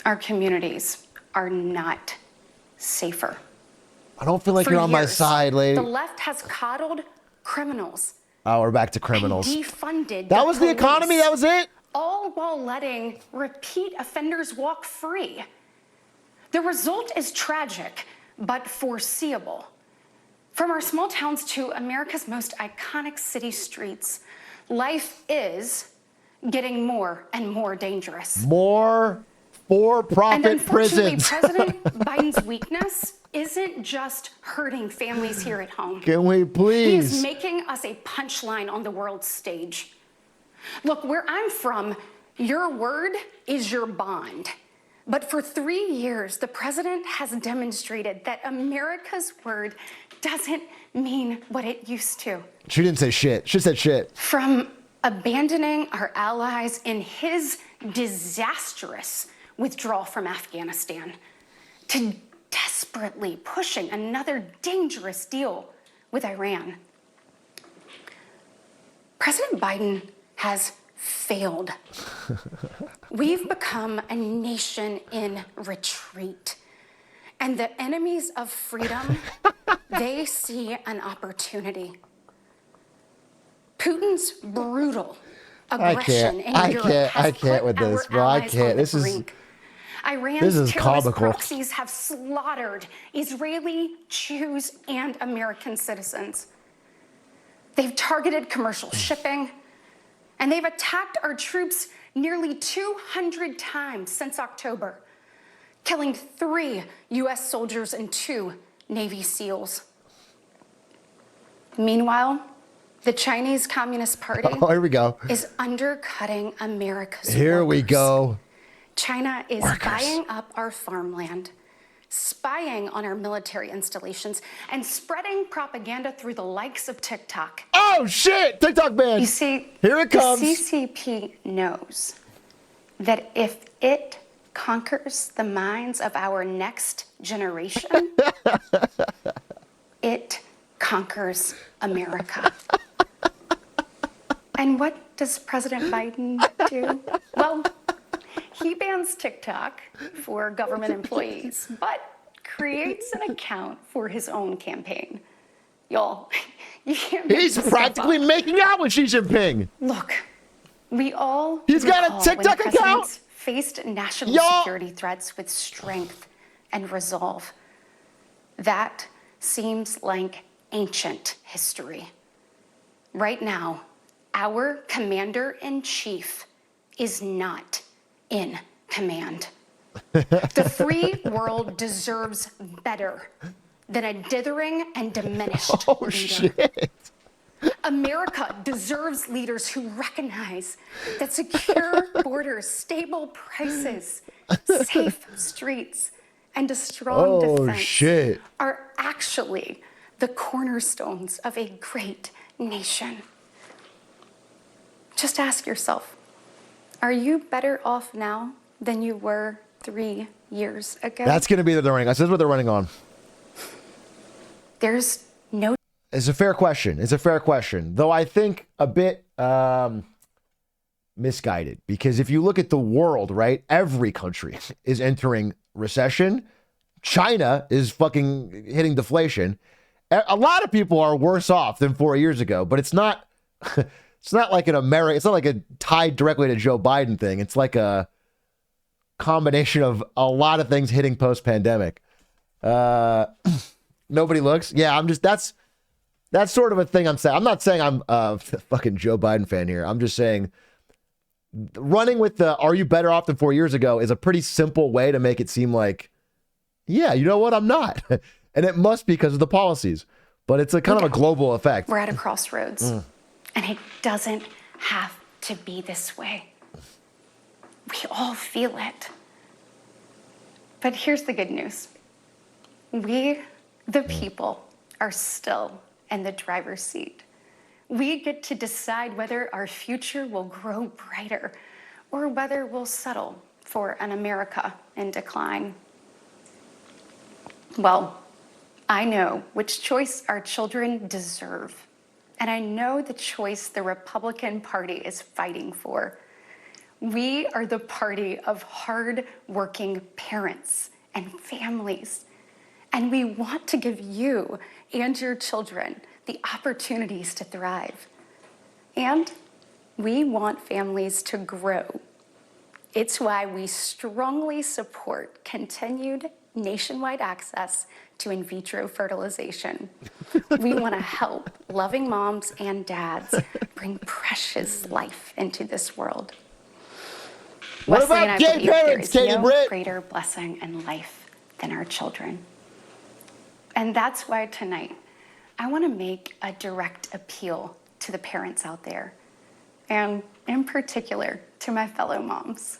our communities are not safer. I don't feel like For you're on my years, side, lady. The left has coddled criminals. Oh, we're back to criminals. And defunded that was the economy? That was it? All while letting repeat offenders walk free. The result is tragic, but foreseeable. From our small towns to America's most iconic city streets, life is getting more and more dangerous. More for-profit prisons. President Biden's weakness isn't just hurting families here at home. Can we please? He's making us a punchline on the world stage. Look, where I'm from, your word is your bond. But for 3 years, the president has demonstrated that America's word doesn't mean what it used to. She didn't say shit. She said shit. From abandoning our allies in his disastrous withdrawal from Afghanistan to desperately pushing another dangerous deal with Iran. President Biden has failed. We've become a nation in retreat. And the enemies of freedom, they see an opportunity. Putin's brutal aggression in Europe has put with our this, bro. I allies can't. on the brink. Iran's this is terrorist comical. proxies have slaughtered Israeli, Jews, and American citizens. They've targeted commercial shipping, and they've attacked our troops nearly 200 times since October, killing 3 U.S. soldiers and 2 Navy SEALs. Meanwhile, the Chinese Communist Party here we go. is undercutting America's Here workers. we go. China is buying up our farmland, spying on our military installations, and spreading propaganda through the likes of TikTok. Oh, shit! TikTok ban! You see, here it comes. The CCP knows that if it conquers the minds of our next generation, it conquers America. And what does President Biden do? Well, he bans TikTok for government employees, but creates an account for his own campaign. Y'all, you can't make He's this practically stuff up. making out with Xi Jinping. Look, we all He's got a recall TikTok when account? presidents faced national security threats with strength and resolve. That seems like ancient history. Right now, our commander-in-chief is not in command. The free world deserves better than a dithering and diminished leader. Shit. America deserves leaders who recognize that secure borders, stable prices, safe streets, and a strong defense are actually the cornerstones of a great nation. Just ask yourself, are you better off now than you were 3 years ago? That's going to be the running. That's what they're running on. There's no... It's a fair question. It's a fair question. Though I think a bit misguided. Because if you look at the world, right, every country is entering recession. China is fucking hitting deflation. A lot of people are worse off than 4 years ago, but it's not... It's not like an American, it's not like a tied directly to Joe Biden thing. It's like a combination of a lot of things hitting post-pandemic. Nobody looks. Yeah, I'm just, that's sort of a thing I'm saying. I'm not saying I'm a fucking Joe Biden fan here. I'm just saying running with the, are you better off than 4 years ago is a pretty simple way to make it seem like, yeah, you know what? I'm not. And it must be because of the policies, but it's a kind of a global effect. We're at a crossroads. And it doesn't have to be this way. We all feel it. But here's the good news. We, the people, are still in the driver's seat. We get to decide whether our future will grow brighter or whether we'll settle for an America in decline. Well, I know which choice our children deserve. And I know the choice the Republican Party is fighting for. We are the party of hard-working parents and families. And we want to give you and your children the opportunities to thrive. And we want families to grow. It's why we strongly support continued nationwide access to in vitro fertilization. We want to help loving moms and dads bring precious life into this world. What Wesley about and I gay believe parents, there is Katie no Britt? greater blessing in life than our children. And that's why tonight, I want to make a direct appeal to the parents out there, and in particular, to my fellow moms.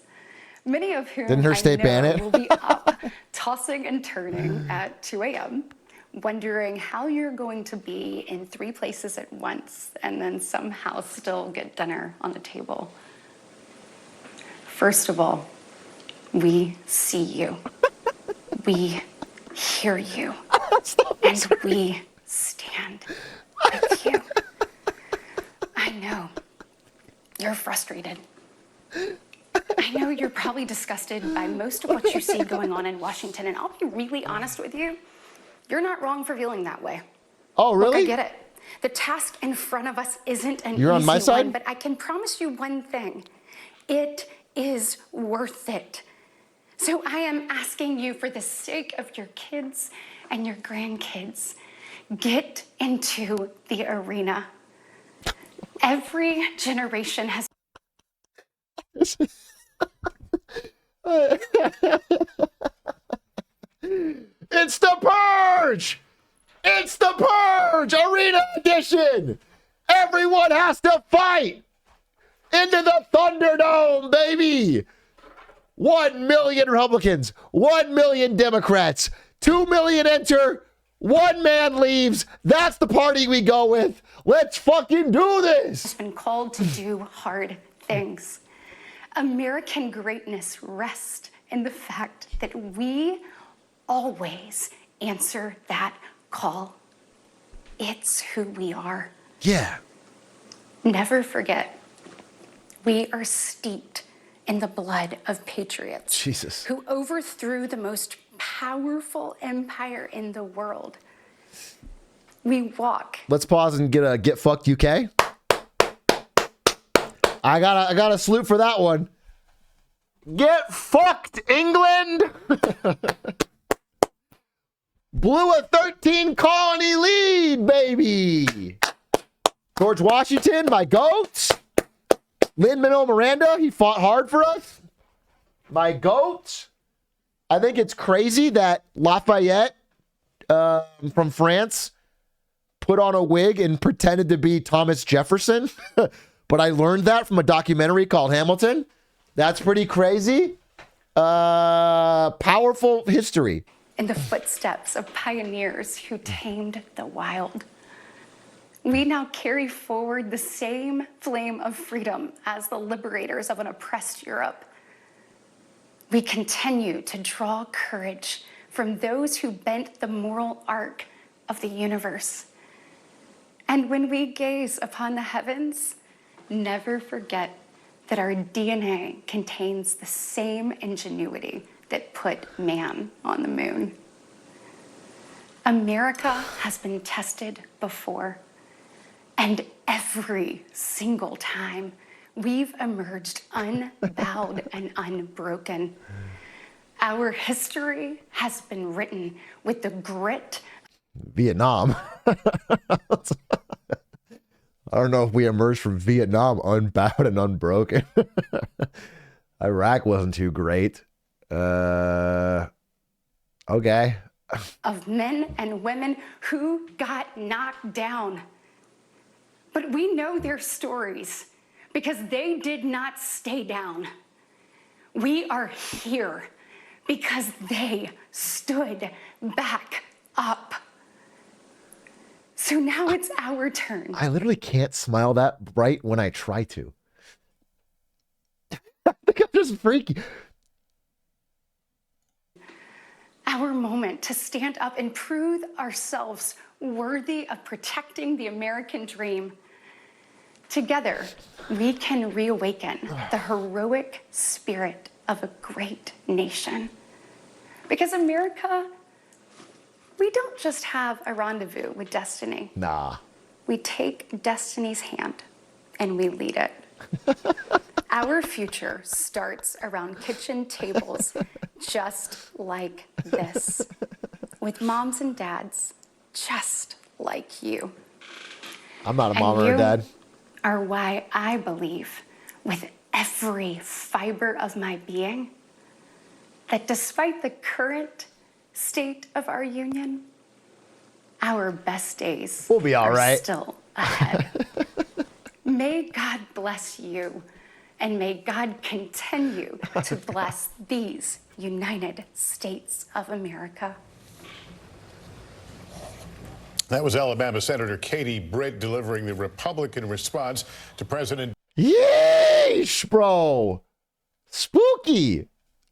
Many of whom Didn't her state ban it? will be up, tossing and turning at 2 a.m., wondering how you're going to be in 3 places at once and then somehow still get dinner on the table. First of all, we see you. We hear you. And we stand with you. I know you're frustrated. I know you're probably disgusted by most of what you see going on in Washington, and I'll be really honest with you. You're not wrong for feeling that way. Oh, really? Look, I get it. The task in front of us isn't an You're on my easy side? one, but I can promise you one thing. It is worth it. So I am asking you, for the sake of your kids and your grandkids, get into the arena. Every generation has... It's the Purge! It's the Purge! Arena Edition! Everyone has to fight! Into the Thunderdome, baby! 1 million Republicans, 1 million Democrats, 2 million enter, 1 man leaves. That's the party we go with. Let's fucking do this! Has been called to do hard things. American greatness rests in the fact that we always answer that call. It's who we are. Yeah. Never forget, we are steeped in the blood of patriots. Jesus. Who overthrew the most powerful empire in the world. We walk. Let's pause and get a Get Fucked UK. I got a salute for that one. Get fucked, England! Blew a 13 colony lead, baby! George Washington, my goat. Lin-Manuel Miranda, he fought hard for us. My goat. I think it's crazy that Lafayette from France put on a wig and pretended to be Thomas Jefferson. But I learned that from a documentary called Hamilton. That's pretty crazy. Powerful history. In the footsteps of pioneers who tamed the wild. We now carry forward the same flame of freedom as the liberators of an oppressed Europe. We continue to draw courage from those who bent the moral arc of the universe. And when we gaze upon the heavens, never forget that our DNA contains the same ingenuity that put man on the moon. America has been tested before, and every single time we've emerged unbowed and unbroken. Our history has been written with the grit. Vietnam. I don't know if we emerged from Vietnam unbowed and unbroken. Iraq wasn't too great. Okay. Of men and women who got knocked down. But we know their stories because they did not stay down. We are here because they stood back up. So now it's our turn. I literally can't smile that bright when I try to. I think I'm just freaky. Our moment to stand up and prove ourselves worthy of protecting the American dream. Together, we can reawaken the heroic spirit of a great nation. Because America, we don't just have a rendezvous with destiny. Nah. We take destiny's hand and we lead it. Our future starts around kitchen tables just like this, with moms and dads just like you. I'm not a mom or a dad. Are why I believe with every fiber of my being that despite the current state of our union, our best days will be all right. Still ahead. May God bless you, and may God continue to bless these United States of America. That was Alabama Senator Katie Britt delivering the Republican response to President. Yeesh, bro. Spooky.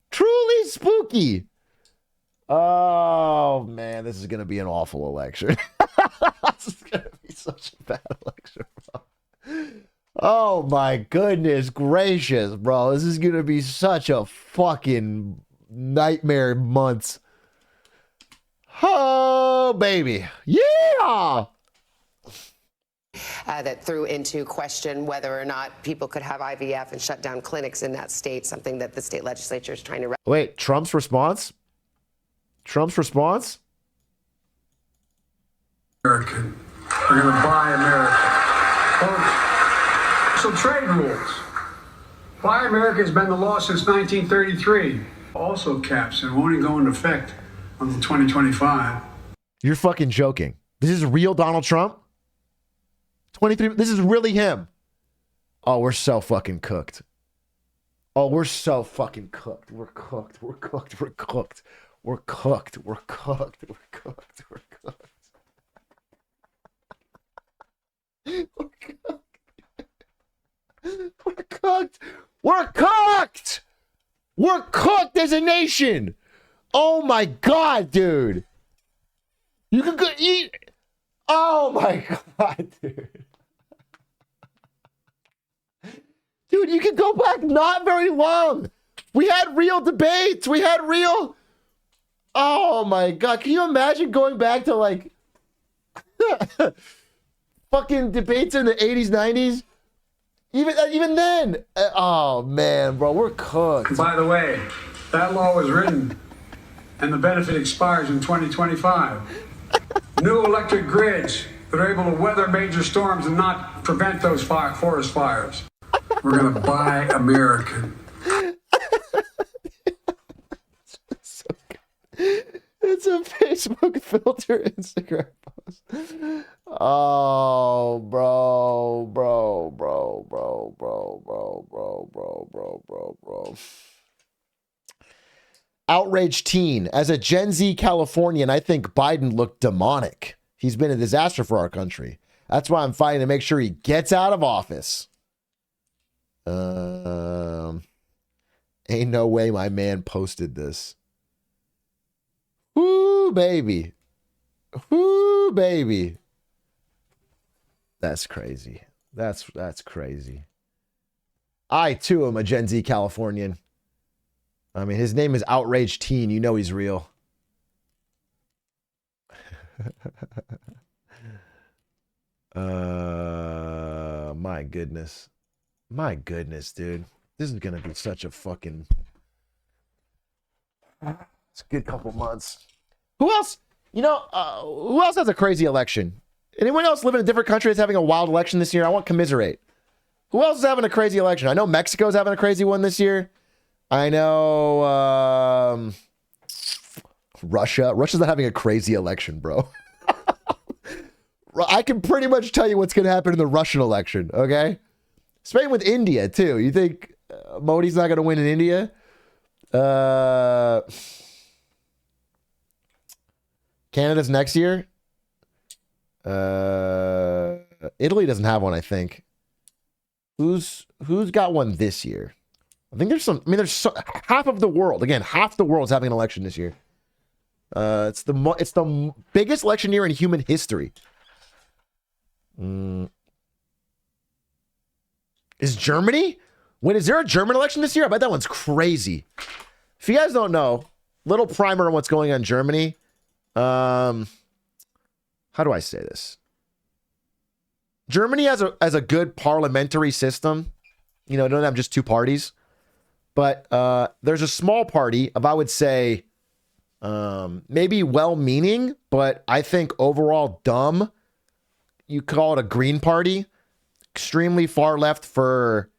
Truly spooky. Oh, man, this is going to be an awful election. This is going to be such a bad election, bro. Oh my goodness gracious, bro. This is gonna be such a fucking nightmare months. Oh, baby. Yeah! That threw into question whether or not people could have IVF and shut down clinics in that state, something that the state legislature is trying to... Wait, Trump's response? Trump's response? American. We're going to buy America. Folks, so trade rules. Buy America has been the law since 1933. Also caps and won't even go into effect until 2025. You're fucking joking. This is real Donald Trump? 23, this is really him. Oh, we're so fucking cooked. Oh, we're so fucking cooked. We're cooked. We're cooked. We're cooked. We're cooked. We're cooked. We're cooked. We're cooked. We're cooked. We're cooked. We're cooked. We're cooked as a nation. Oh my God, dude. You can go eat. Oh my God, dude. Dude, you can go back not very long. We had real debates. We had real. Oh my God. Can you imagine going back to like fucking debates in the 80s, 90s? Even then. Oh man, bro, we're cooked. By the way, that law was written and the benefit expires in 2025. New electric grids that are able to weather major storms and not prevent those forest fires. We're going to buy American. It's a Facebook filter Instagram post. Oh, bro. Outraged teen. As a Gen Z Californian, I think Biden looked demonic. He's been a disaster for our country. That's why I'm fighting to make sure he gets out of office. Ain't no way my man posted this. Woo, baby. Woo, baby. That's crazy. That's crazy. I, too, am a Gen Z Californian. I mean, his name is Outraged Teen. You know he's real. My goodness. My goodness, dude. This is going to be such a fucking... It's a good couple months. Who else? You know, who else has a crazy election? Anyone else live in a different country that's having a wild election this year? I want to commiserate. Who else is having a crazy election? I know Mexico's having a crazy one this year. I know Russia. Russia's not having a crazy election, bro. I can pretty much tell you what's going to happen in the Russian election, okay? Same with India, too. You think Modi's not going to win in India? Canada's next year. Italy doesn't have one, I think. Who's got one this year? I think there's half of the world. Again, half the world's having an election this year. It's the biggest election year in human history. Is Germany? Wait, is there a German election this year? I bet that one's crazy. If you guys don't know, little primer on what's going on in Germany. How do I say this? Germany has a good parliamentary system. You know, don't have just two parties. But there's a small party of, I would say, maybe well-meaning, but I think overall dumb. You call it a Green Party. Extremely far left for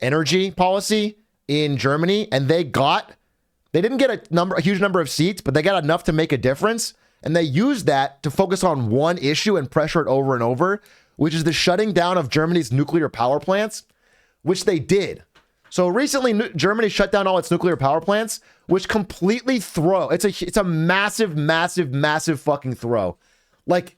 energy policy in Germany. And they didn't get a huge number of seats, but they got enough to make a difference. And they used that to focus on one issue and pressure it over and over, which is the shutting down of Germany's nuclear power plants, which they did. So recently, Germany shut down all its nuclear power plants, which completely it's a massive, massive, massive fucking throw. Like,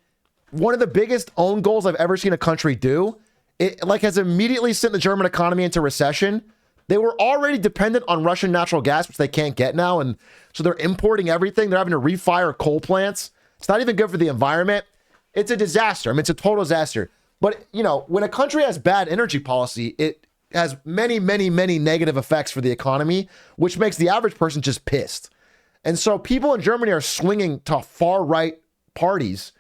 one of the biggest own goals I've ever seen a country do. It has immediately sent the German economy into recession. They were already dependent on Russian natural gas, which they can't get now. And so they're importing everything. They're having to refire coal plants. It's not even good for the environment. It's a disaster. I mean, it's a total disaster. But, you know, when a country has bad energy policy, it has many, many, many negative effects for the economy, which makes the average person just pissed. And so people in Germany are swinging to far-right parties,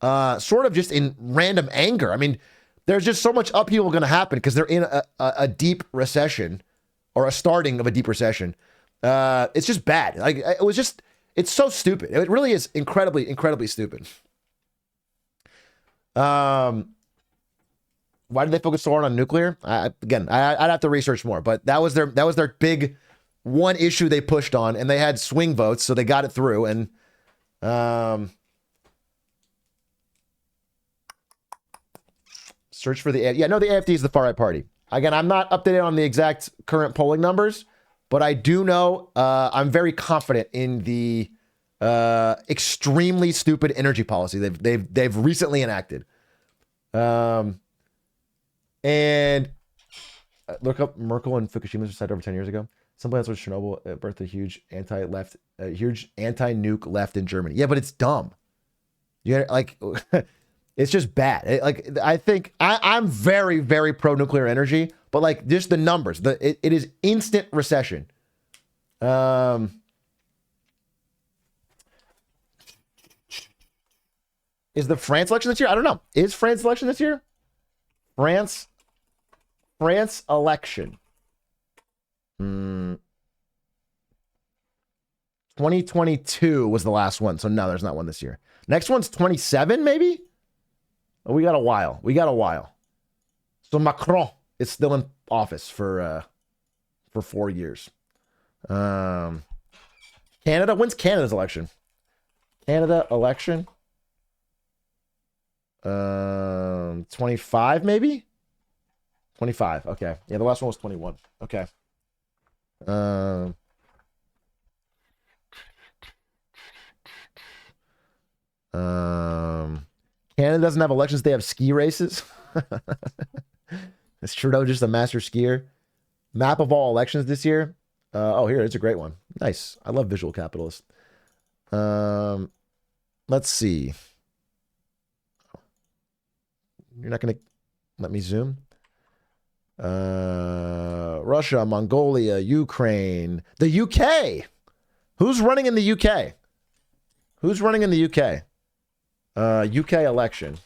sort of just in random anger. I mean, there's just so much upheaval going to happen because they're in a deep recession, or a starting of a deep recession. It's just bad. Like, it's so stupid. It really is incredibly, incredibly stupid. Why did they focus so hard on nuclear? I'd have to research more, but that was their big one issue they pushed on, and they had swing votes, so they got it through. And search for the the AFD is the far right party. Again, I'm not updated on the exact current polling numbers, but I do know I'm very confident in the extremely stupid energy policy they've recently enacted. And look up Merkel and Fukushima decided over 10 years ago. Some plans with Chernobyl birthed a huge anti-nuke left in Germany. Yeah, but it's dumb. It's just bad. I think I'm very, very pro-nuclear energy, but like just the numbers, it is instant recession. Is the France election this year? I don't know. Is France election this year? France election. 2022 was the last one, so no, there's not one this year. Next one's 27, maybe? Oh, we got a while. So Macron is still in office for 4 years. Canada, when's Canada's election? Canada election? 25 maybe? 25. Okay. Yeah, the last one was 21. Okay. Canada doesn't have elections, they have ski races. Is Trudeau just a master skier? Map of all elections this year. Here, it's a great one. Nice. I love visual capitalists. Let's see. You're not going to let me zoom? Russia, Mongolia, Ukraine, the UK. Who's running in the UK? UK election.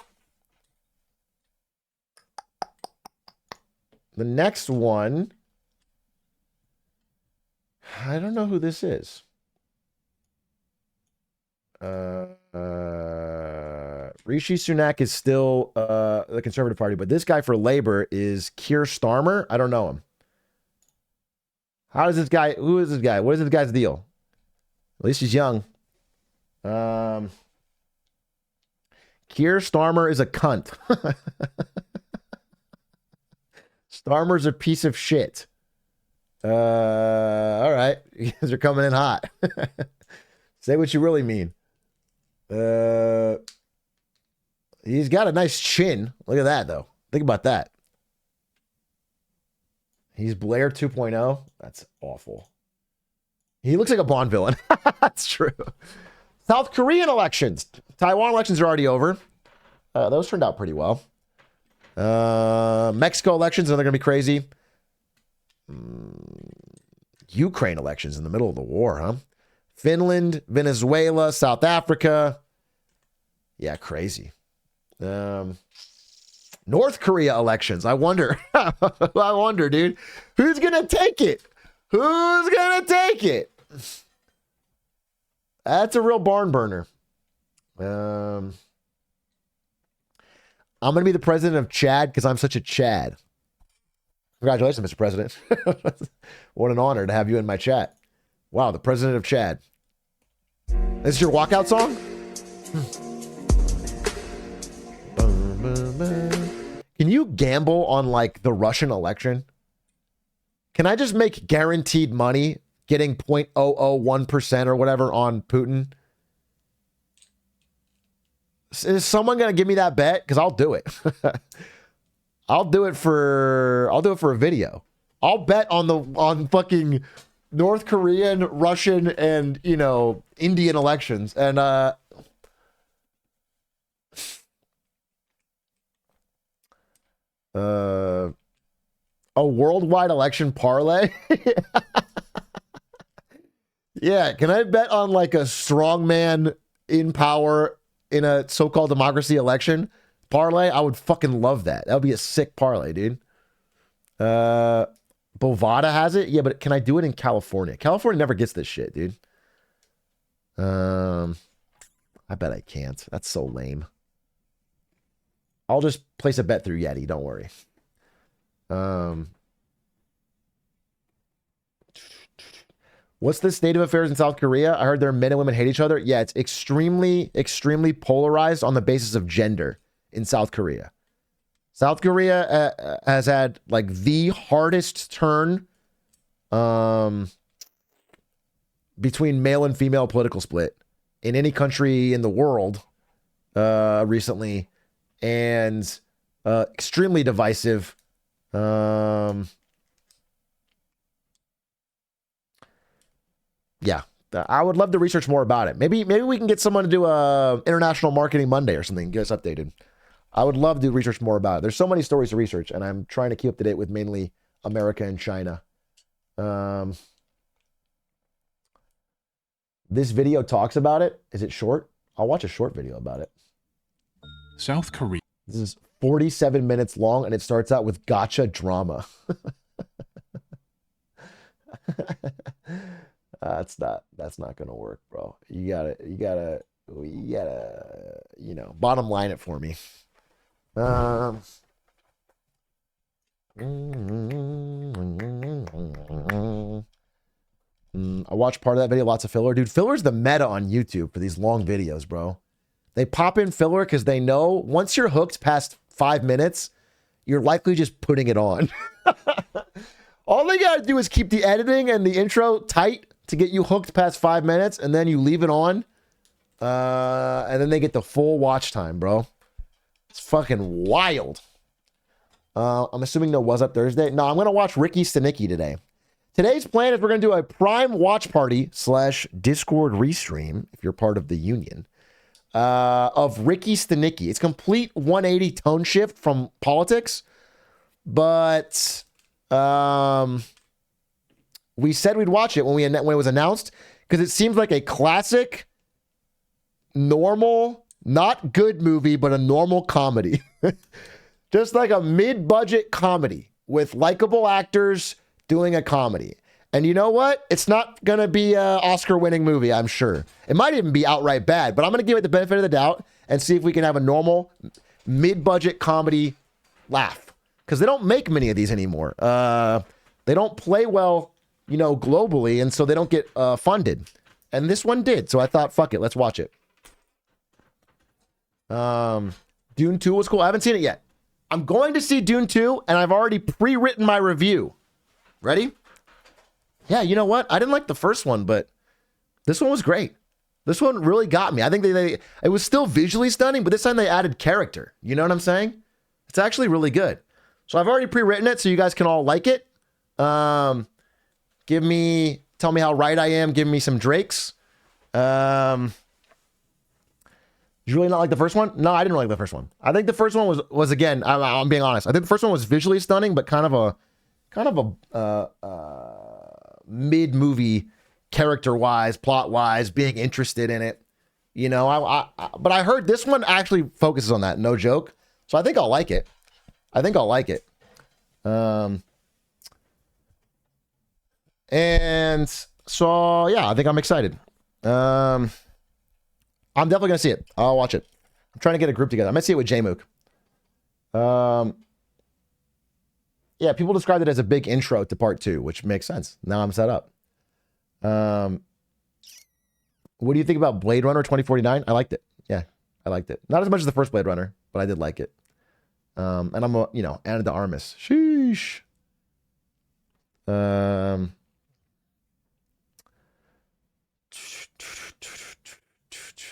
The next one, I don't know who this is. Rishi Sunak is still the Conservative Party, but this guy for Labor is Keir Starmer. I don't know him. Who is this guy? What is this guy's deal? At least he's young. Keir Starmer is a cunt. Starmer's a piece of shit. All right. You guys are coming in hot. Say what you really mean. He's got a nice chin. Look at that, though. Think about that. He's Blair 2.0. That's awful. He looks like a Bond villain. That's true. South Korean elections. Taiwan elections are already over. Those turned out pretty well. Mexico elections are going to be crazy. Ukraine elections in the middle of the war, huh? Finland, Venezuela, South Africa. Yeah, crazy. North Korea elections. I wonder. I wonder, dude. Who's going to take it? That's a real barn burner. I'm going to be the president of Chad because I'm such a Chad. Congratulations, Mr. President. What an honor to have you in my chat. Wow, the president of Chad. This is your walkout song? Can you gamble on like the Russian election? Can I just make guaranteed money getting 0.001% or whatever on Putin? Is someone going to give me that bet? Because I'll do it. I'll do it for a video. I'll bet on fucking North Korean, Russian, and Indian elections. And A worldwide election parlay? Yeah, can I bet on like a strongman in power in a so-called democracy election parlay? I would fucking love that. That would be a sick parlay, dude. Bovada has it? Yeah, but can I do it in California? California never gets this shit, dude. I bet I can't. That's so lame. I'll just place a bet through Yeti, don't worry. What's the state of affairs in South Korea? I heard their men and women hate each other. Yeah, it's extremely, extremely polarized on the basis of gender in South Korea. South Korea has had like the hardest turn between male and female political split in any country in the world recently, and extremely divisive. Yeah, I would love to research more about it. Maybe we can get someone to do a International Marketing Monday or something, get us updated. I would love to research more about it. There's so many stories to research, and I'm trying to keep up to date with mainly America and China. This video talks about it. Is it short? I'll watch a short video about it. South Korea. This is 47 minutes long, and it starts out with gotcha drama. That's not gonna work, bro. You gotta, bottom line it for me. I watched part of that video, lots of filler. Dude, filler's the meta on YouTube for these long videos, bro. They pop in filler because they know once you're hooked past 5 minutes, you're likely just putting it on. All they gotta do is keep the editing and the intro tight to get you hooked past 5 minutes, and then you leave it on, and then they get the full watch time, bro. It's fucking wild. I'm assuming no Was Up Thursday. No, I'm going to watch Ricky Stenicki today. Today's plan is we're going to do a Prime watch party / Discord restream, if you're part of the union, of Ricky Stenicki. It's complete 180 tone shift from politics, but we said we'd watch it when it was announced because it seems like a classic, normal, not good movie, but a normal comedy. Just like a mid-budget comedy with likable actors doing a comedy. And you know what? It's not going to be an Oscar-winning movie, I'm sure. It might even be outright bad, but I'm going to give it the benefit of the doubt and see if we can have a normal mid-budget comedy laugh. Because they don't make many of these anymore. They don't play well, globally, and so they don't get funded. And this one did, so I thought, fuck it, let's watch it. Dune 2 was cool. I haven't seen it yet. I'm going to see Dune 2, and I've already pre-written my review. Ready? Yeah, you know what? I didn't like the first one, but this one was great. This one really got me. I think it was still visually stunning, but this time they added character. You know what I'm saying? It's actually really good. So I've already pre-written it, so you guys can all like it. Tell me how right I am. Give me some Drakes. Did you really not like the first one? No, I didn't like the first one. I think the first one was again, I'm being honest. I think the first one was visually stunning, but kind of a mid-movie character-wise, plot-wise, being interested in it. But I heard this one actually focuses on that, no joke. So I think I'll like it. And so, yeah, I think I'm excited. I'm definitely going to see it. I'll watch it. I'm trying to get a group together. I might see it with J-Mook. Yeah, people described it as a big intro to part 2, which makes sense. Now I'm set up. What do you think about Blade Runner 2049? I liked it. Yeah, I liked it. Not as much as the first Blade Runner, but I did like it. And I'm Anna de Armas. Sheesh.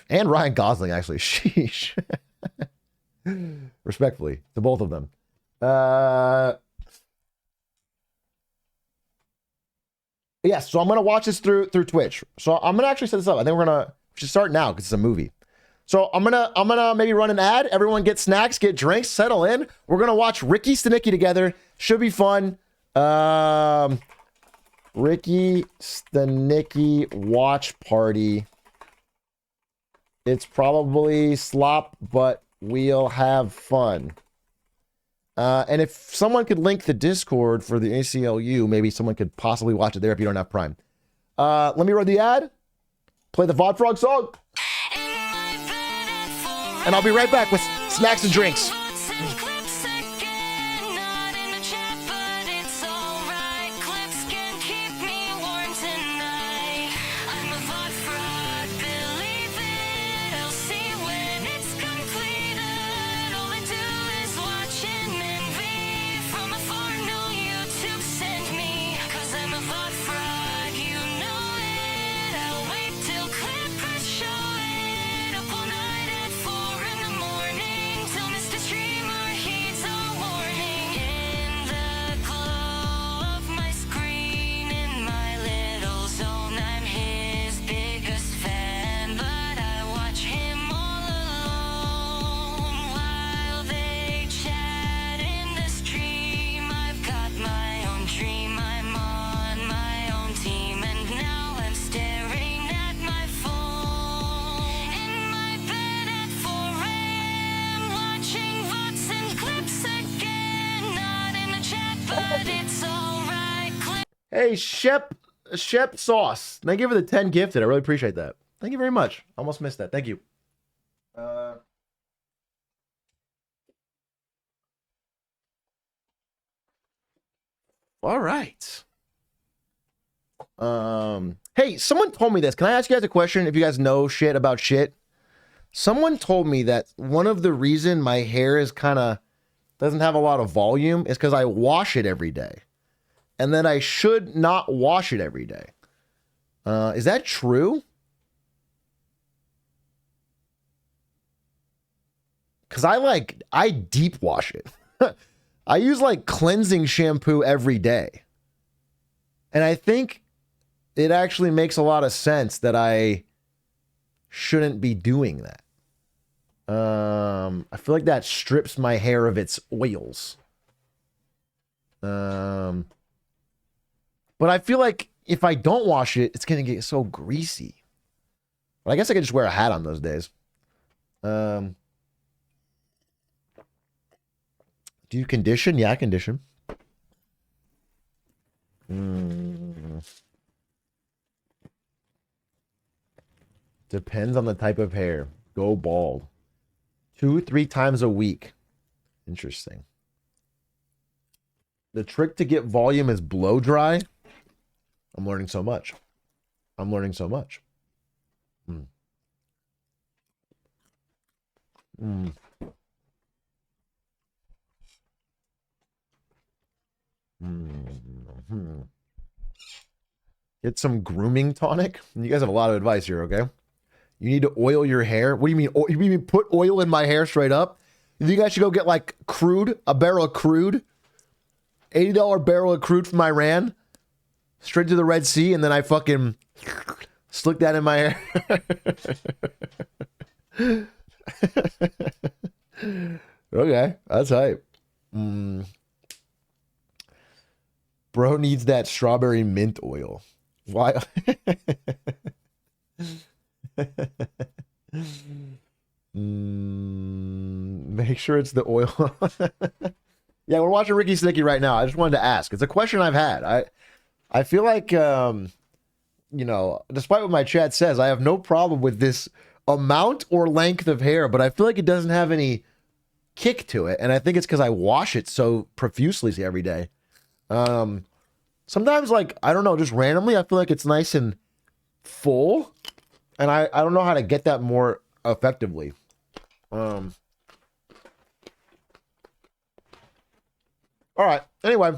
And Ryan Gosling, actually. Sheesh. Respectfully to both of them. So I'm going to watch this through Twitch. So I'm going to actually set this up. I think we should start now because it's a movie. So I'm gonna maybe run an ad. Everyone get snacks, get drinks, settle in. We're gonna watch Ricky Stenicki together. Should be fun. Ricky Stenicki watch party. It's probably slop, but we'll have fun. And if someone could link the Discord for the ACLU, maybe someone could possibly watch it there if you don't have Prime. Let me run the ad. Play the Vod Frog song. And I'll be right back with snacks and drinks. Hey, Shep Sauce. Thank you for the 10 gifted. I really appreciate that. Thank you very much. Almost missed that. Thank you. All right. Hey, someone told me this. Can I ask you guys a question if you guys know shit about shit? Someone told me that one of the reason my hair is kind of doesn't have a lot of volume is because I wash it every day. And then I should not wash it every day. Is that true? Because I deep wash it. I use like cleansing shampoo every day. And I think it actually makes a lot of sense that I shouldn't be doing that. I feel like that strips my hair of its oils. But I feel like if I don't wash it, it's going to get so greasy. But I guess I could just wear a hat on those days. Do you condition? Yeah, I condition. Depends on the type of hair. Go bald. 2-3 times a week. Interesting. The trick to get volume is blow dry. I'm learning so much. I'm learning so much. Get some grooming tonic. You guys have a lot of advice here, okay? You need to oil your hair. What do you mean? You mean put oil in my hair straight up? You think I should go get like crude, a barrel of crude? $80 barrel of crude from Iran? Straight to the Red Sea, and then I fucking slick that in my hair. Okay, that's hype. Bro needs that strawberry mint oil. Why? Make sure it's the oil. Yeah, we're watching Ricky Stenicki right now. I just wanted to ask. It's a question I've had. I feel like, you know, despite what my chat says, I have no problem with this amount or length of hair, but I feel like it doesn't have any kick to it. And I think it's because I wash it so profusely every day. Sometimes, like, I don't know, just randomly, I feel like it's nice and full. And I don't know how to get that more effectively. All right. Anyway,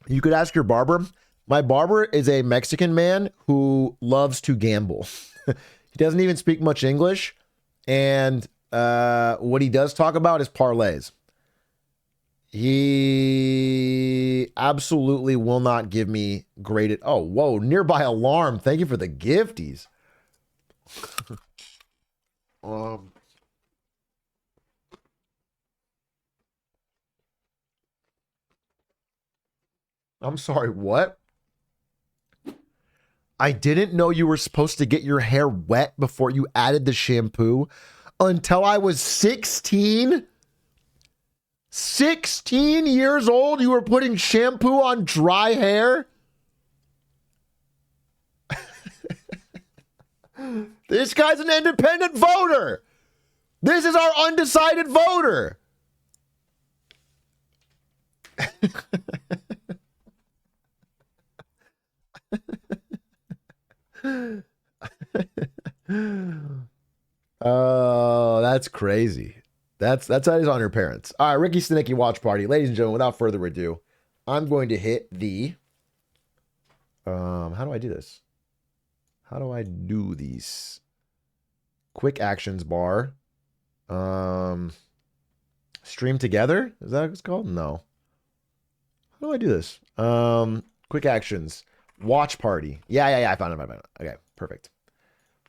you could ask your barber. My barber is a Mexican man who loves to gamble. He doesn't even speak much English. And what he does talk about is parlays. He absolutely will not give me graded. Oh, whoa. Nearby alarm. Thank you for the gifties. I'm sorry, what? I didn't know you were supposed to get your hair wet before you added the shampoo until I was 16. 16 years old, you were putting shampoo on dry hair? This guy's an independent voter. This is our undecided voter. Oh, that's crazy. That's how he's on your parents. All right, Ricky Stenicki watch party. Ladies and gentlemen, without further ado, I'm going to hit the how do I do this? How do I do these? Quick actions bar. Stream together? Is that what it's called? No. How do I do this? Quick actions. Watch party. Yeah, I found it. Okay, perfect.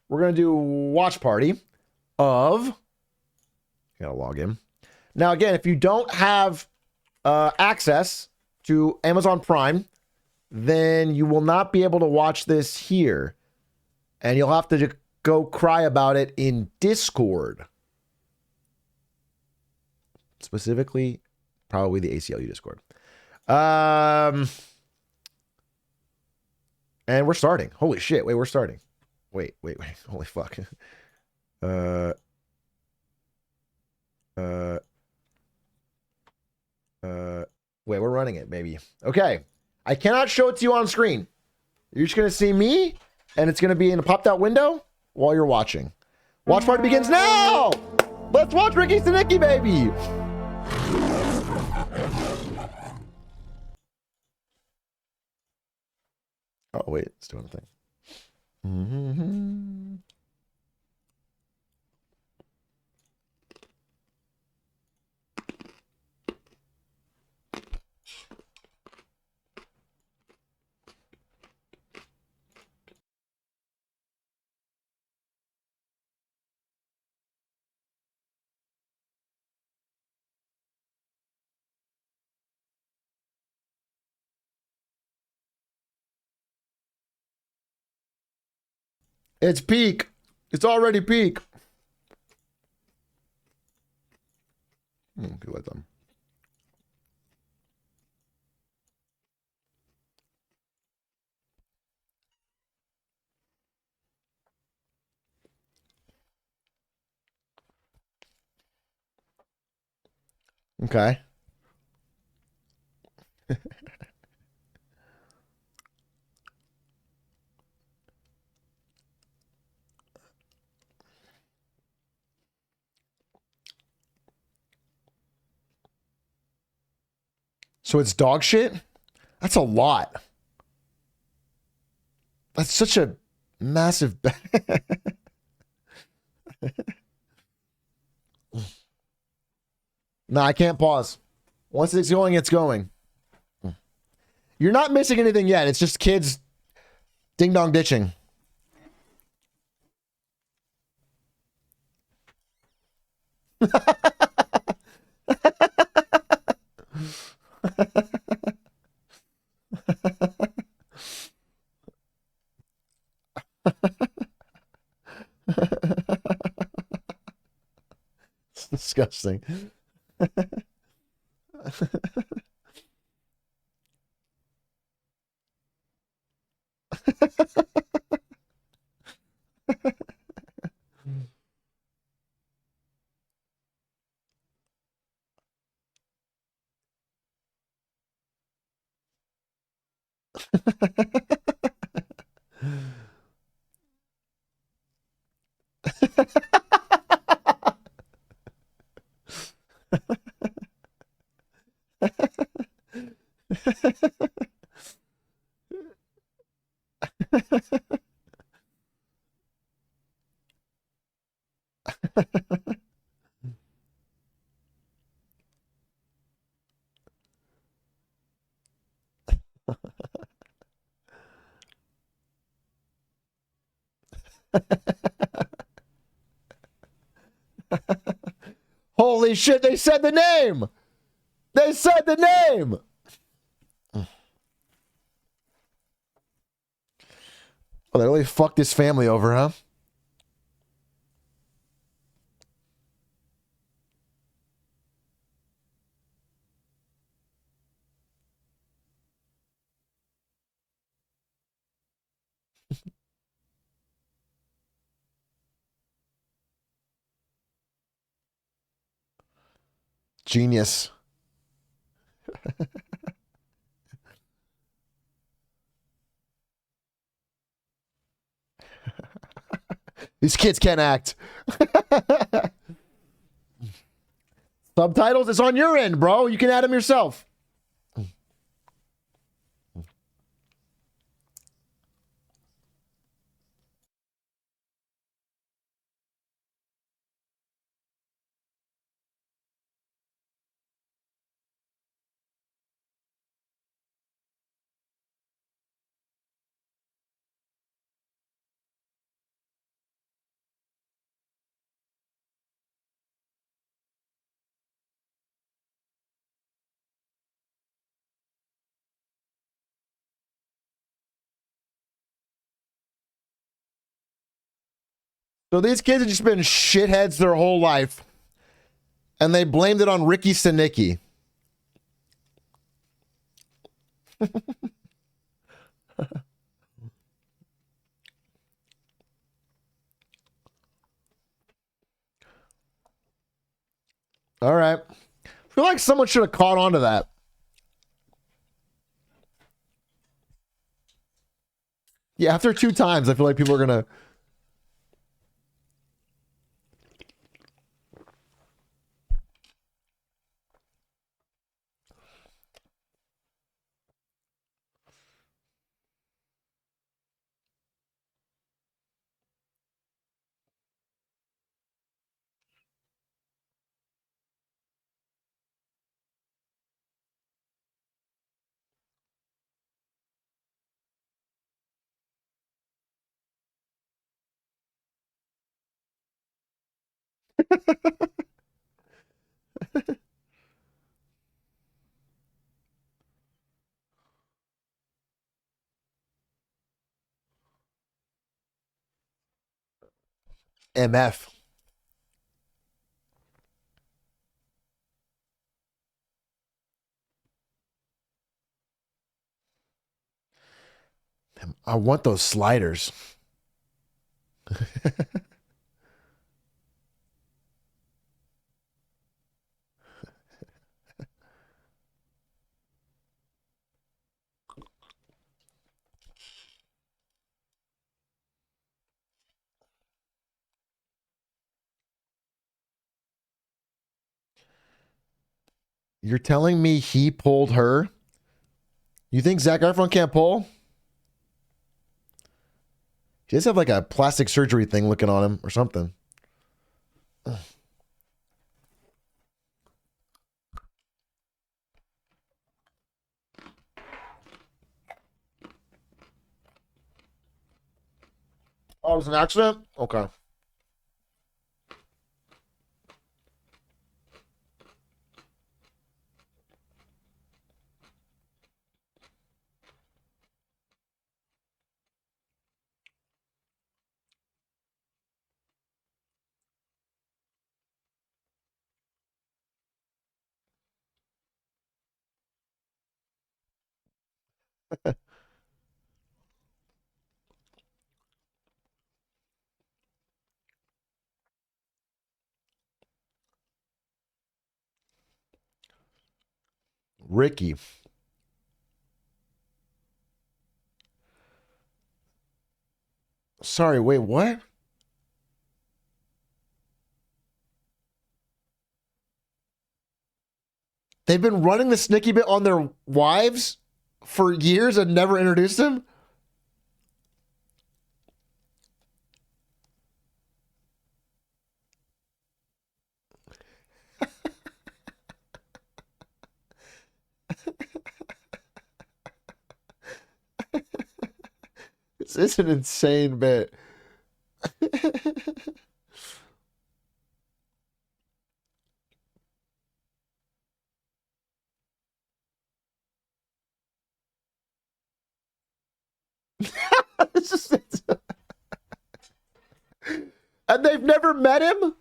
We're going to do watch party of... Gotta log in. Now, again, if you don't have access to Amazon Prime, then you will not be able to watch this here. And you'll have to go cry about it in Discord. Specifically, probably the ACLU Discord. And we're starting. Holy shit. Wait, we're starting. Wait. Holy fuck. Wait, we're running it, baby. Okay. I cannot show it to you on screen. You're just going to see me, and it's going to be in a popped out window while you're watching. Watch party begins now! Let's watch Ricky Stenicki, baby! Oh, wait. It's doing a thing. Mm-hmm. It's peak. It's already peak. Okay, let them. Okay. So it's dog shit? That's a lot. That's such a massive... No, I can't pause. Once it's going, it's going. You're not missing anything yet. It's just kids ding-dong ditching. It's disgusting. Holy shit, they said the name! They said the name! Oh, they really fucked this family over, huh? Genius. These kids can't act. Subtitles? It's on your end, bro. You can add them yourself. So these kids have just been shitheads their whole life. And they blamed it on Ricky Stenicki. All right. I feel like someone should have caught on to that. Yeah, after 2 times, I feel like people are going to... MF. I want those sliders. You're telling me he pulled her? You think Zac Efron can't pull? He does have like a plastic surgery thing looking on him or something. Oh, it was an accident? Okay. Ricky. Sorry, wait, what? They've been running the Snicky bit on their wives for years and never introduced him? This is an insane bit. And they've never met him?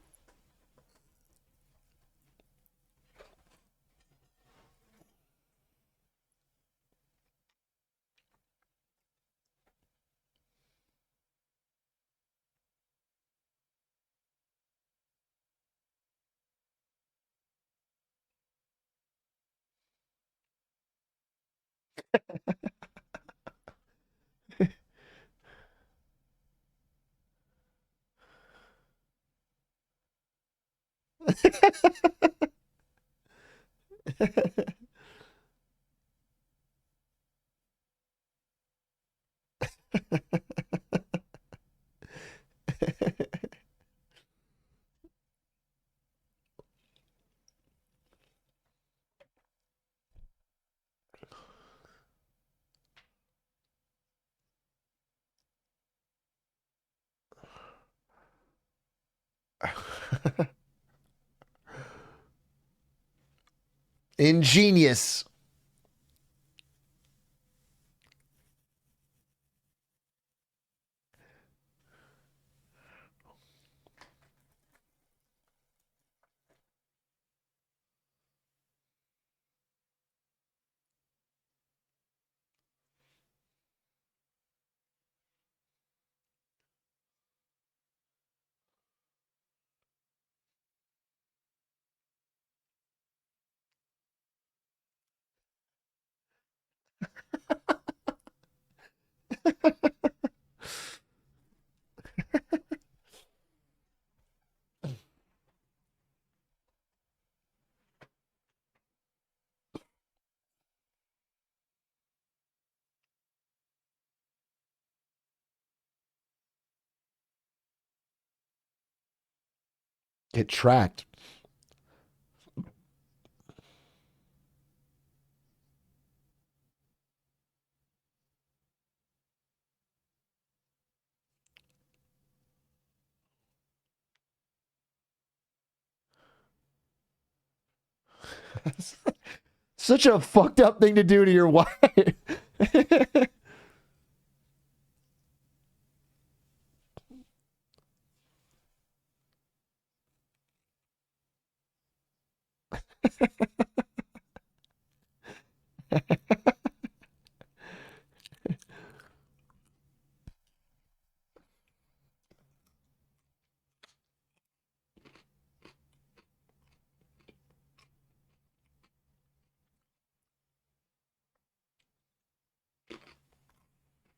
Ingenious. Get tracked. Such a fucked up thing to do to your wife.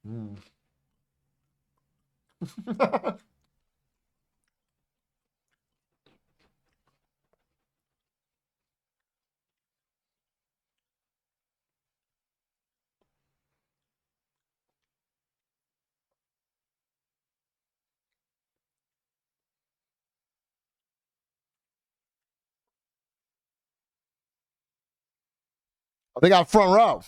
Hmm. They got front row.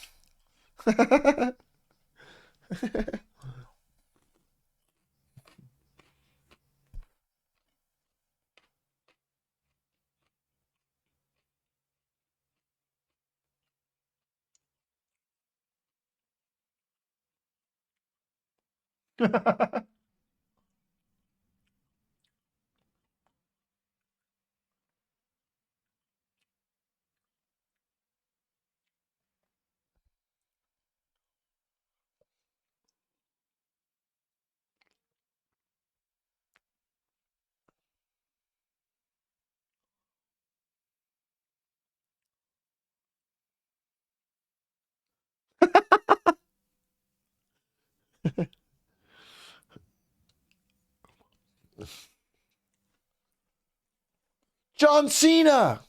John Cena.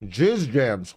Jizz jams.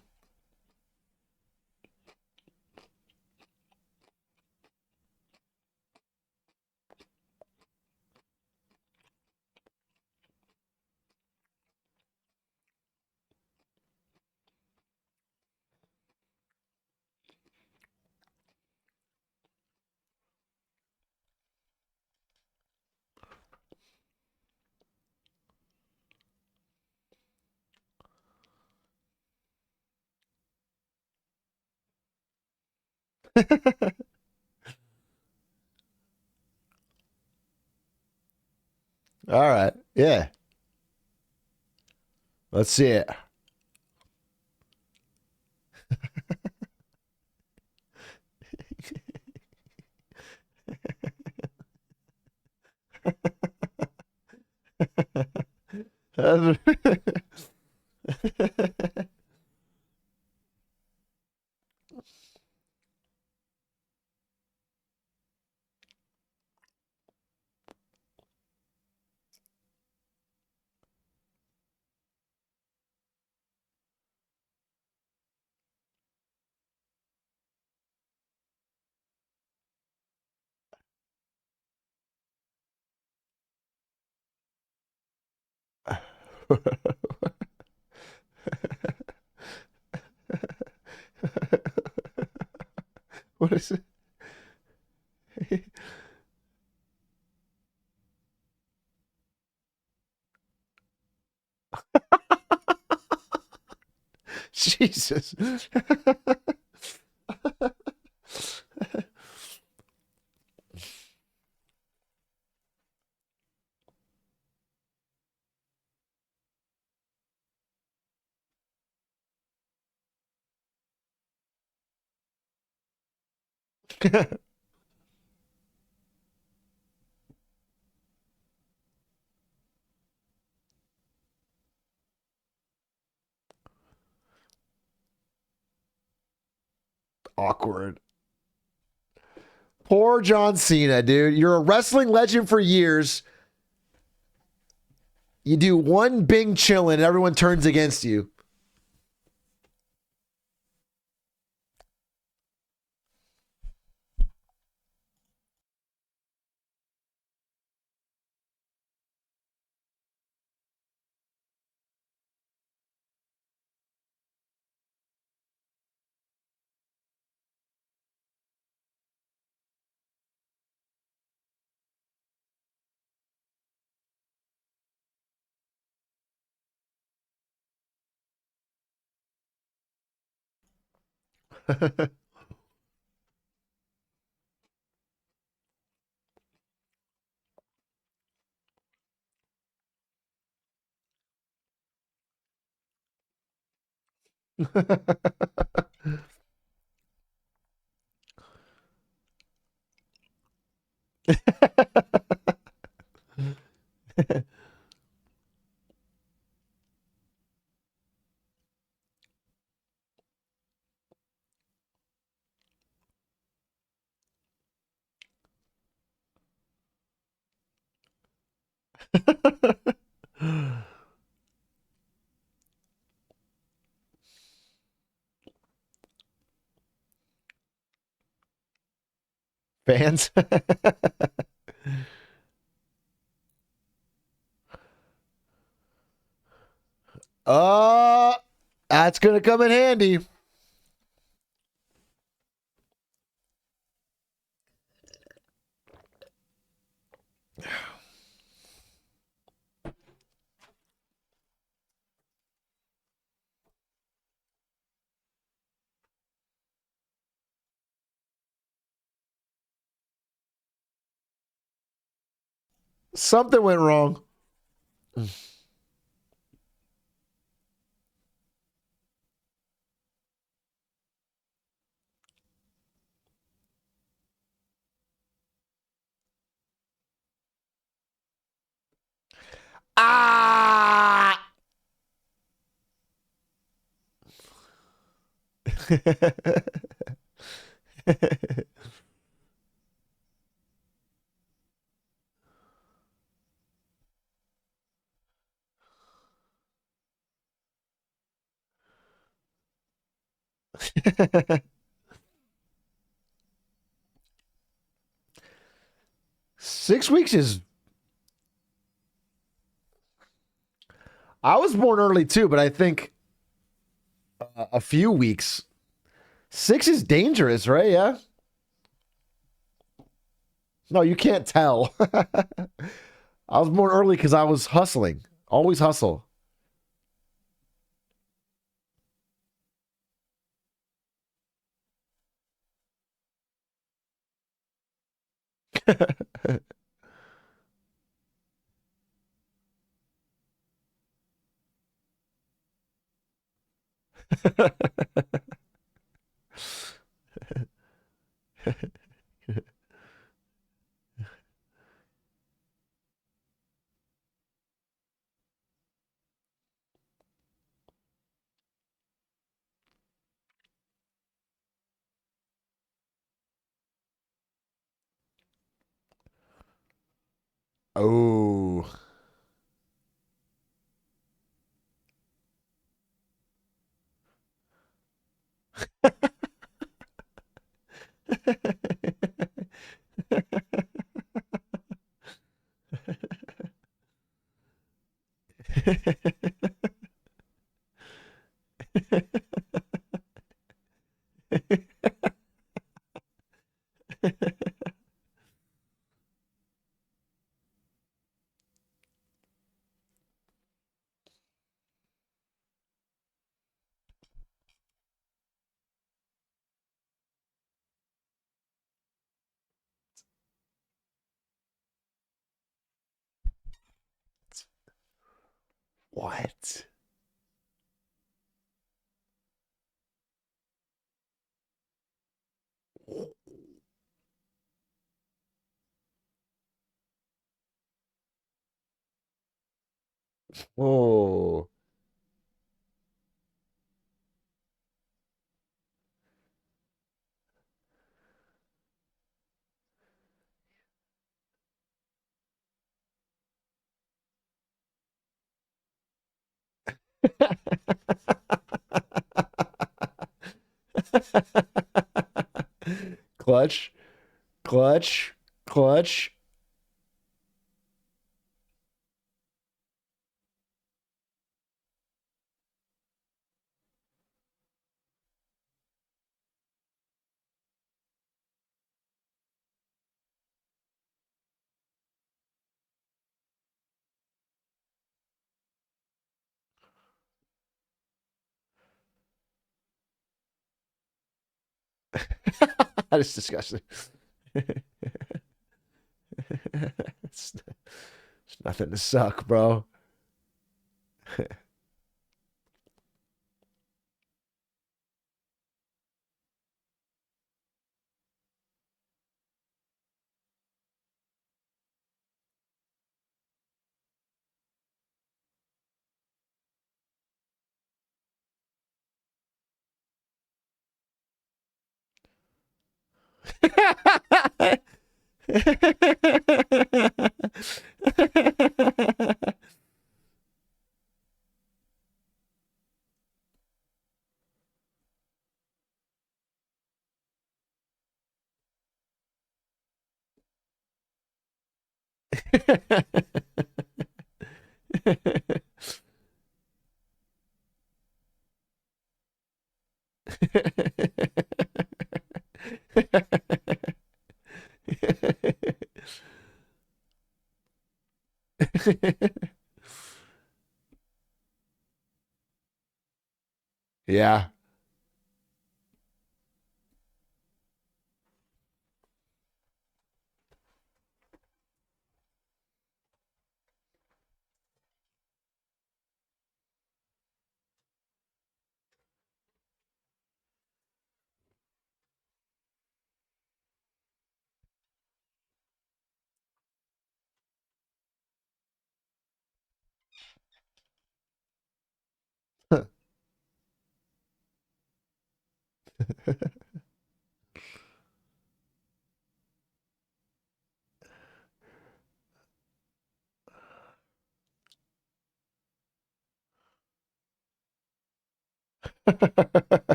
All right. Yeah. Let's see it. What is it? Jesus. Awkward. Poor John Cena, dude. You're a wrestling legend for years. You do one Bing chillin', and everyone turns against you. Fans. That's going to come in handy. Something went wrong. Ah! Six weeks is. I was born early too, but I think a few weeks. 6 is dangerous, right? Yeah. No, you can't tell. I was born early because I was hustling. Always hustle. Oh. What? Oh. Clutch. Clutch. Clutch. That is disgusting. It's nothing to suck, bro. Yeah.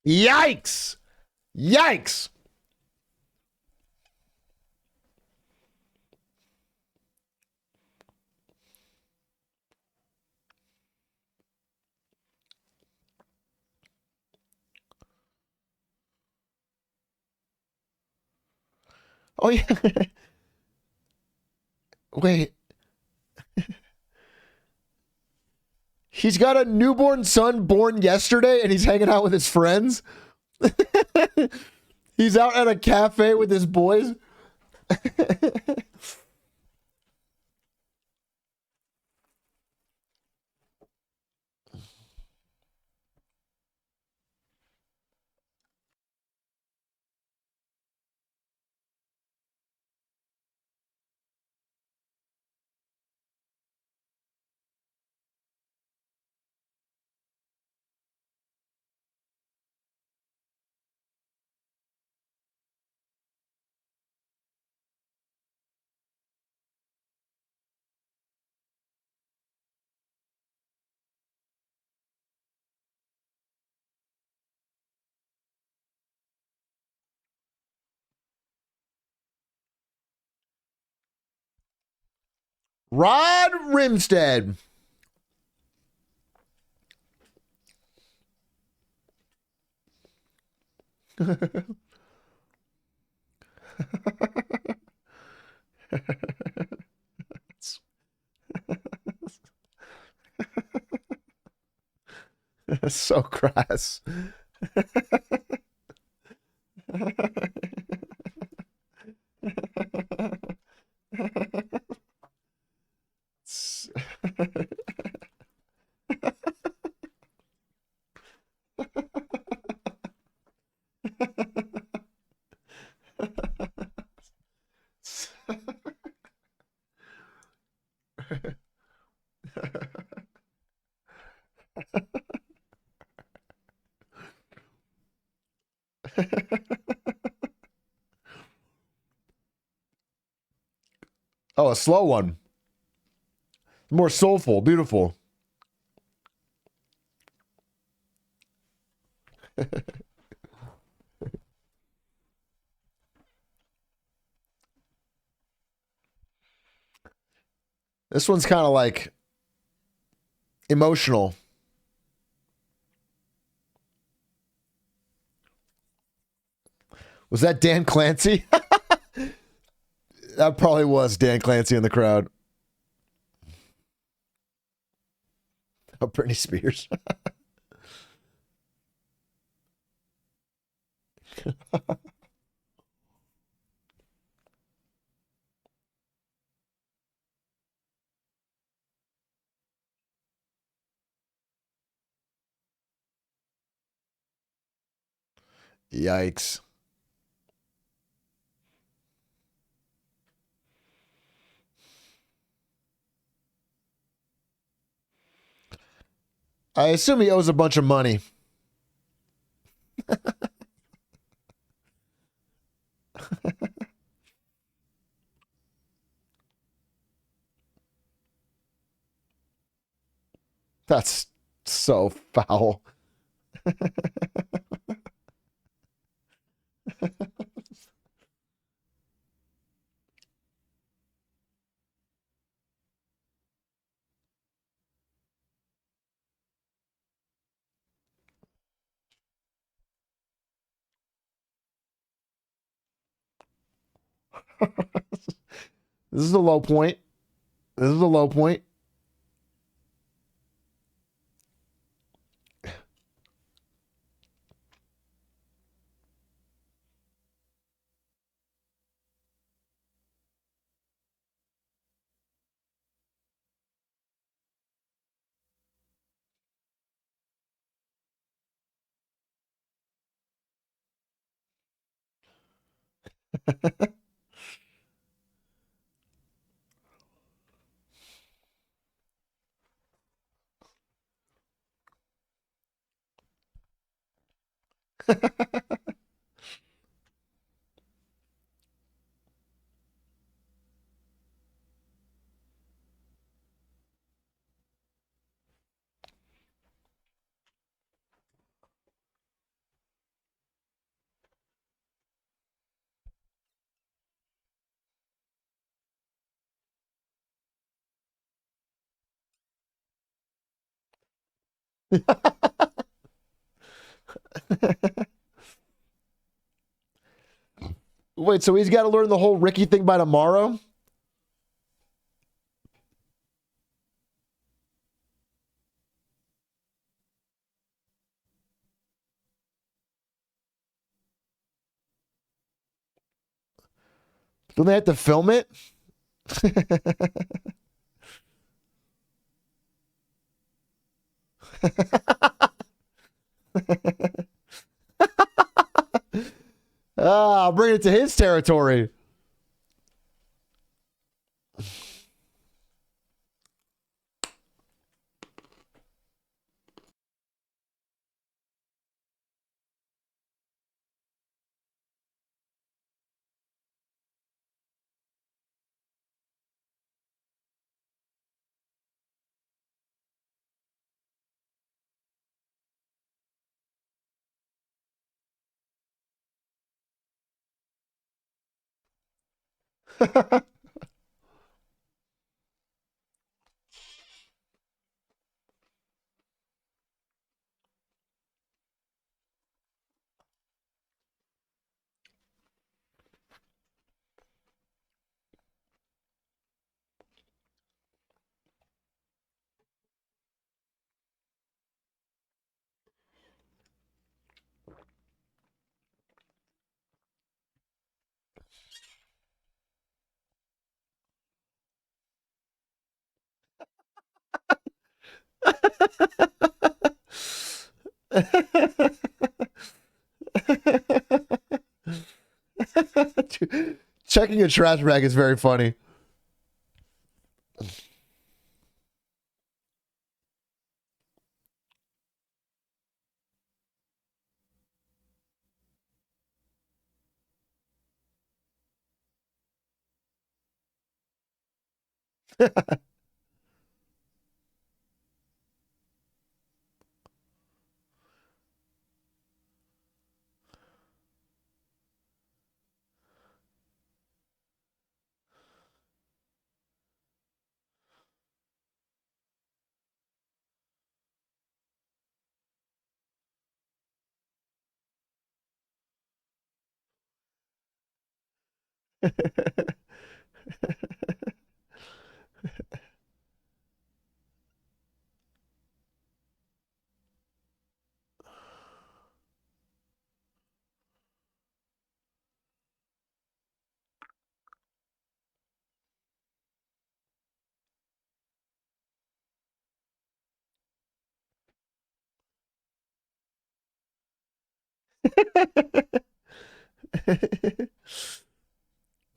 Yikes! Yikes! Oh yeah. Wait. He's got a newborn son born yesterday and he's hanging out with his friends. He's out at a cafe with his boys. Rod Rimstead. That's so crass. Oh, a slow one. More soulful, beautiful. This one's kind of like emotional. Was that Dan Clancy? That probably was Dan Clancy in the crowd. Oh, Britney Spears. Yikes. I assume he owes a bunch of money. That's so foul. This is the low point. This is the low point. Wait, so he's got to learn the whole Ricky thing by tomorrow? Don't they have to film it? I'll bring it to his territory. Checking a trash bag is very funny.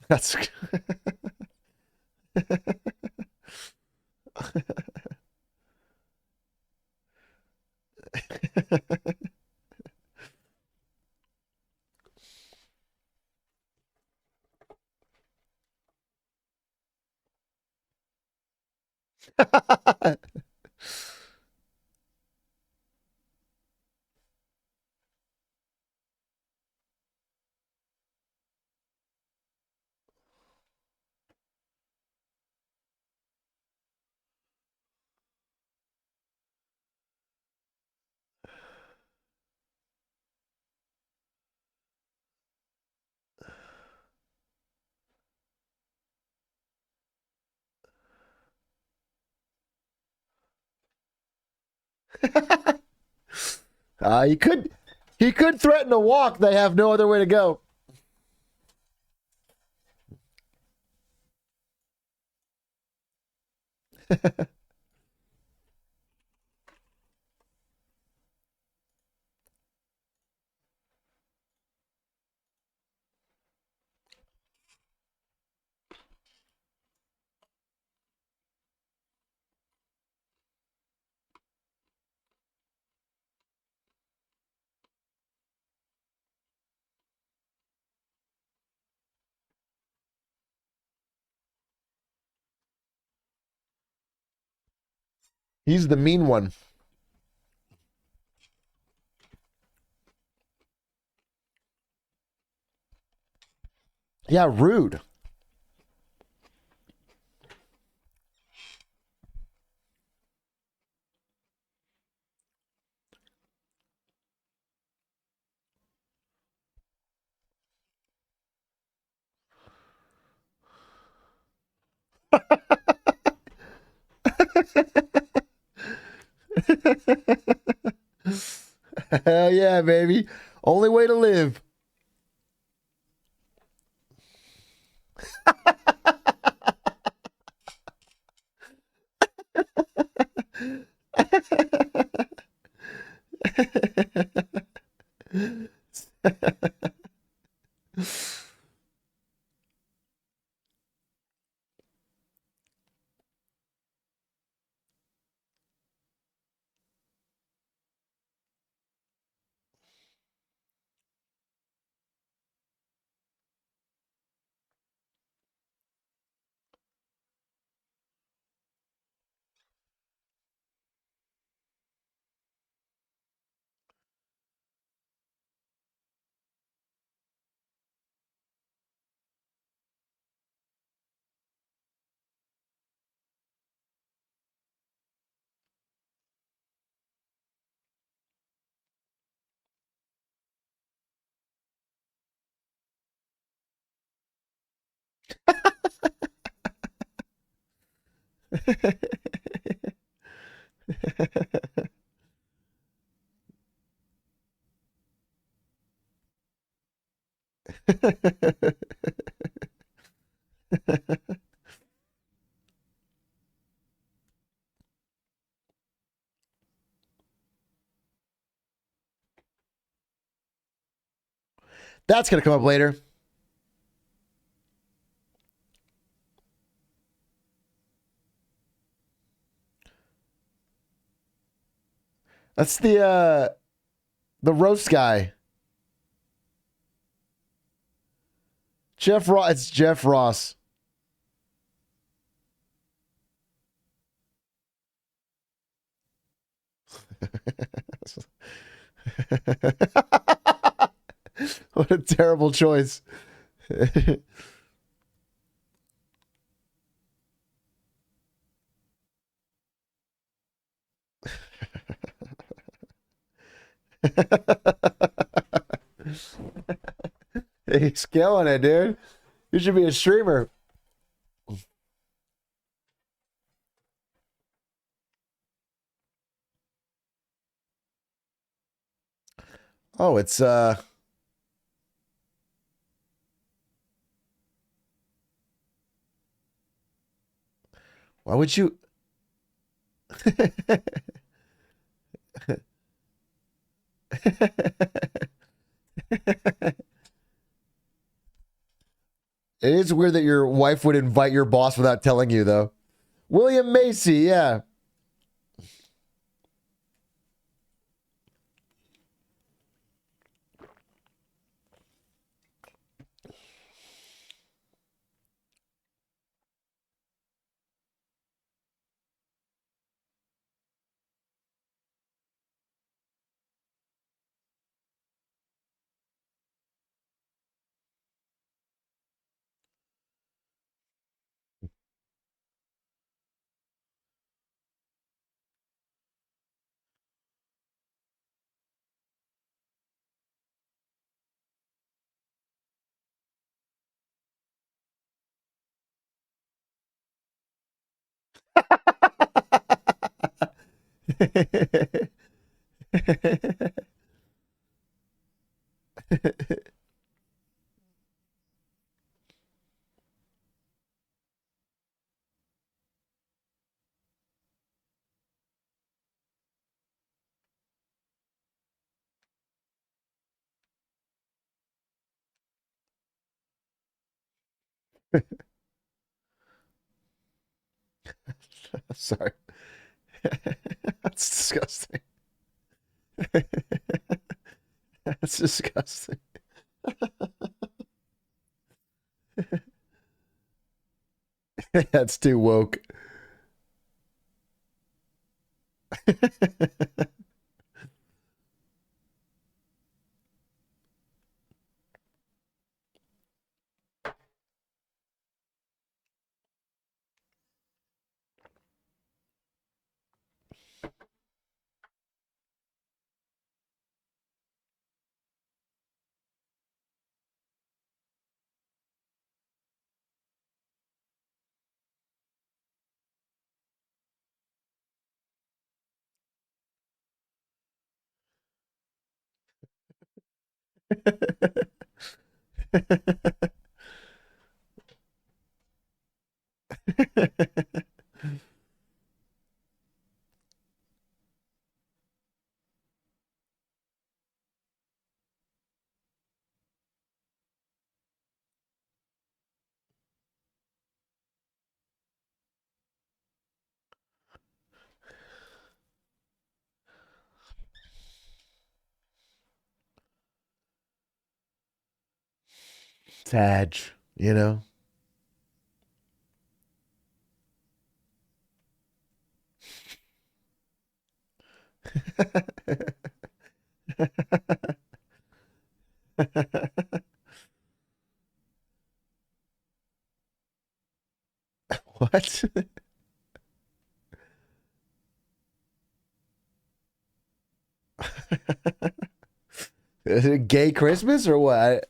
That's He could threaten to walk. They have no other way to go. He's the mean one. Yeah, rude. Hell yeah, baby. Only way to live. That's going to come up later. That's the roast guy. Jeff Ross. It's Jeff Ross. What a terrible choice. He's killing it, dude. You should be a streamer. Oh, it's why would you It is weird that your wife would invite your boss without telling you, though. William Macy, yeah. Sorry. That's disgusting. That's disgusting. That's too woke. Tag, you know? What? Is it gay Christmas or what?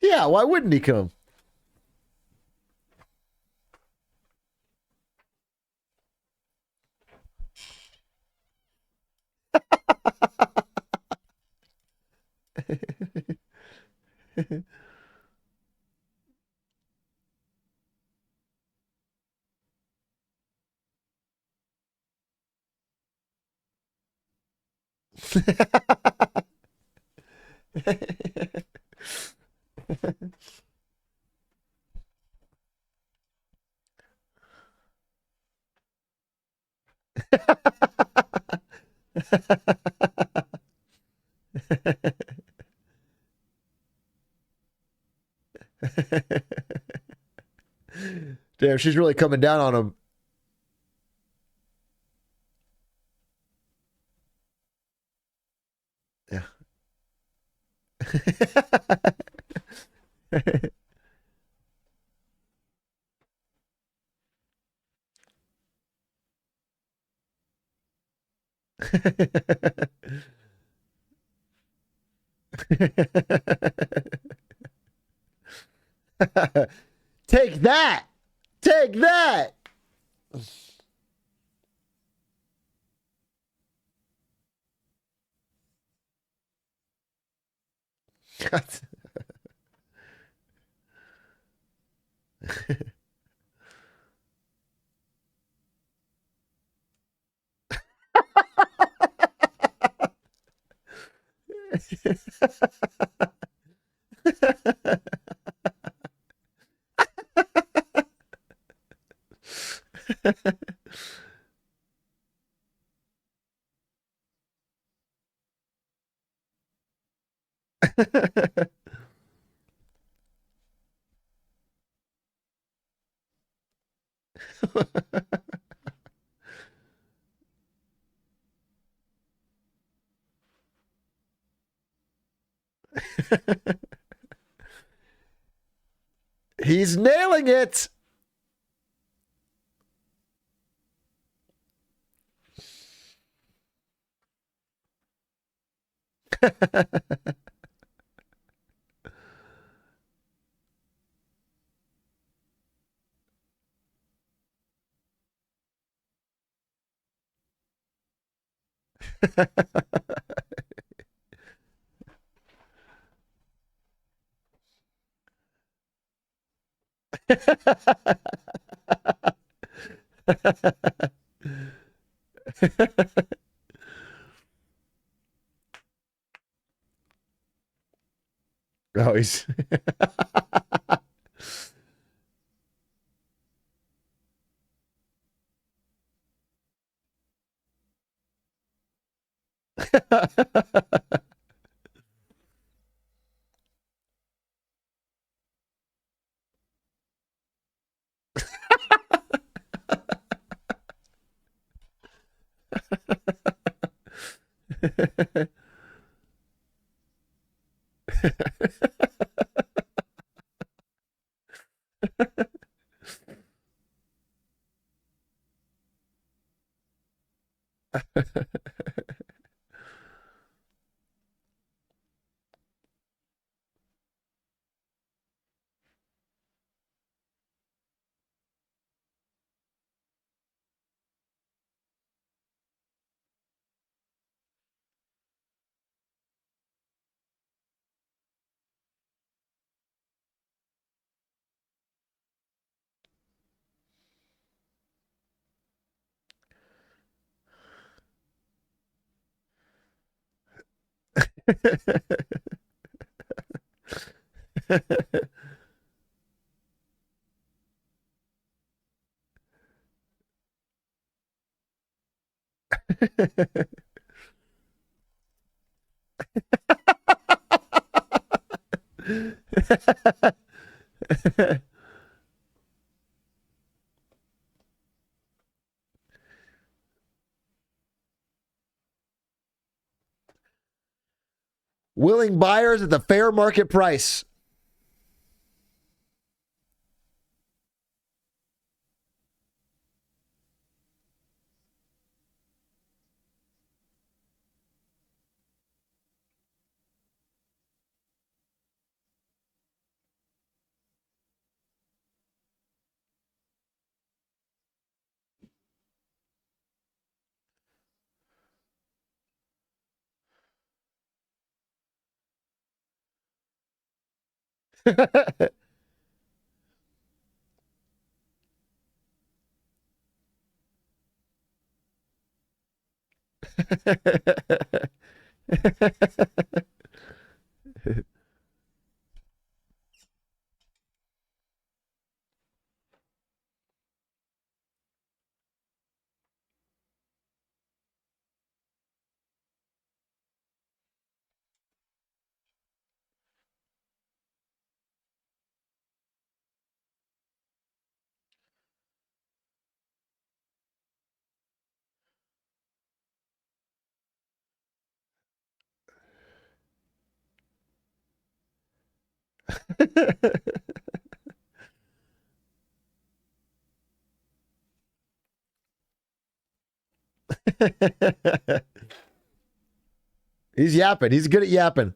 Yeah, why wouldn't he come? Damn, she's really coming down on him. Yeah. Take that. Take that. He's nailing it. Oh, he's willing buyers at the fair market price. He's yapping. He's good at yapping.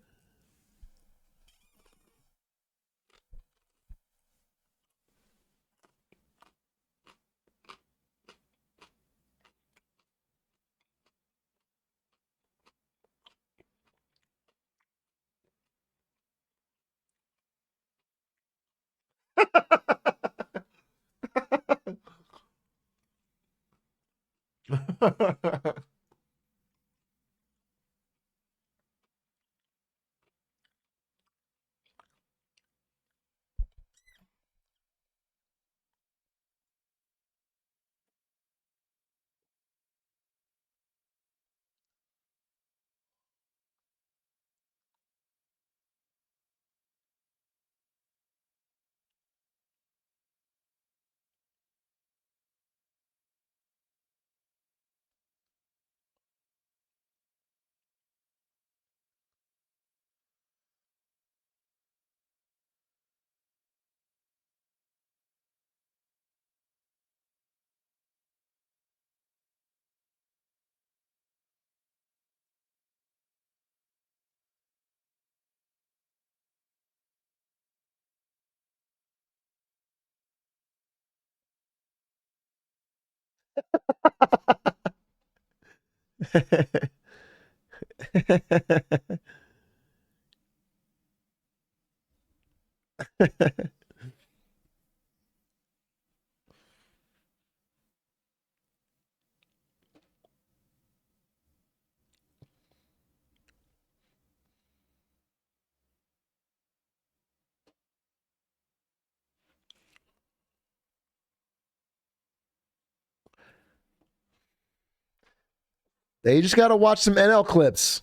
They just got to watch some NL clips.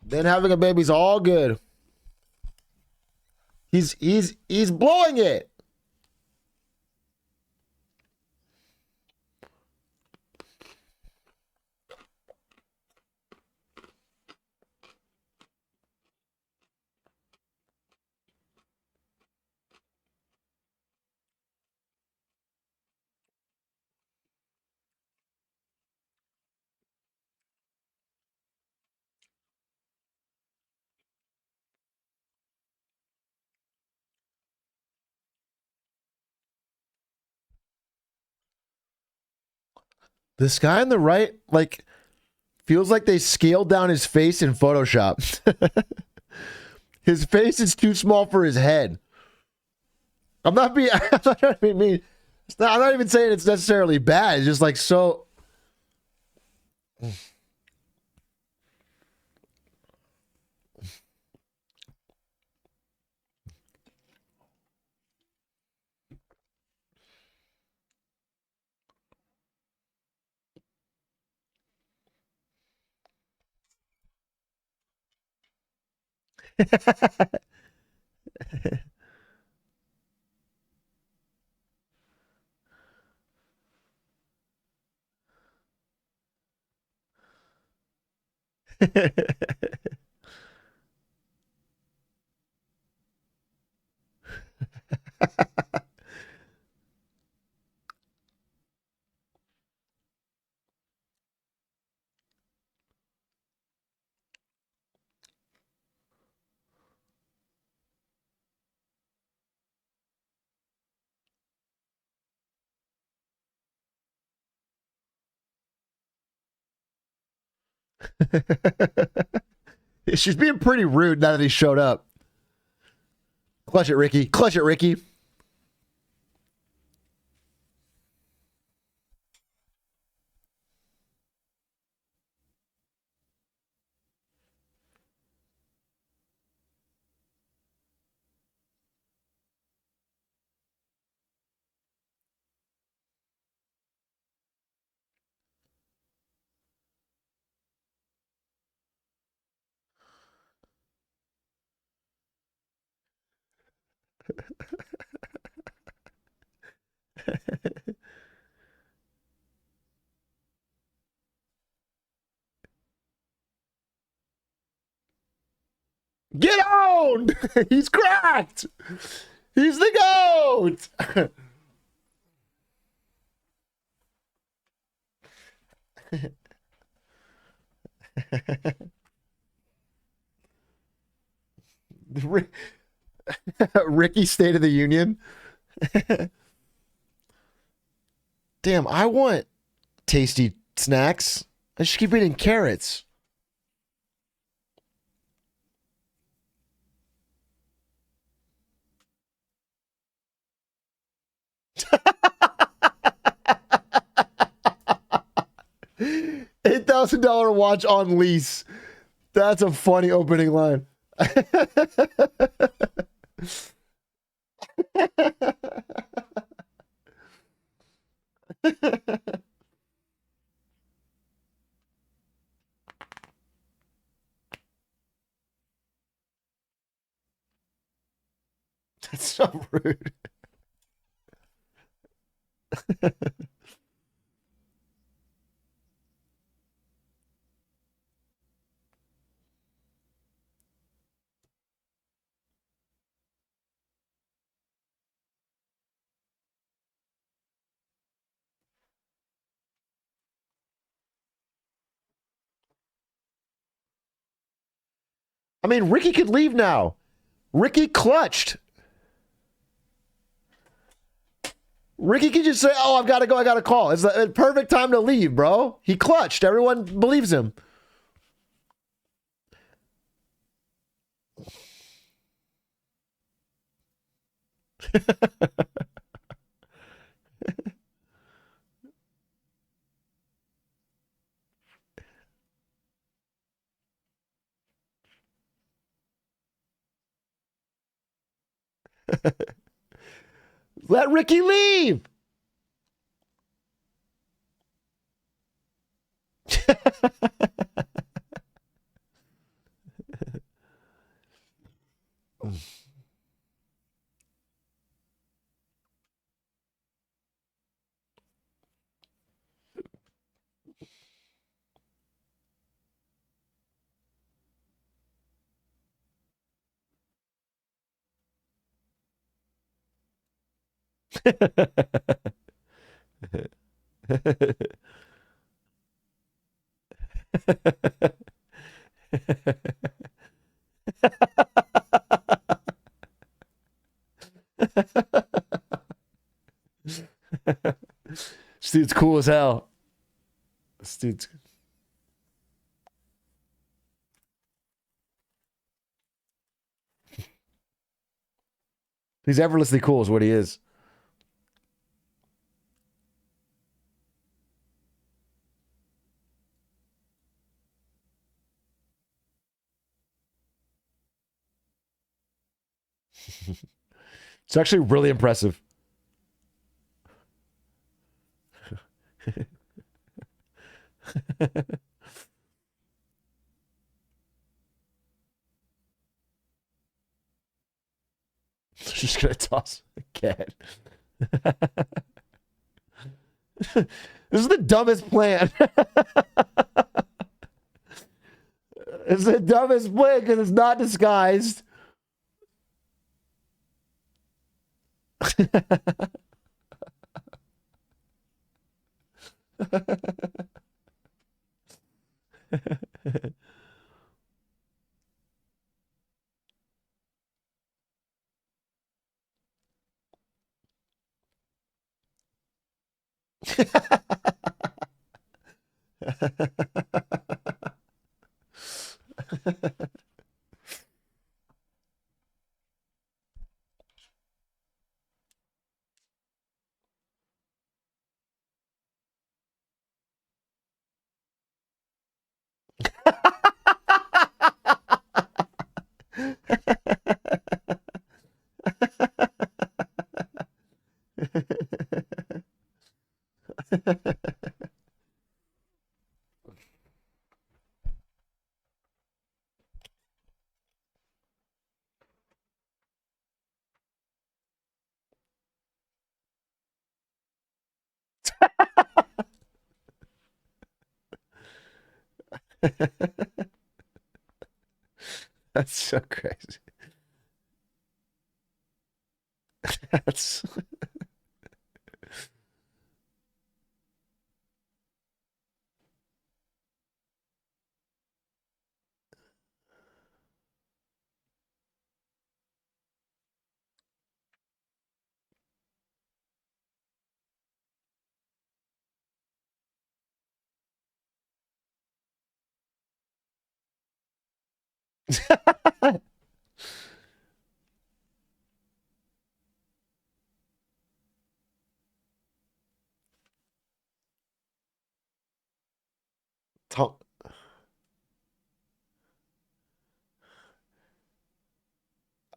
Then having a baby's all good. He's blowing it. This guy on the right, like, feels like they scaled down his face in Photoshop. His face is too small for his head. I'm not being. I'm not being mean. I'm not even saying it's necessarily bad. It's just like so. She's being pretty rude now that he showed up. Clutch it, Ricky. Clutch it, Ricky. Get on! He's cracked! He's the GOAT! Ricky State of the Union. Damn, I want tasty snacks. I just keep eating carrots. $8,000 watch on lease. That's a funny opening line. That's so rude. I mean, Ricky could leave now. Ricky clutched. Ricky could just say, oh, I've got to go. I got to call. It's the perfect time to leave, bro. He clutched. Everyone believes him. Let Ricky leave. This dude's cool as hell. This dude's... He's effortlessly cool is what he is. It's actually really impressive. Just gonna toss a cat. This is the dumbest plan. It's the dumbest plan because it's not disguised. That's so crazy. That's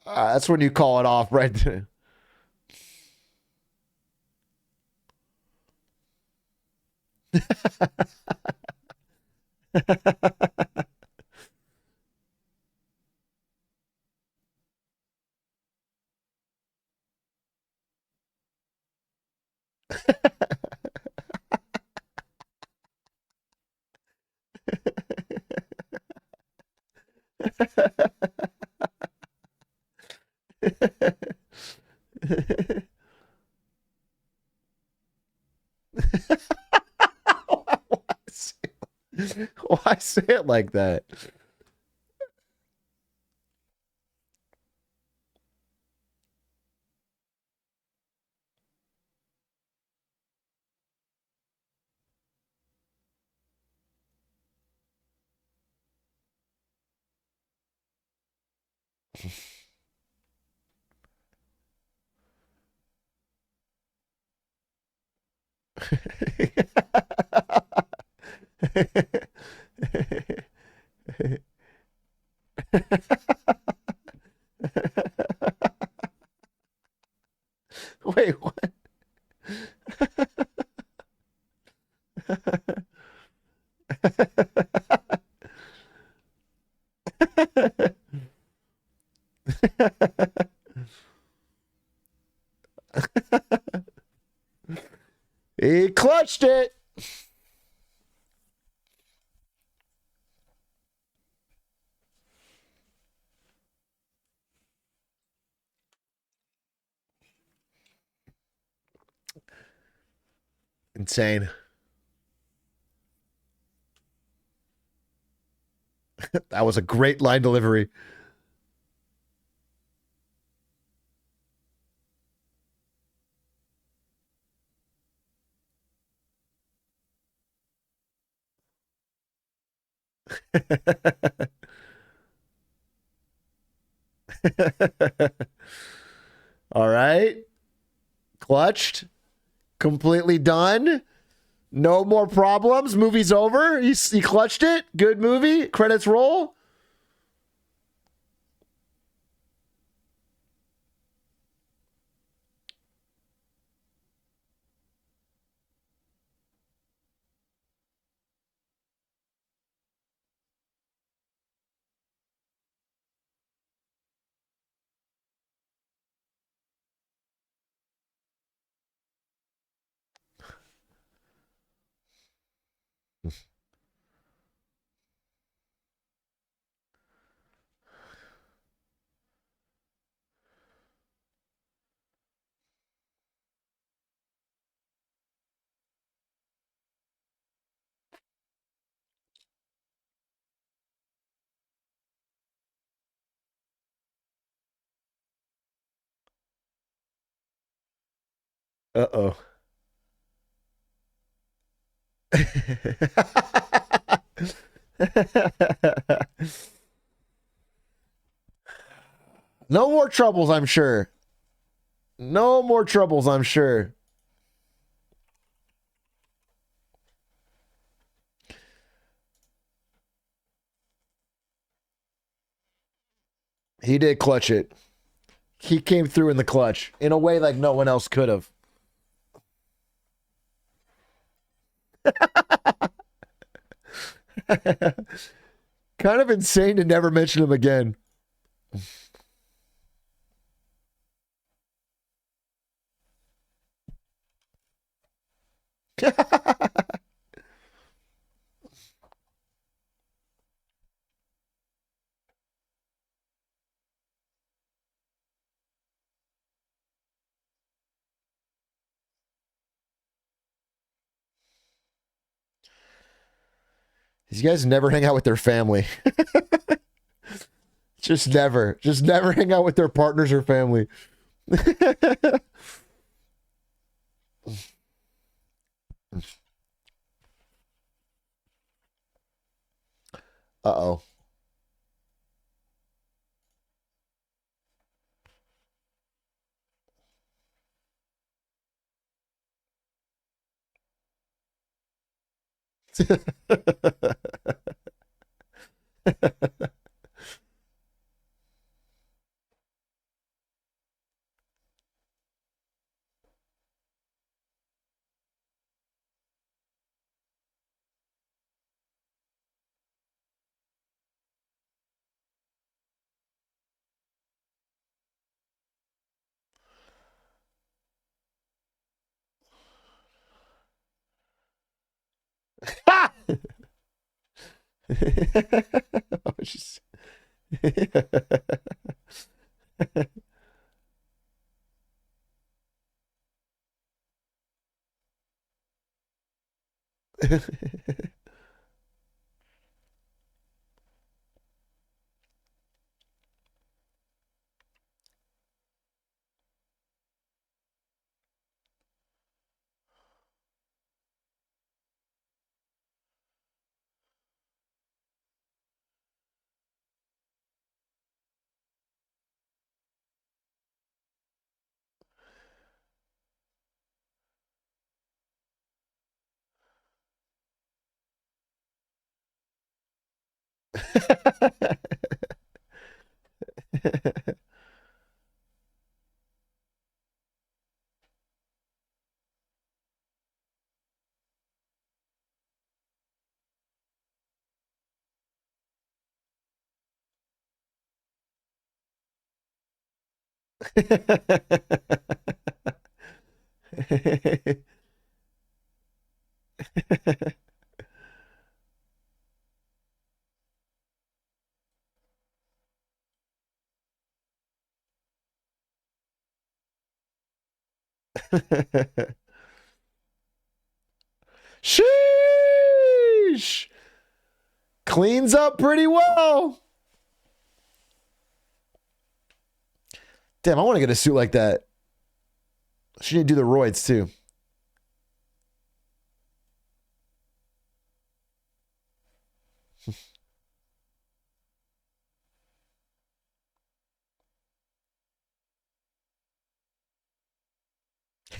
that's when you call it off right there. Why say it like that? Wait, what? He clutched it. Insane. That was a great line delivery. All right. Clutched. Completely done. No more problems. Movie's over. He clutched it. Good movie. Credits roll. Uh-oh. No more troubles, I'm sure. No more troubles, I'm sure. He did clutch it. He came through in the clutch in a way like no one else could have. Kind of insane to never mention him again. These guys never hang out with their family. Just never. Just never hang out with their partners or family. Uh-oh. Just... Sheesh. Cleans up pretty well. Damn, I want to get a suit like that. She need to do the roids too.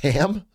Ham?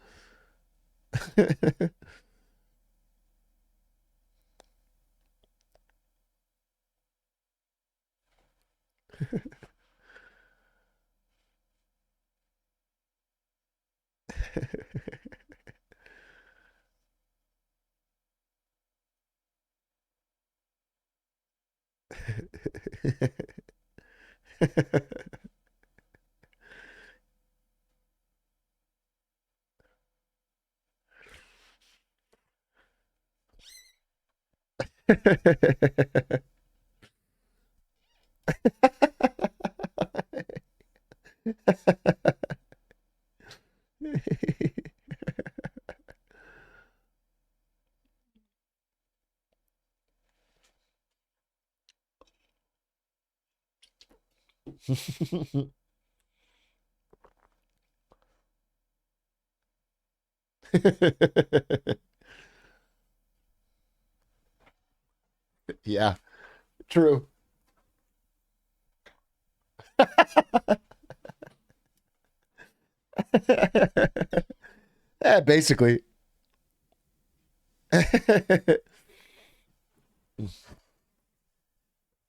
Yeah, true. Yeah, basically.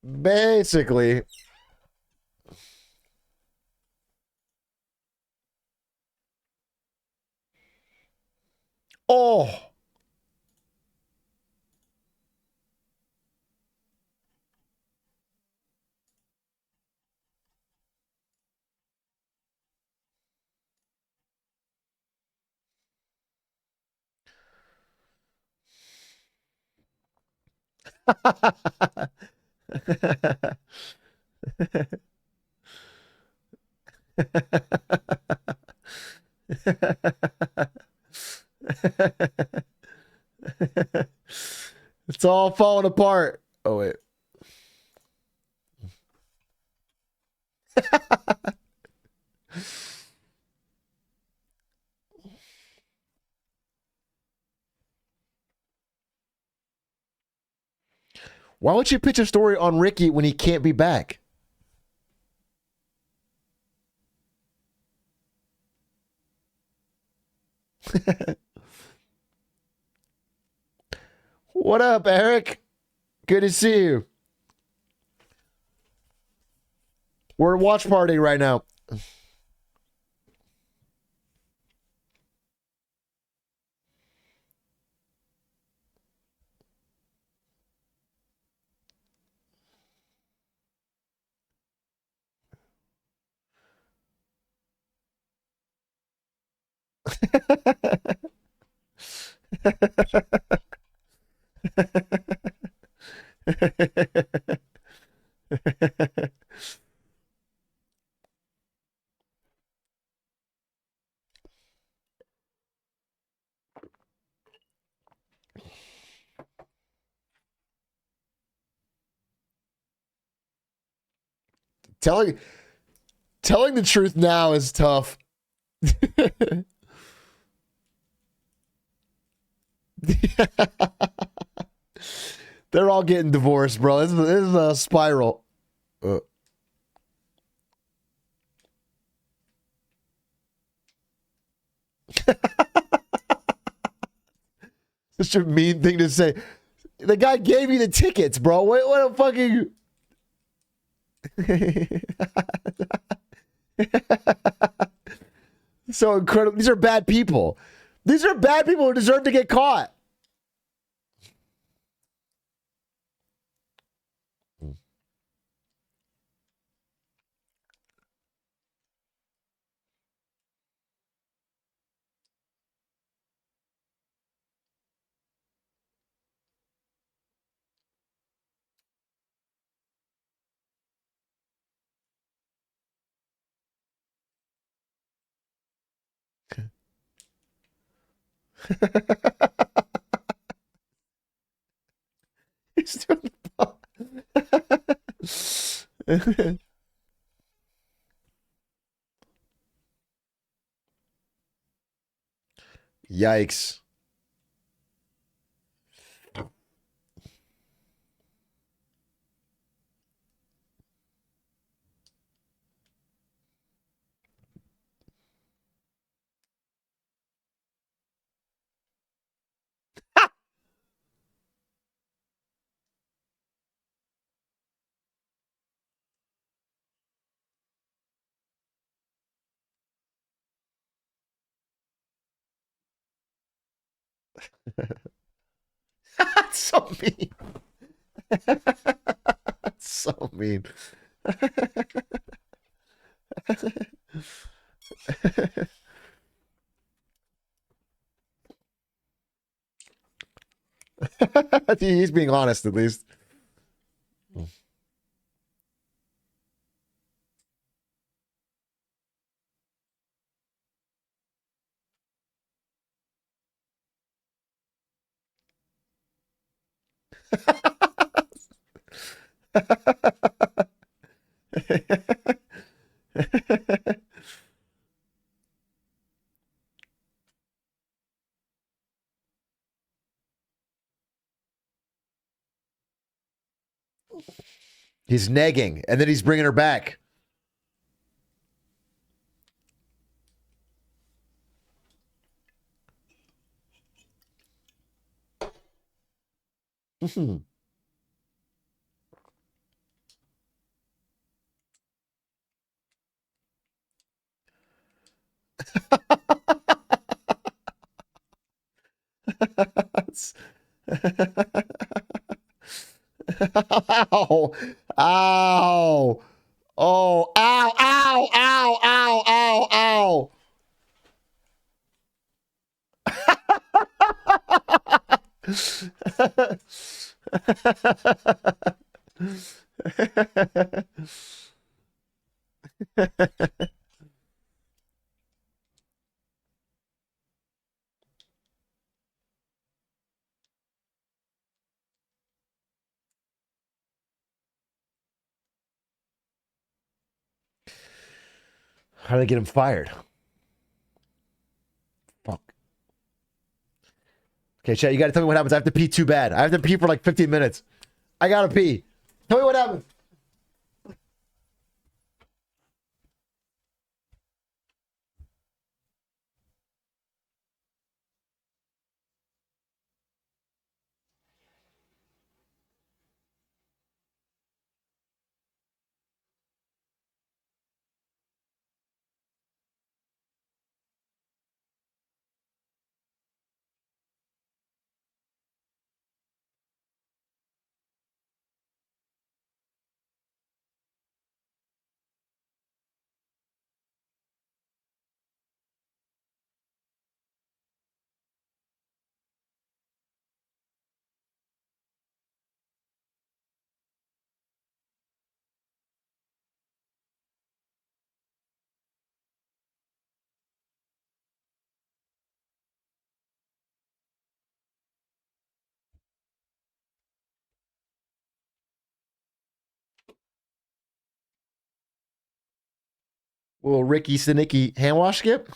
Basically. Oh. It's all falling apart. Oh, wait. Why would you pitch a story on Ricky when he can't be back? What up, Eric? Good to see you. We're watch partying right now. Telling the truth now is tough. They're all getting divorced, bro. This is a spiral. Such a mean thing to say. The guy gave you the tickets, bro. What a fucking... So incredible. These are bad people. These are bad people who deserve to get caught. He's doing the Yikes. That's so mean. That's so mean. He's being honest, at least. He's negging, and then he's bringing her back. Ow. Ow. Oh, ow, ow, ow, ow, ow, ow. How did I get him fired? Fuck. Okay, chat, you gotta tell me what happens. I have to pee too bad. I have to pee for like 15 minutes. I gotta pee. Tell me what happens. Little Ricky Sinicky hand wash skip.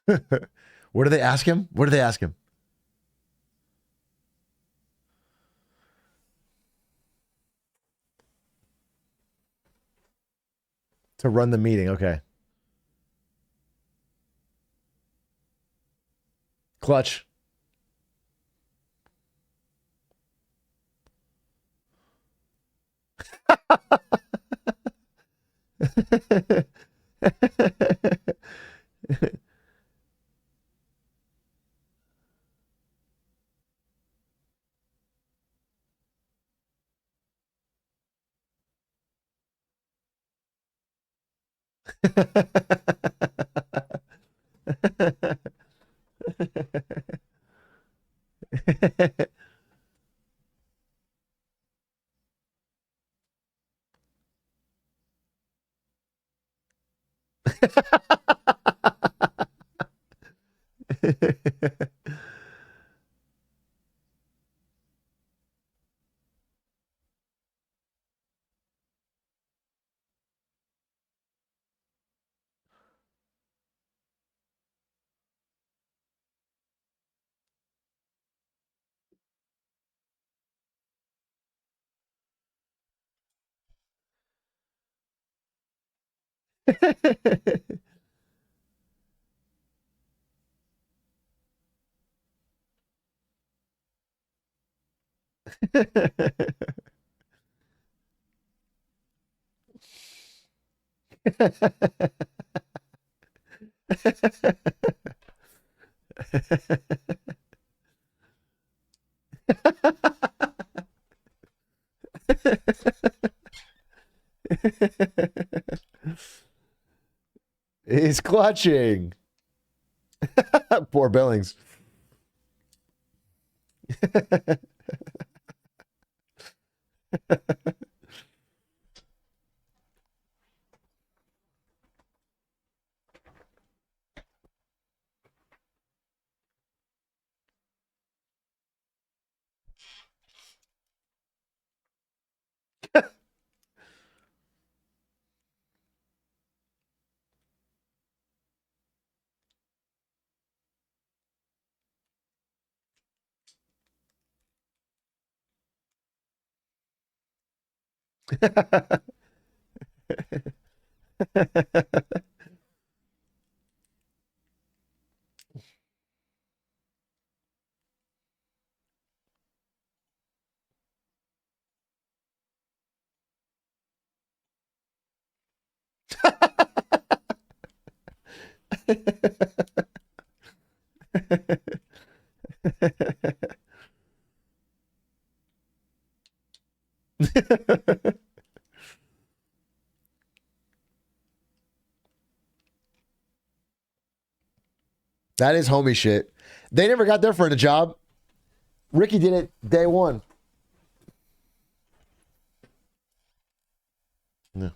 What do they ask him? What do they ask him? To run the meeting. Okay. Clutch. He's clutching. Poor Billings. That is homie shit. They never got there for a job. Ricky did it day one. Yeah.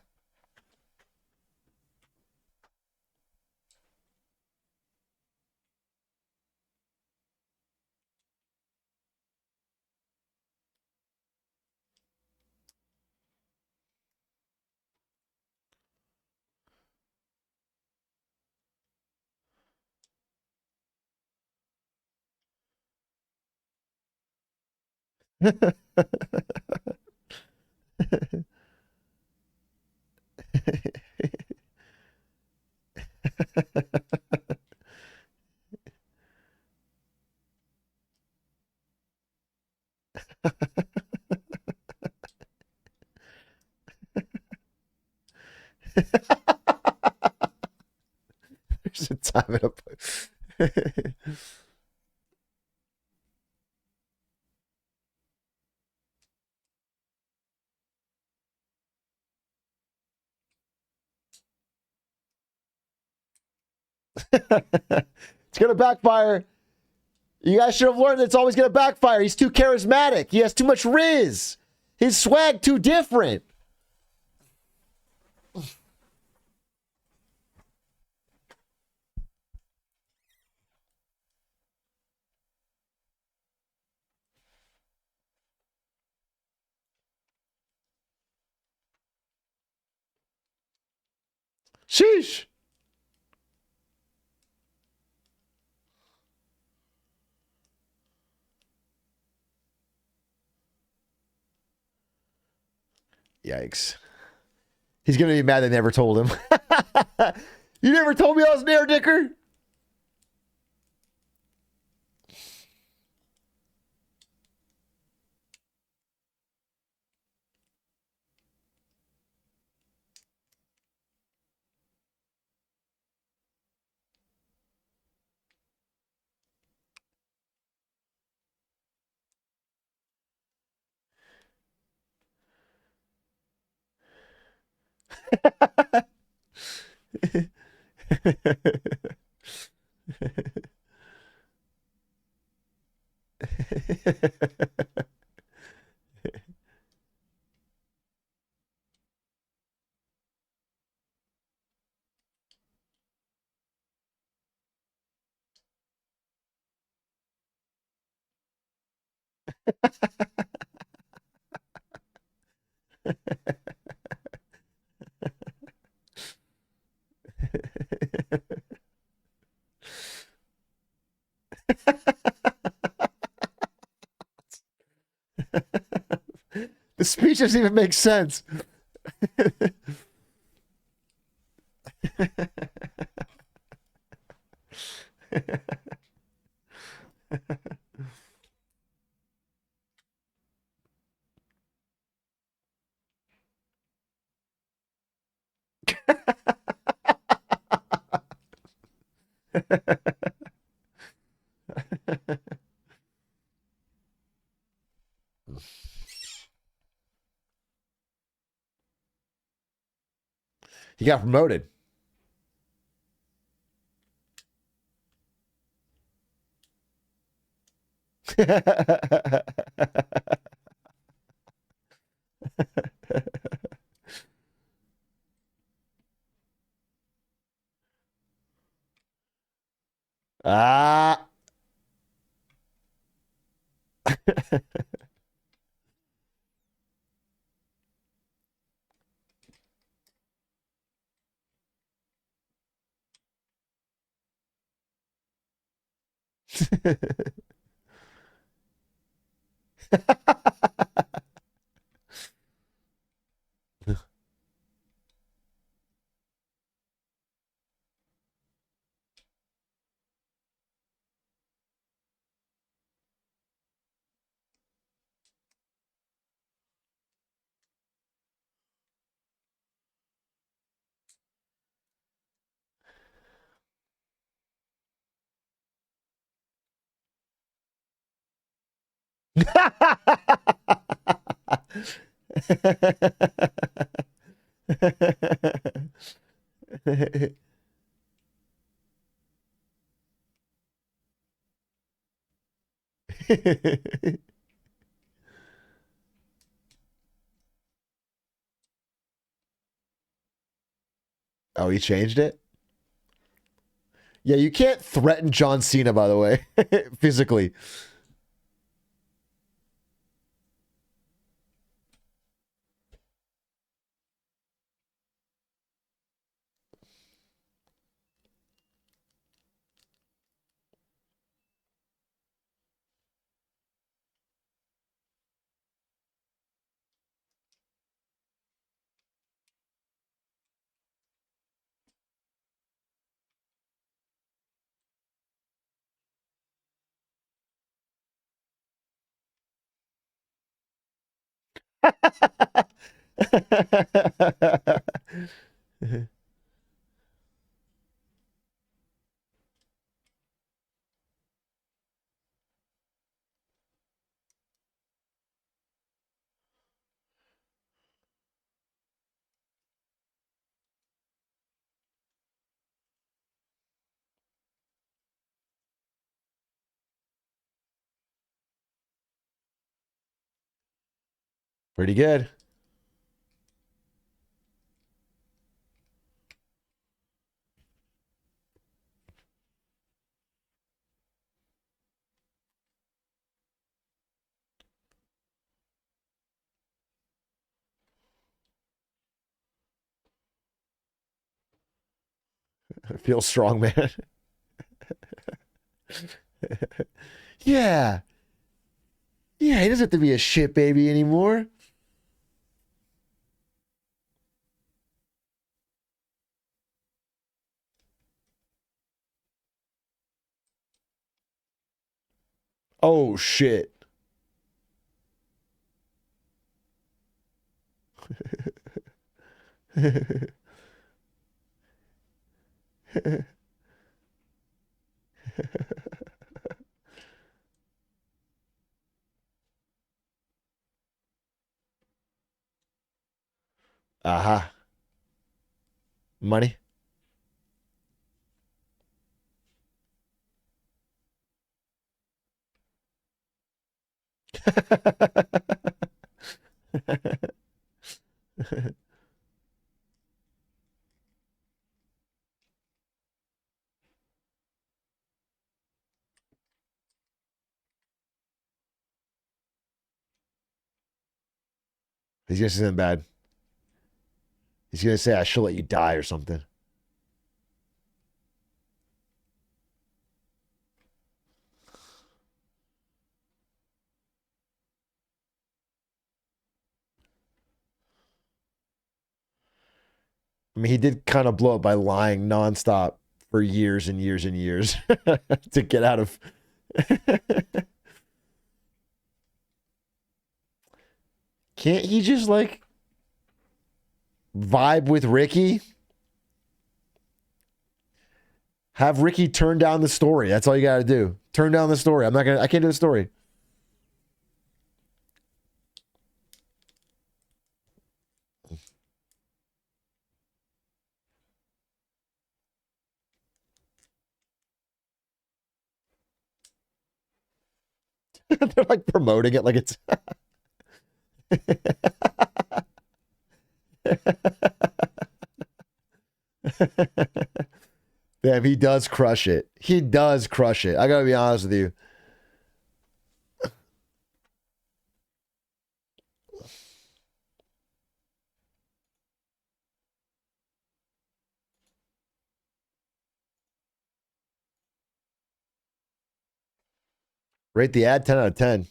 There's a time and a place. It's going to backfire. You guys should have learned that it's always going to backfire. He's too charismatic. He has too much riz. His swag too different. Sheesh. Yikes. He's going to be mad they never told him. You never told me I was an air dicker? The speech doesn't even make sense. He got promoted. Ah. Oh, he changed it? Yeah, you can't threaten John Cena, by the way, physically. Pretty good. I feel strong, man. Yeah. Yeah, he doesn't have to be a shit baby anymore. Oh, shit. Aha. Money. He's gonna say something bad. He's gonna say I should let you die or something. I mean, he did kind of blow up by lying nonstop for years and years and years to get out of. Can't he just like vibe with Ricky? Have Ricky turn down the story. That's all you got to do. Turn down the story. I can't do the story. They're like promoting it like it's. Damn, he does crush it. He does crush it. I gotta be honest with you. Rate the ad 10 out of 10.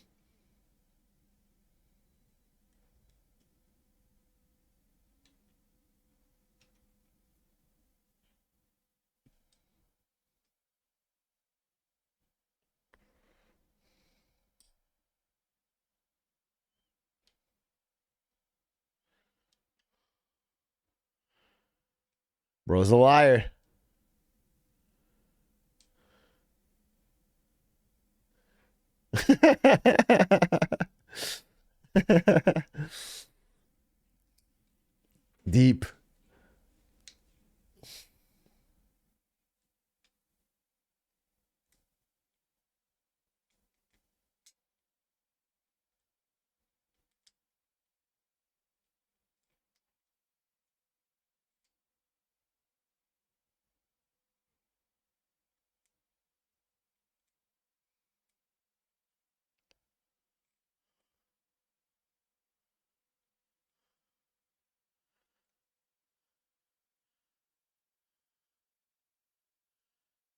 Bro's a liar. Deep.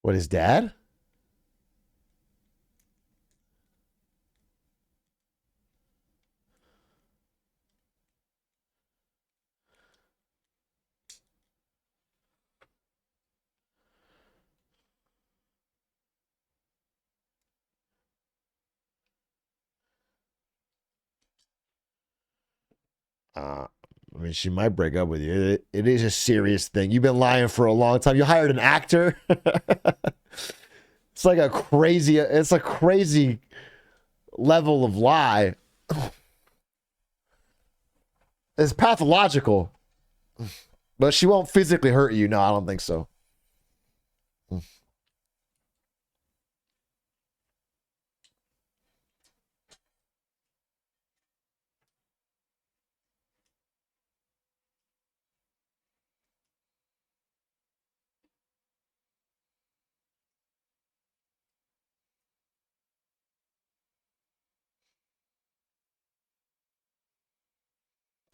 What, his dad? I mean, she might break up with you. It is a serious thing. You've been lying for a long time. You hired an actor. It's like it's a crazy level of lie. It's pathological. But she won't physically hurt you. No, I don't think so.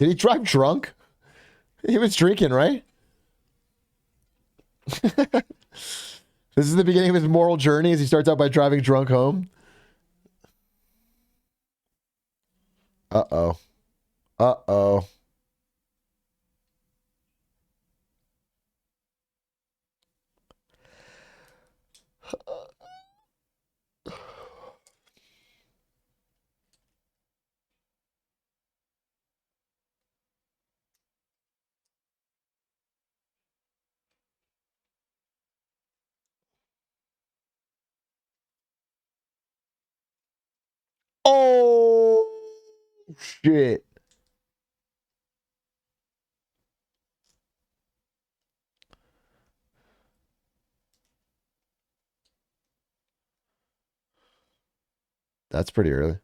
Did he drive drunk? He was drinking, right? This is the beginning of his moral journey as he starts out by driving drunk home. Uh-oh. Uh-oh. shit. That's pretty early.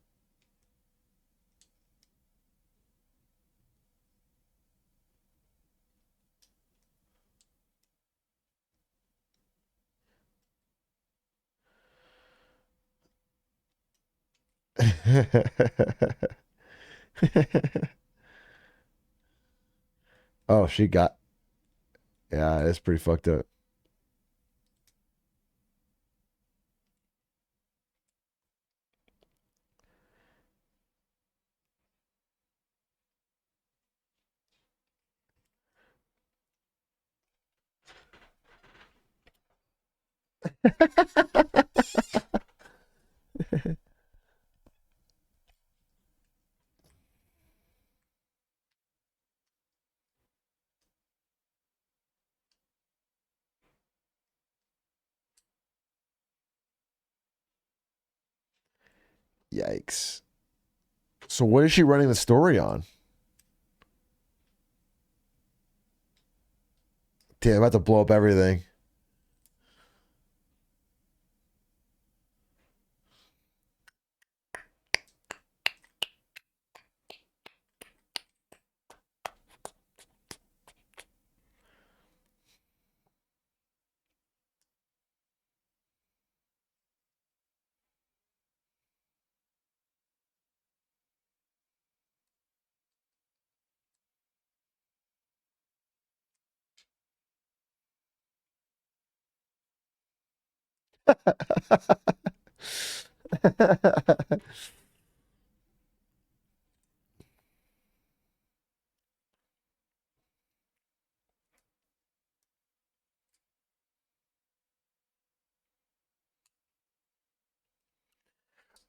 Oh, she got. Yeah, it's pretty fucked up. Yikes. So what is she running the story on? Damn, I'm about to blow up everything.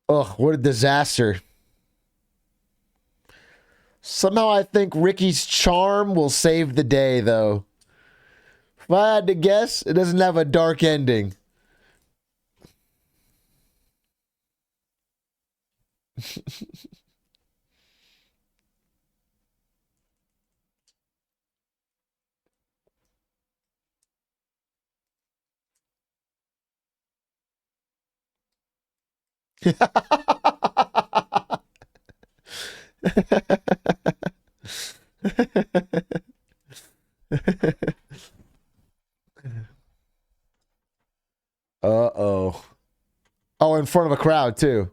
Ugh, what a disaster. Somehow I think Ricky's charm will save the day, though. If I had to guess, it doesn't have a dark ending. Uh-oh. Oh, in front of a crowd, too.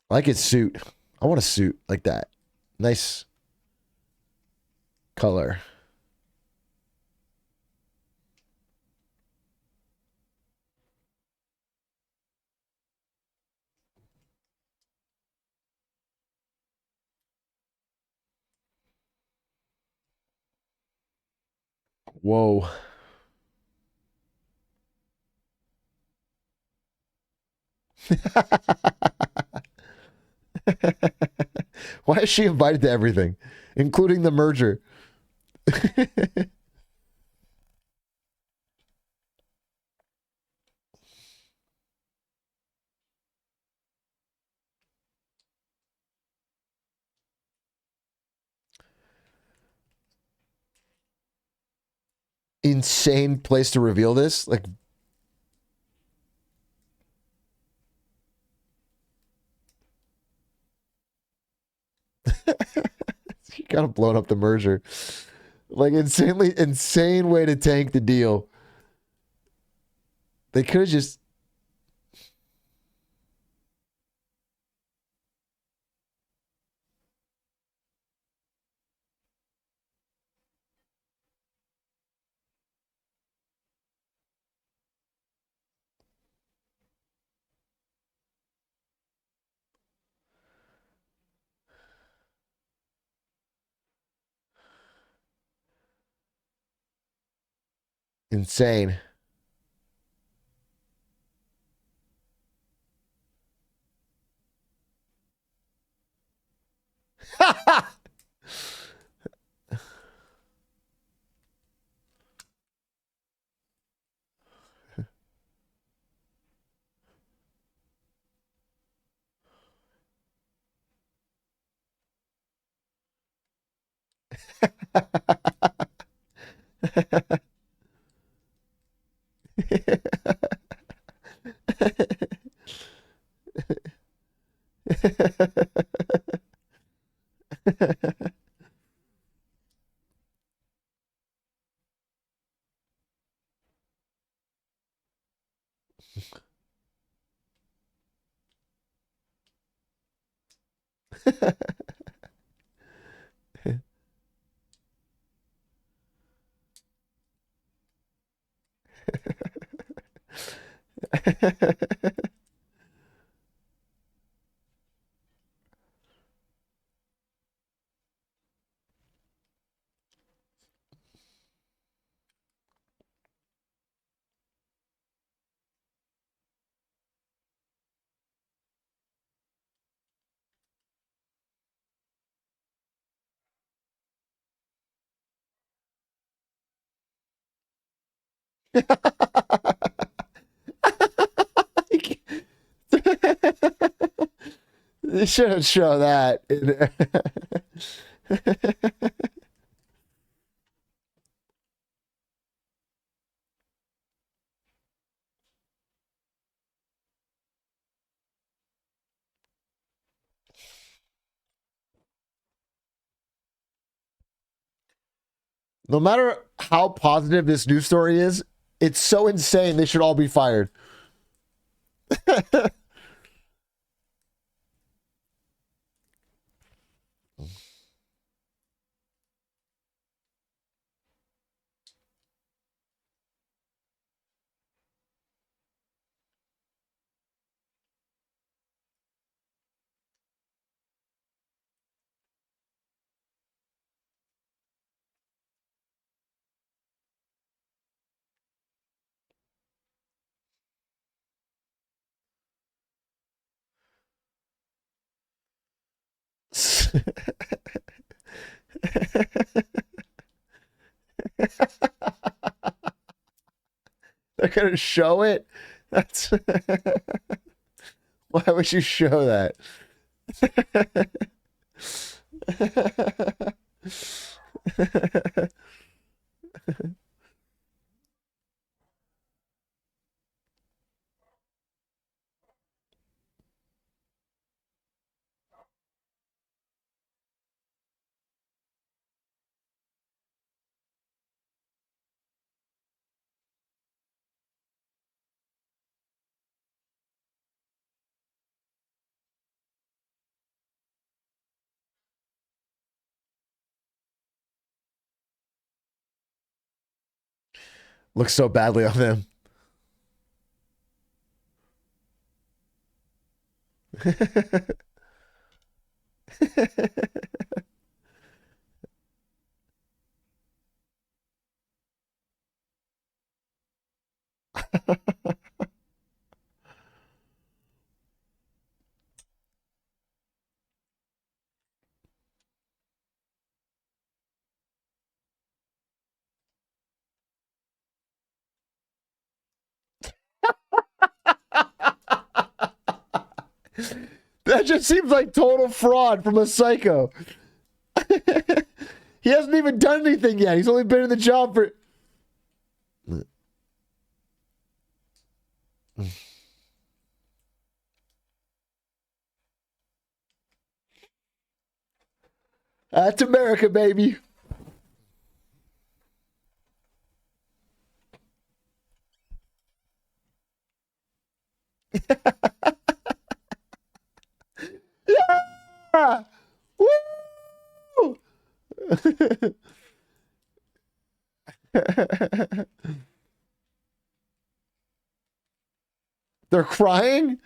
I like his suit. I want a suit like that. Nice color. Whoa. Why is she invited to everything, including the merger? Insane place to reveal this. Like, you gotta blow up the merger. Like, insane way to tank the deal. They could have just. Insane. They shouldn't show that. No matter how positive this news story is, it's so insane they should all be fired. They're gonna show it. That's why would you show that? Looks so badly on them. That just seems like total fraud from a psycho. He hasn't even done anything yet. He's only been in the job for... That's America, baby. Yeah! Woo! They're crying?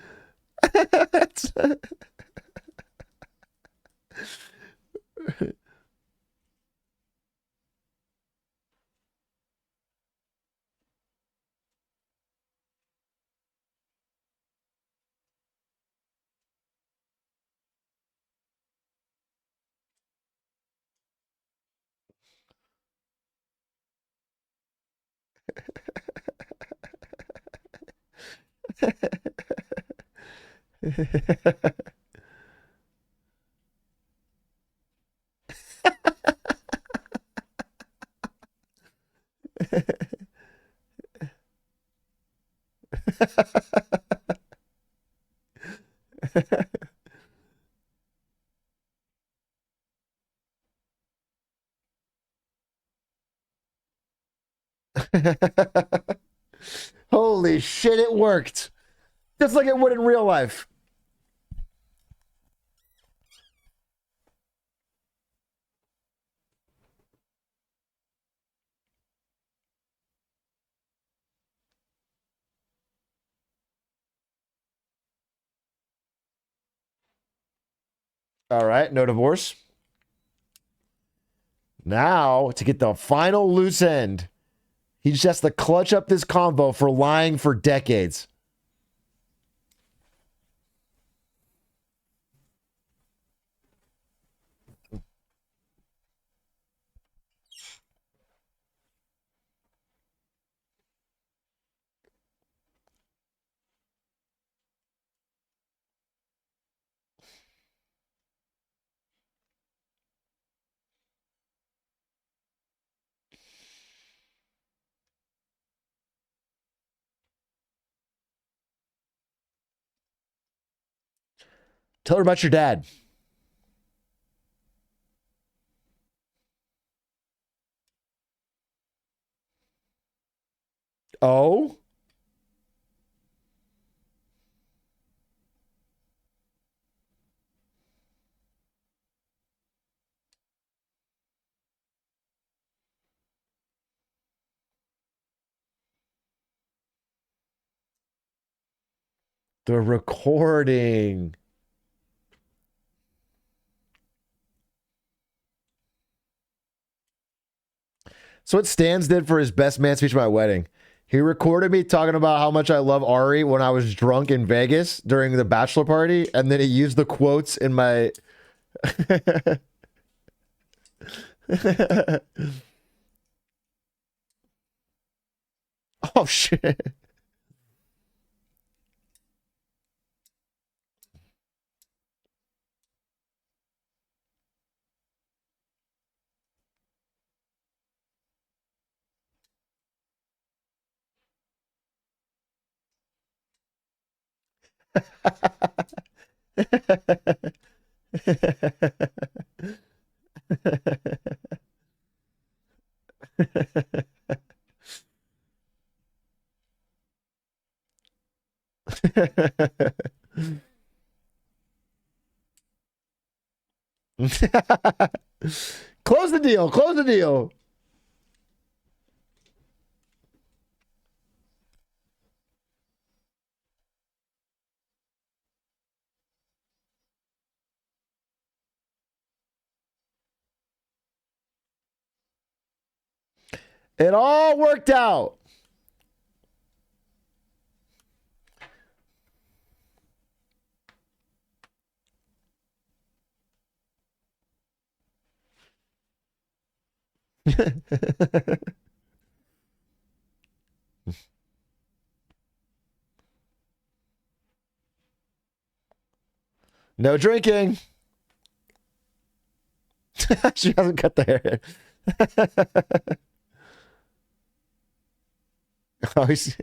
Holy shit, it worked. Just like it would in real life. All right, no divorce. Now, to get the final loose end, he just has to clutch up this convo for lying for decades. Tell her about your dad. Oh? The recording. So what Stans did for his best man speech at my wedding, he recorded me talking about how much I love Ari when I was drunk in Vegas during the bachelor party, and then he used the quotes in my... Oh, shit. Close the deal. Close the deal. It all worked out. No drinking. She hasn't cut the hair. Oh, he's...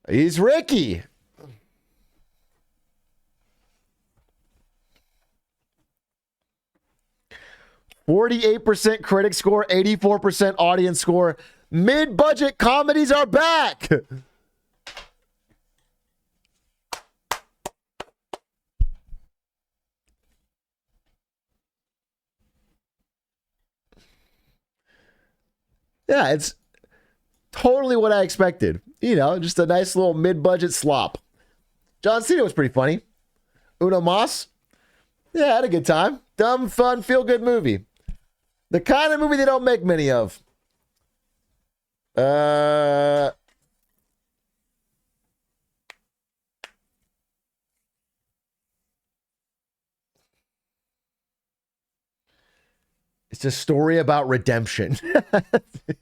He's Ricky. %48 critic score, 84% audience score. Mid-budget comedies are back. Yeah, it's totally what I expected. You know, just a nice little mid-budget slop. John Cena was pretty funny. Una Moss, yeah, had a good time. Dumb, fun, feel-good movie. The kind of movie they don't make many of. It's a story about redemption.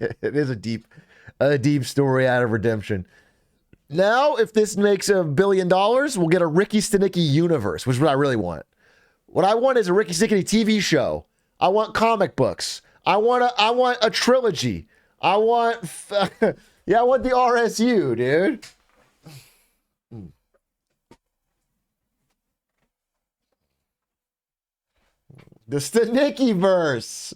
It is a deep story out of redemption. Now, if this makes $1 billion, we'll get a Ricky Stenicki universe, which is what I really want. What I want is a Ricky Stenicki TV show. I want comic books. I want a trilogy. I want the RSU, dude. The Stenicki verse.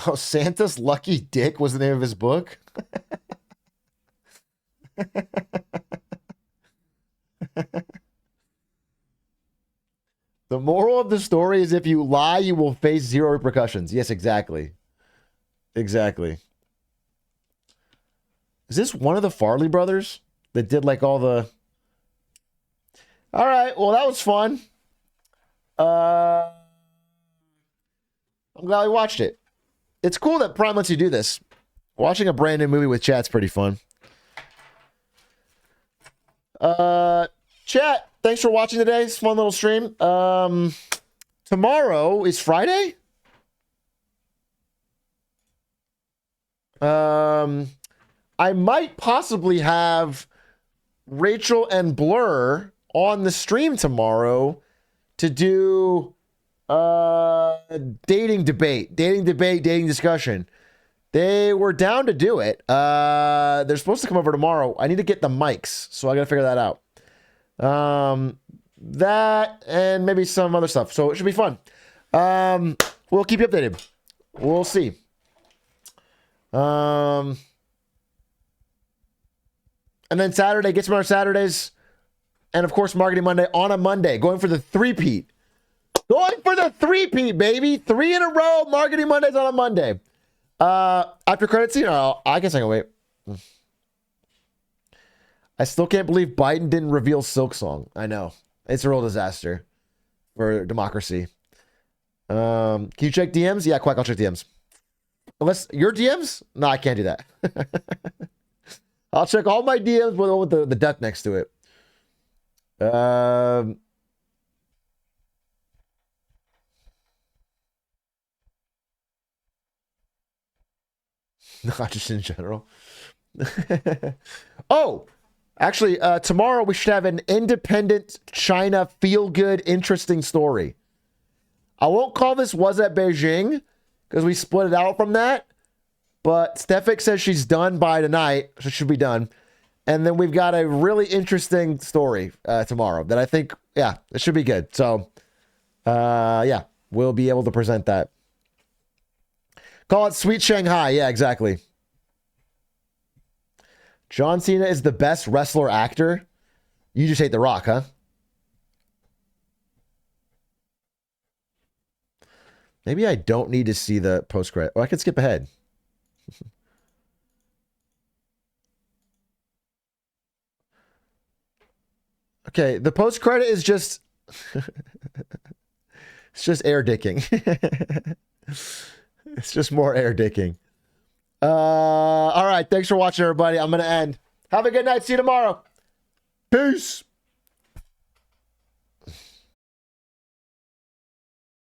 Oh, Santa's Lucky Dick was the name of his book. The moral of the story is if you lie, you will face 0 repercussions. Yes, exactly. Exactly. Is this one of the Farley brothers that did like all the... All right, well, that was fun. I'm glad we watched it. It's cool that Prime lets you do this. Watching a brand new movie with chat's pretty fun. Chat, thanks for watching today. It's a fun little stream. Tomorrow is Friday? I might possibly have Rachel and Blur on the stream tomorrow to do dating discussion. They were down to do it. They're supposed to come over tomorrow. I need to get the mics, so I gotta figure that out. That and maybe some other stuff. So it should be fun. We'll keep you updated. We'll see. And then Saturday, get some more Saturdays. And of course, Marketing Monday on a Monday. Going for the three-peat. Going for the three-peat, baby. 3 in a row. Marketing Mondays on a Monday. After credit scene, I guess I can wait. I still can't believe Biden didn't reveal Silk Song. I know. It's a real disaster for democracy. Can you check DMs? Yeah, Quack, I'll check DMs. Unless your DMs? No, I can't do that. I'll check all my DMs with the duck next to it. No, just in general. Oh, actually, tomorrow we should have an independent China feel-good, interesting story. I won't call this Was at Beijing because we split it out from that. But Stefik says she's done by tonight, so it should be done. And then we've got a really interesting story tomorrow that I think, yeah, it should be good. So, yeah, we'll be able to present that. Call it Sweet Shanghai. Yeah, exactly. John Cena is the best wrestler actor. You just hate The Rock, huh? Maybe I don't need to see the post-credit. Oh, I can skip ahead. Okay, the post-credit is just... it's just air dicking. It's just more air dicking. All right, thanks for watching, everybody. I'm going to end. Have a good night. See you tomorrow. Peace.